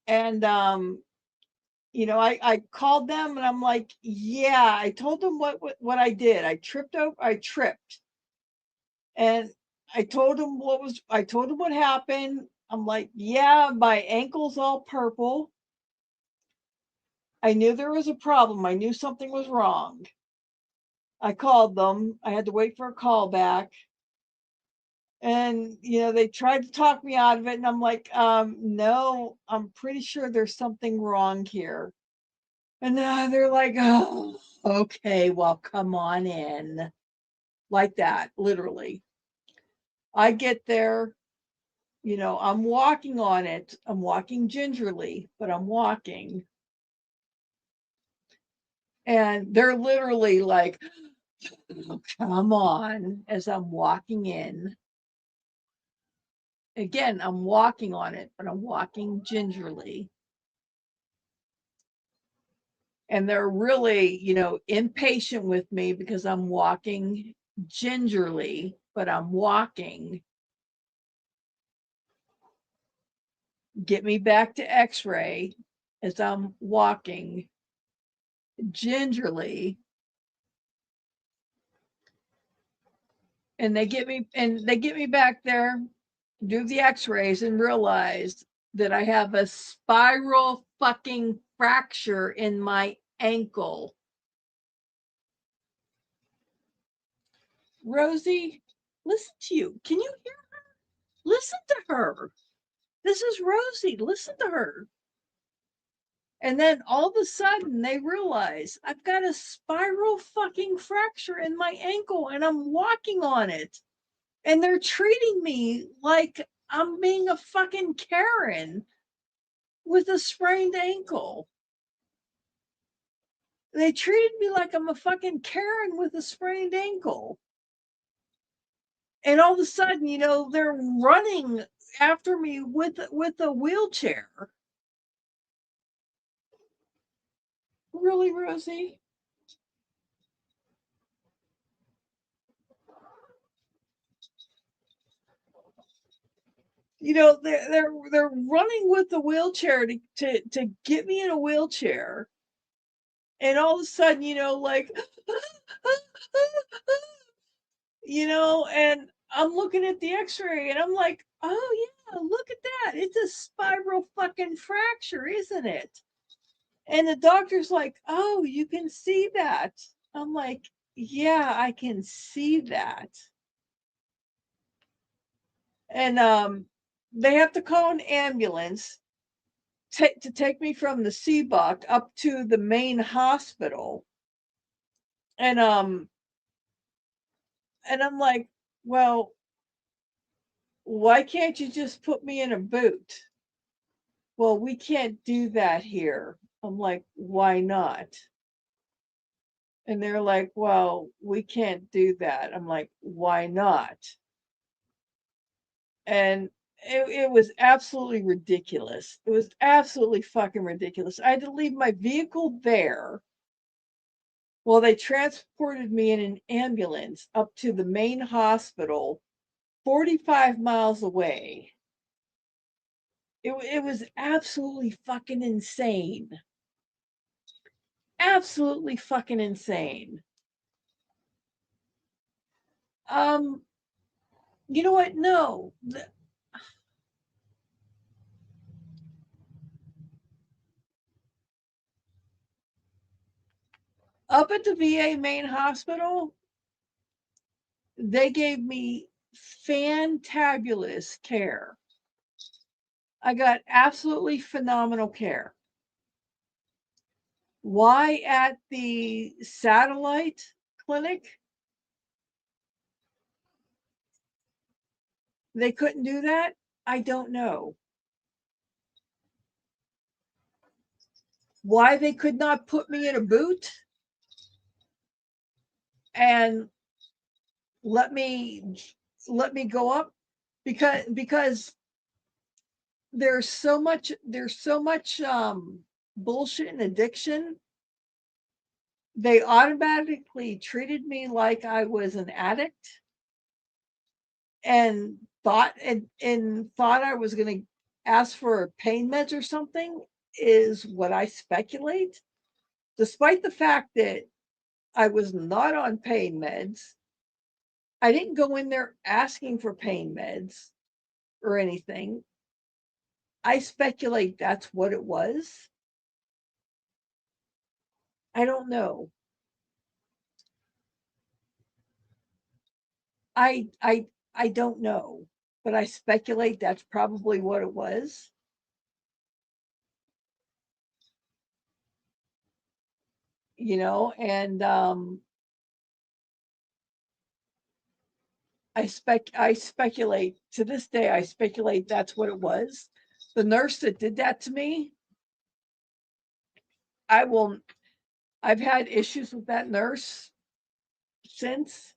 and you know, I called them and I'm like, yeah, I told them what I did. I tripped. And I told them what happened. I'm like, yeah, my ankle's all purple. I knew there was a problem. I knew something was wrong. I called them. I had to wait for a call back. And you know, they tried to talk me out of it, and I'm like, no, I'm pretty sure there's something wrong here. And they're like, oh, okay, well, come on in. Like that, literally. I get there, you know, I'm walking on it. I'm walking gingerly, but I'm walking. And they're literally like, oh, come on, as I'm walking in. Again, I'm walking on it, but I'm walking gingerly. And they're really, you know, impatient with me because I'm walking gingerly, but I'm walking. Get me back to x-ray as I'm walking gingerly. And they get me back there, do the x-rays, and realize that I have a spiral fucking fracture in my ankle. Rosie, listen to you. Can you hear her? Listen to her. This is Rosie. Listen to her. And then all of a sudden they realize I've got a spiral fucking fracture in my ankle and I'm walking on it. And they're treating me like I'm being a fucking Karen with a sprained ankle. They treated me like I'm a fucking Karen with a sprained ankle. And all of a sudden, you know, they're running after me with a wheelchair. Really, Rosie? You know, they're running with the wheelchair to get me in a wheelchair. And all of a sudden, you know, like you know, and I'm looking at the x-ray and I'm like, oh yeah, look at that. It's a spiral fucking fracture, isn't it? And the doctor's like, oh, you can see that. I'm like, yeah, I can see that. And they have to call an ambulance to take me from the Seabuck up to the main hospital. And and I'm like, well, why can't you just put me in a boot? Well, we can't do that here. I'm like, why not? And they're like, well, we can't do that. I'm like, why not? And it was absolutely ridiculous. It was absolutely fucking ridiculous. I had to leave my vehicle there while they transported me in an ambulance up to the main hospital 45 miles away. It was absolutely fucking insane. Absolutely fucking insane. Um, You know what? No. Up at the VA main hospital, they gave me fantabulous care. I got absolutely phenomenal care. Why at the satellite clinic they couldn't do that? I don't know. Why they could not put me in a boot and let me go up, because there's so much bullshit and addiction. They automatically treated me like I was an addict, and thought I was going to ask for pain meds or something, is what I speculate, despite the fact that I was not on pain meds. I didn't go in there asking for pain meds or anything. I speculate that's what it was. I don't know. I don't know, but I speculate that's probably what it was. And I speculate to this day, I speculate that's what it was. The nurse that did that to me, I've had issues with that nurse since.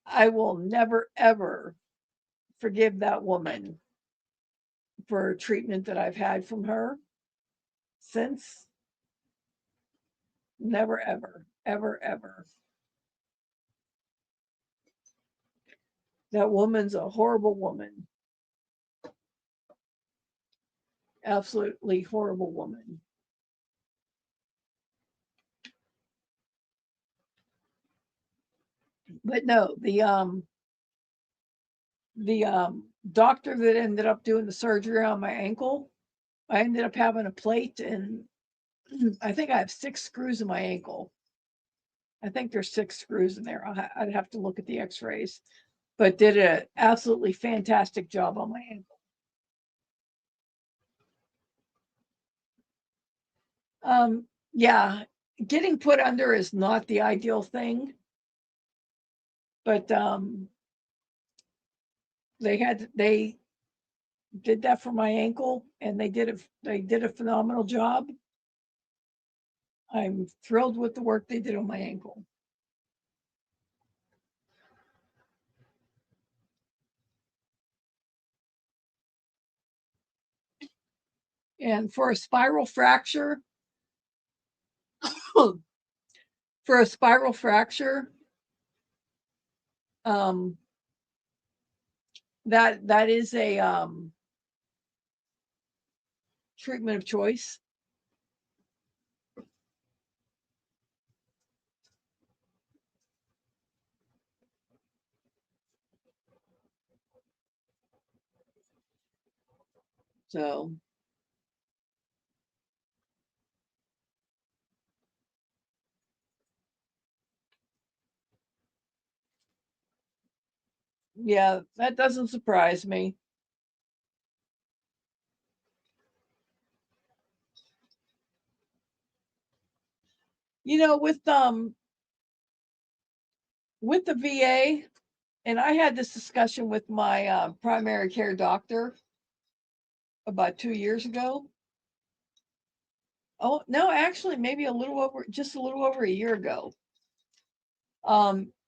I will never ever forgive that woman for treatment that I've had from her since. Never, ever, ever, ever. That woman's a horrible woman. Absolutely horrible woman. But no, the doctor that ended up doing the surgery on my ankle, I ended up having a plate, and I think I have 6 screws in my ankle. I think there's 6 screws in there. I'd have to look at the x-rays, but did an absolutely fantastic job on my ankle. Yeah, getting put under is not the ideal thing, but they did that for my ankle, and they did a phenomenal job. I'm thrilled with the work they did on my ankle. And for a spiral fracture, for a spiral fracture, that is a treatment of choice. So yeah, that doesn't surprise me. With the VA, and I had this discussion with my primary care doctor about 2 years ago. Oh no, actually, maybe just a little over a year ago.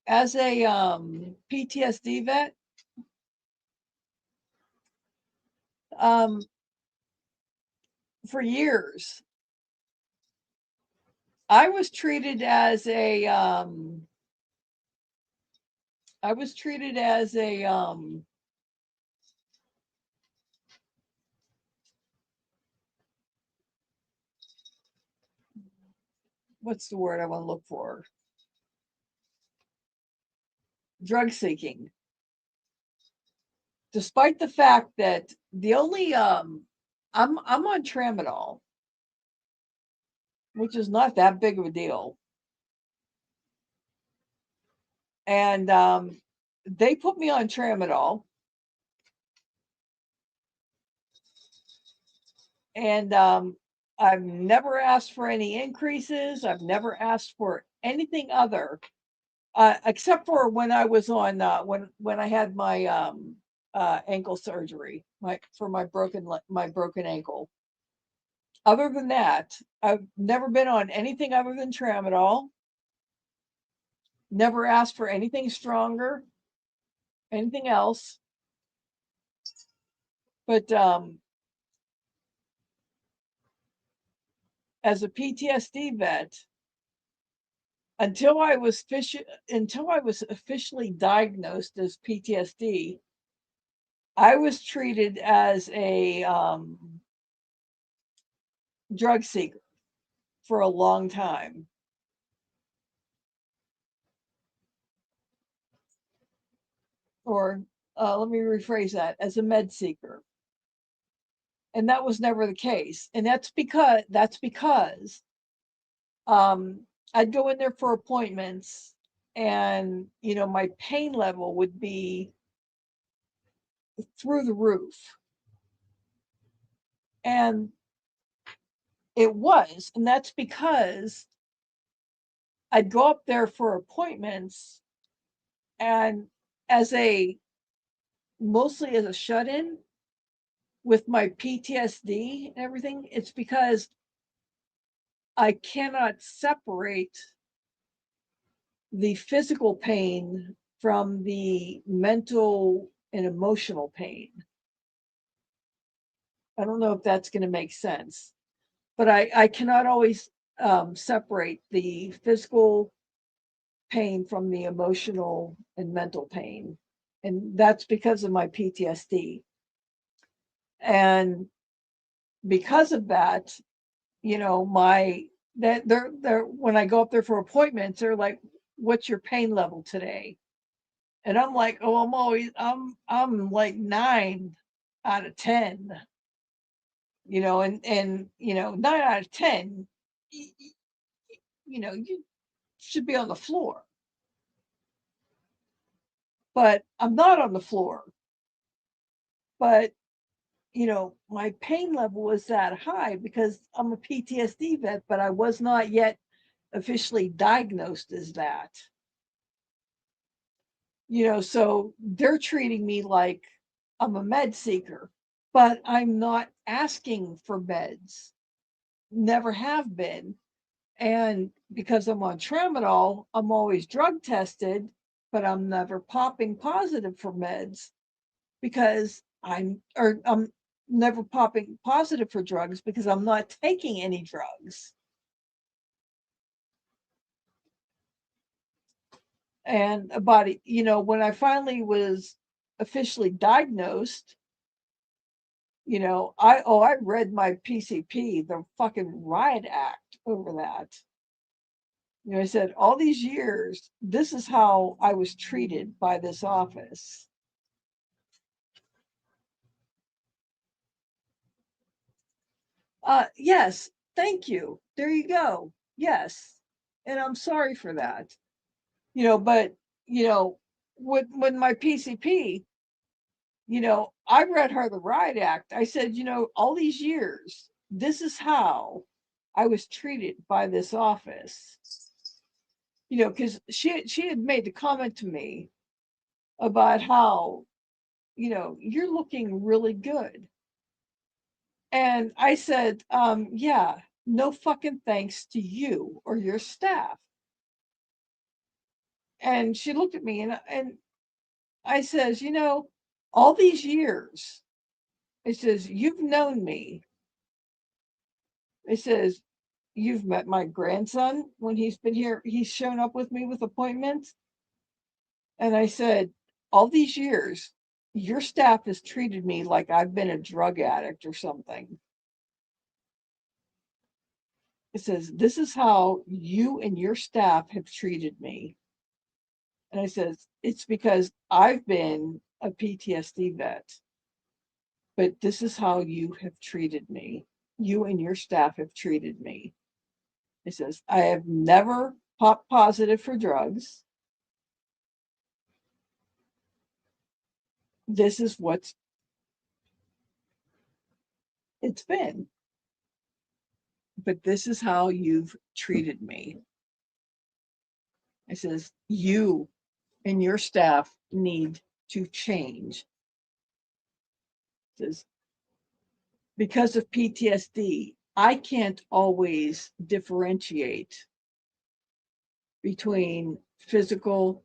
As a PTSD vet, for years, I was treated as a what's the word I want to look for? drug seeking, despite the fact that the only I'm on tramadol, which is not that big of a deal. And they put me on tramadol, and I've never asked for any increases. I've never asked for anything other, except for when I was on when I had my ankle surgery, for my broken ankle. Other than that, I've never been on anything other than tramadol. Never asked for anything stronger, anything else. But as a PTSD vet, until I was officially diagnosed as PTSD, I was treated as a drug seeker for a long time. Or let me rephrase that, as a med seeker. And that was never the case. And that's because I'd go in there for appointments, and my pain level would be through the roof. And it was, and that's because I'd go up there for appointments, and mostly as a shut-in with my PTSD and everything, it's because I cannot separate the physical pain from the mental and emotional pain. I don't know if that's going to make sense, but I cannot always separate the physical pain from the emotional and mental pain. And that's because of my PTSD. And because of that, they're when I go up there for appointments, they're like, "What's your pain level today?" And I'm like, "Oh, I'm like 9 out of 10." And 9 out of 10, you should be on the floor. But I'm not on the floor. But my pain level was that high because I'm a PTSD vet, but I was not yet officially diagnosed as that. So they're treating me like I'm a med seeker, but I'm not asking for meds. Never have been. And because I'm on tramadol, I'm always drug tested, but I'm never popping positive for meds because I'm never popping positive for drugs because I'm not taking any drugs. And about when I finally was officially diagnosed, I read my PCP, the fucking riot act over that. I said, all these years, this is how I was treated by this office. Yes, thank you. There you go. Yes. And I'm sorry for that. But when my PCP, I read her the riot act. I said, all these years, this is how I was treated by this office. Because she had made the comment to me about how, you're looking really good. And I said, yeah, no fucking thanks to you or your staff. And she looked at me, and I says, all these years, it says, you've known me. It says, you've met my grandson when he's been here. He's shown up with me with appointments. And I said, all these years, your staff has treated me like I've been a drug addict or something. It says, this is how you and your staff have treated me. And I says, it's because I've been a PTSD vet, but this is how you have treated me. You and your staff have treated me. He says, I have never popped positive for drugs. This is what's it's been. But this is how you've treated me. I says, you and your staff need to change. He says, because of PTSD, I can't always differentiate between physical,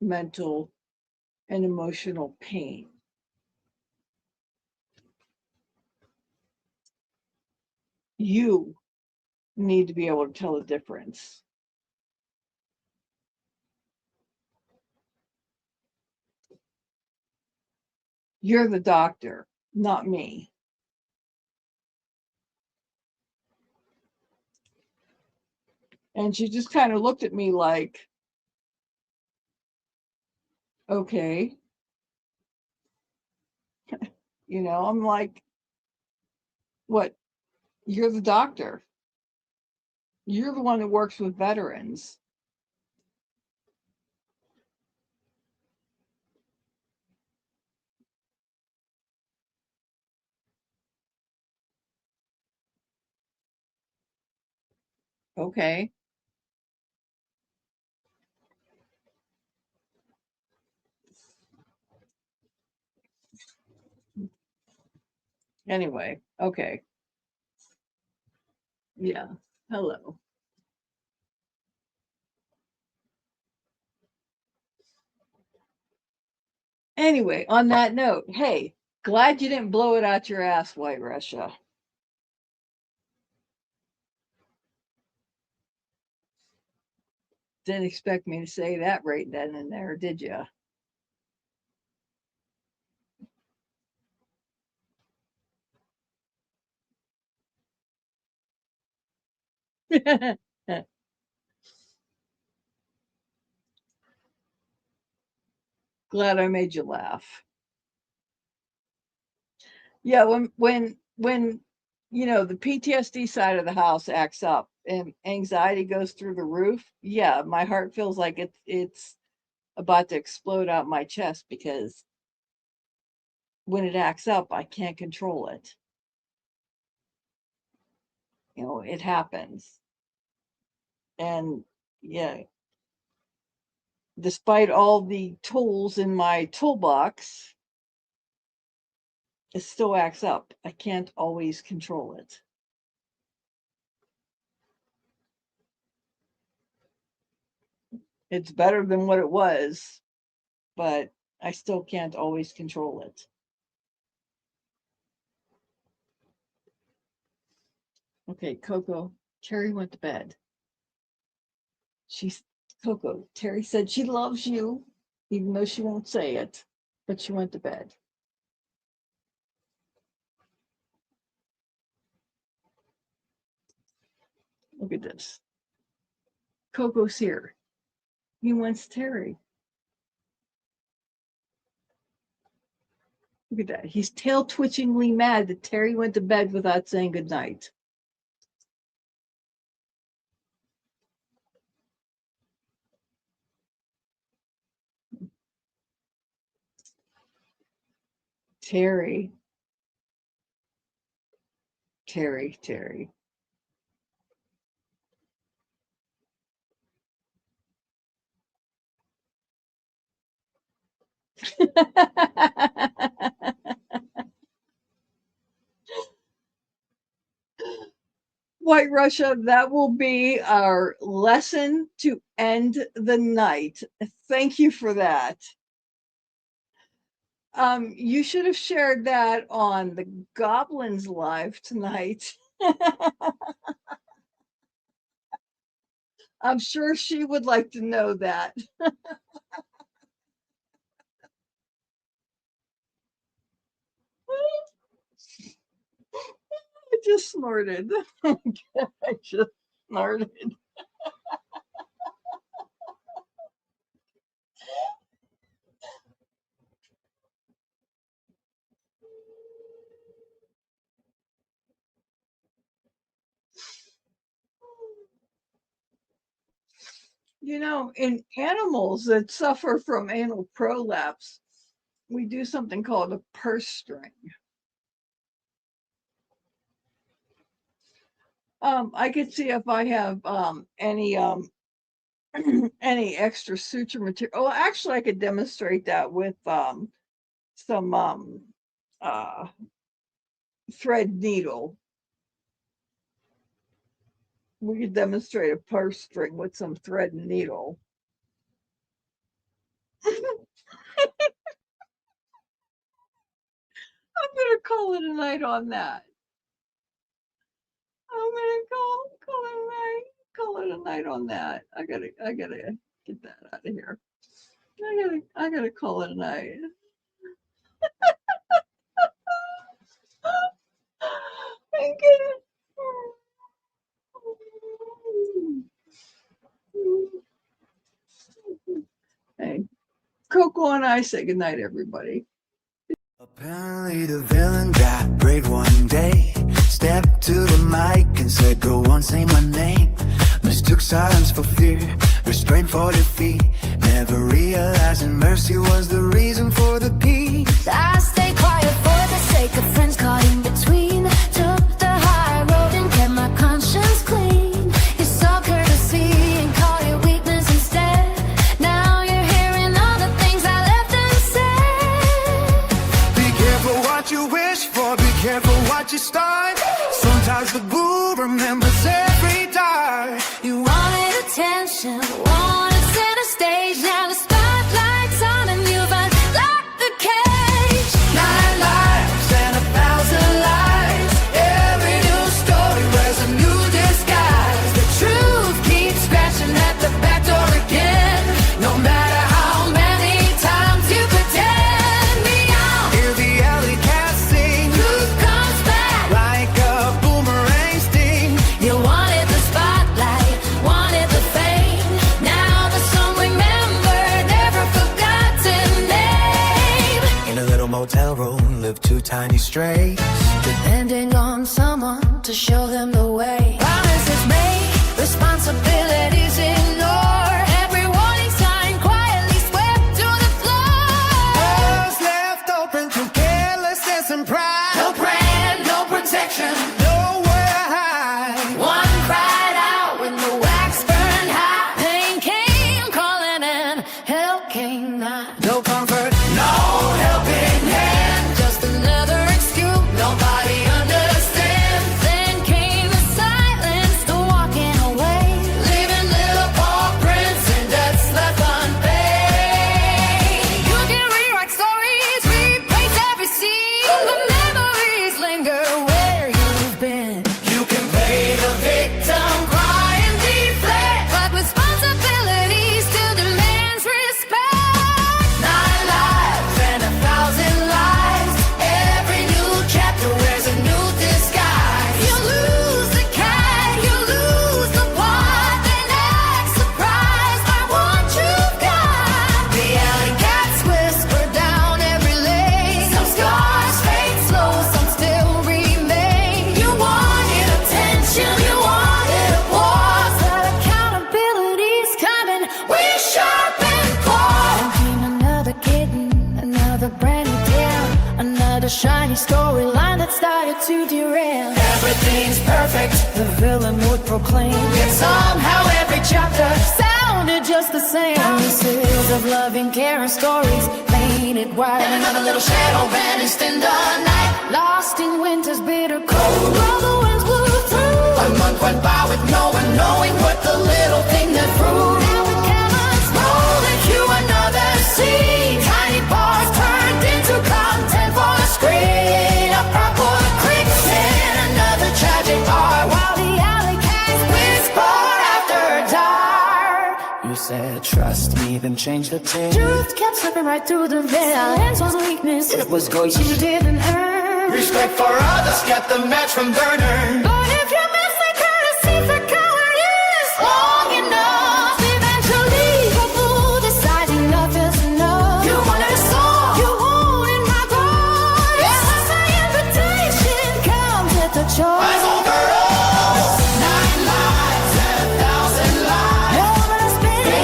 mental, and emotional pain. You need to be able to tell the difference. You're the doctor, not me. And she just kind of looked at me like, okay. You know, I'm like, what? You're the doctor. You're the one that works with veterans. Okay. Anyway, okay. Yeah. Hello. Anyway, on that note, hey, glad you didn't blow it out your ass, White Russia. Didn't expect me to say that right then and there, did you? Glad I made you laugh. Yeah, when you know the PTSD side of the house acts up and anxiety goes through the roof, yeah, my heart feels like it's about to explode out my chest because when it acts up, I can't control it. You know, it happens. And yeah, despite all the tools in my toolbox, it still acts up. I can't always control it. It's better than what it was, but I still can't always control it. Okay, Coco, Terry went to bed. She's Coco. Terry said she loves you, even though she won't say it, but she went to bed. Look at this. Coco's here. He wants Terry. Look at that. He's tail twitchingly mad that Terry went to bed without saying goodnight. Terry. Terry, Terry. White Russia, that will be our lesson to end the night. Thank you for that. You should have shared that on the Goblins live tonight. I'm sure she would like to know that. I just snorted. I just snorted. You know, in animals that suffer from anal prolapse, we do something called a purse string. I could see if I have any any extra suture material. Oh, actually, I could demonstrate that with some thread needle. We could demonstrate a purse string with some thread and needle. I'm gonna call it a night on that. I'm gonna call it a night on that. I gotta get that out of here. I gotta call it a night. I gotta. Hey, Coco and I say goodnight, everybody. Apparently the villain got brave one day. Stepped to the mic and said, go on, say my name. Mistook silence for fear, restraint for defeat. Never realizing mercy was the reason for the peace. I stay quiet for the sake of friends caught in between. Took the high road and kept my conscience clean. You saw courtesy and call your weakness instead. Now you're hearing all the things I left unsaid. Be careful what you wish for, be careful what you start. Sometimes the bull remembers every dart. You wanted attention, wanted center stage. Now the spotlight's on and you've unlocked the cage. 9 lives and 1,000 lies. Every new story wears a new disguise. The truth keeps scratching at the back door again. No matter how many times you pretend. Beyond, Hear the alley cat sing truth comes back. like a boomerang sting. You wanted the spotlight, wanted the fame. Now the song remembered, never forgotten name. In a little motel room live 2 tiny strays. Depending on someone to show them the way. Promises made, responsibilities ignored. Every warning sign quietly swept to the floor. Doors left open through carelessness and pride. No brand, no protection. Nowhere to hide. One cried out when the wax burned high. Pain came calling and help came not. No comfort, no helping hand. Just another excuse, nobody understands. Then came the silence, the walking away, leaving little paw prints and debts left unpaid. You can rewrite stories, replace every scene, but memories linger where you've been. You can pay the victim, Cry and deflect, but responsibility still demands respect. 9 lives and 1,000 lives. Every new chapter wears a new disguise. You lose the cat, you lose the plot, then act surprised by what you've got. The alley Cats whisper down every lane. Some scars fade slow, some still remain. You wanted attention, you wanted applause, but accountability's coming. We sharpen claws. Then came another kitten, another brand new tale, another shiny storyline that started to derail. everything's perfect. The villain would proclaim, Yet somehow every chapter sounded just the same. Promises of loving, care, and stories painted white. and another little shadow vanished in the night. Lost in winter's bitter cold, while the winds blew through. A month went by with no one knowing what the little thing that grew. Now the cameras rolling through another scene. Tiny bars turned into content for the screen. A purple quicksand, another tragic art. While the alley cats whisper after dark. You said trust me, then change the tune. Truth kept slipping right through the veil. Silence was weakness, It was going you didn't earn. Respect for others kept the match from burning. But if you miss the courtesy for cowardice long enough, eventually the fool decides enough is enough. You wanted a song. You wanted my voice. Yes. Unless my invitation comes with the choice. Eyes over us. 9 lives and 1,000 lives. You're gonna spend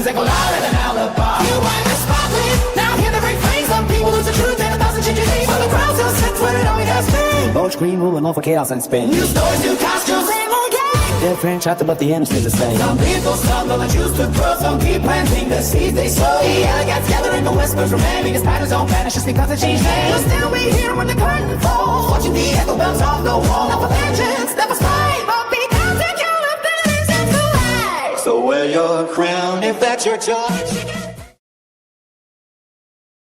they go louder than an alibi. You want the spotlight, now hear the refrain. Some people lose the truth and 1,000 changes names. But the crowd still sits when it always has been. Both screen moving on for chaos and spin. New stories, new costumes, same old game. Different chapter, but the end stays the same. Some people stumble and choose to grow. Some keep planting the seeds they sow. The elegance gathering the whispers remain. These patterns don't vanish just because they change names. You'll still be here when the curtain falls, watching the echo bounce off the wall. Not for vengeance, not for spite, but because your abilities and the light. So wear your crown if that's your choice.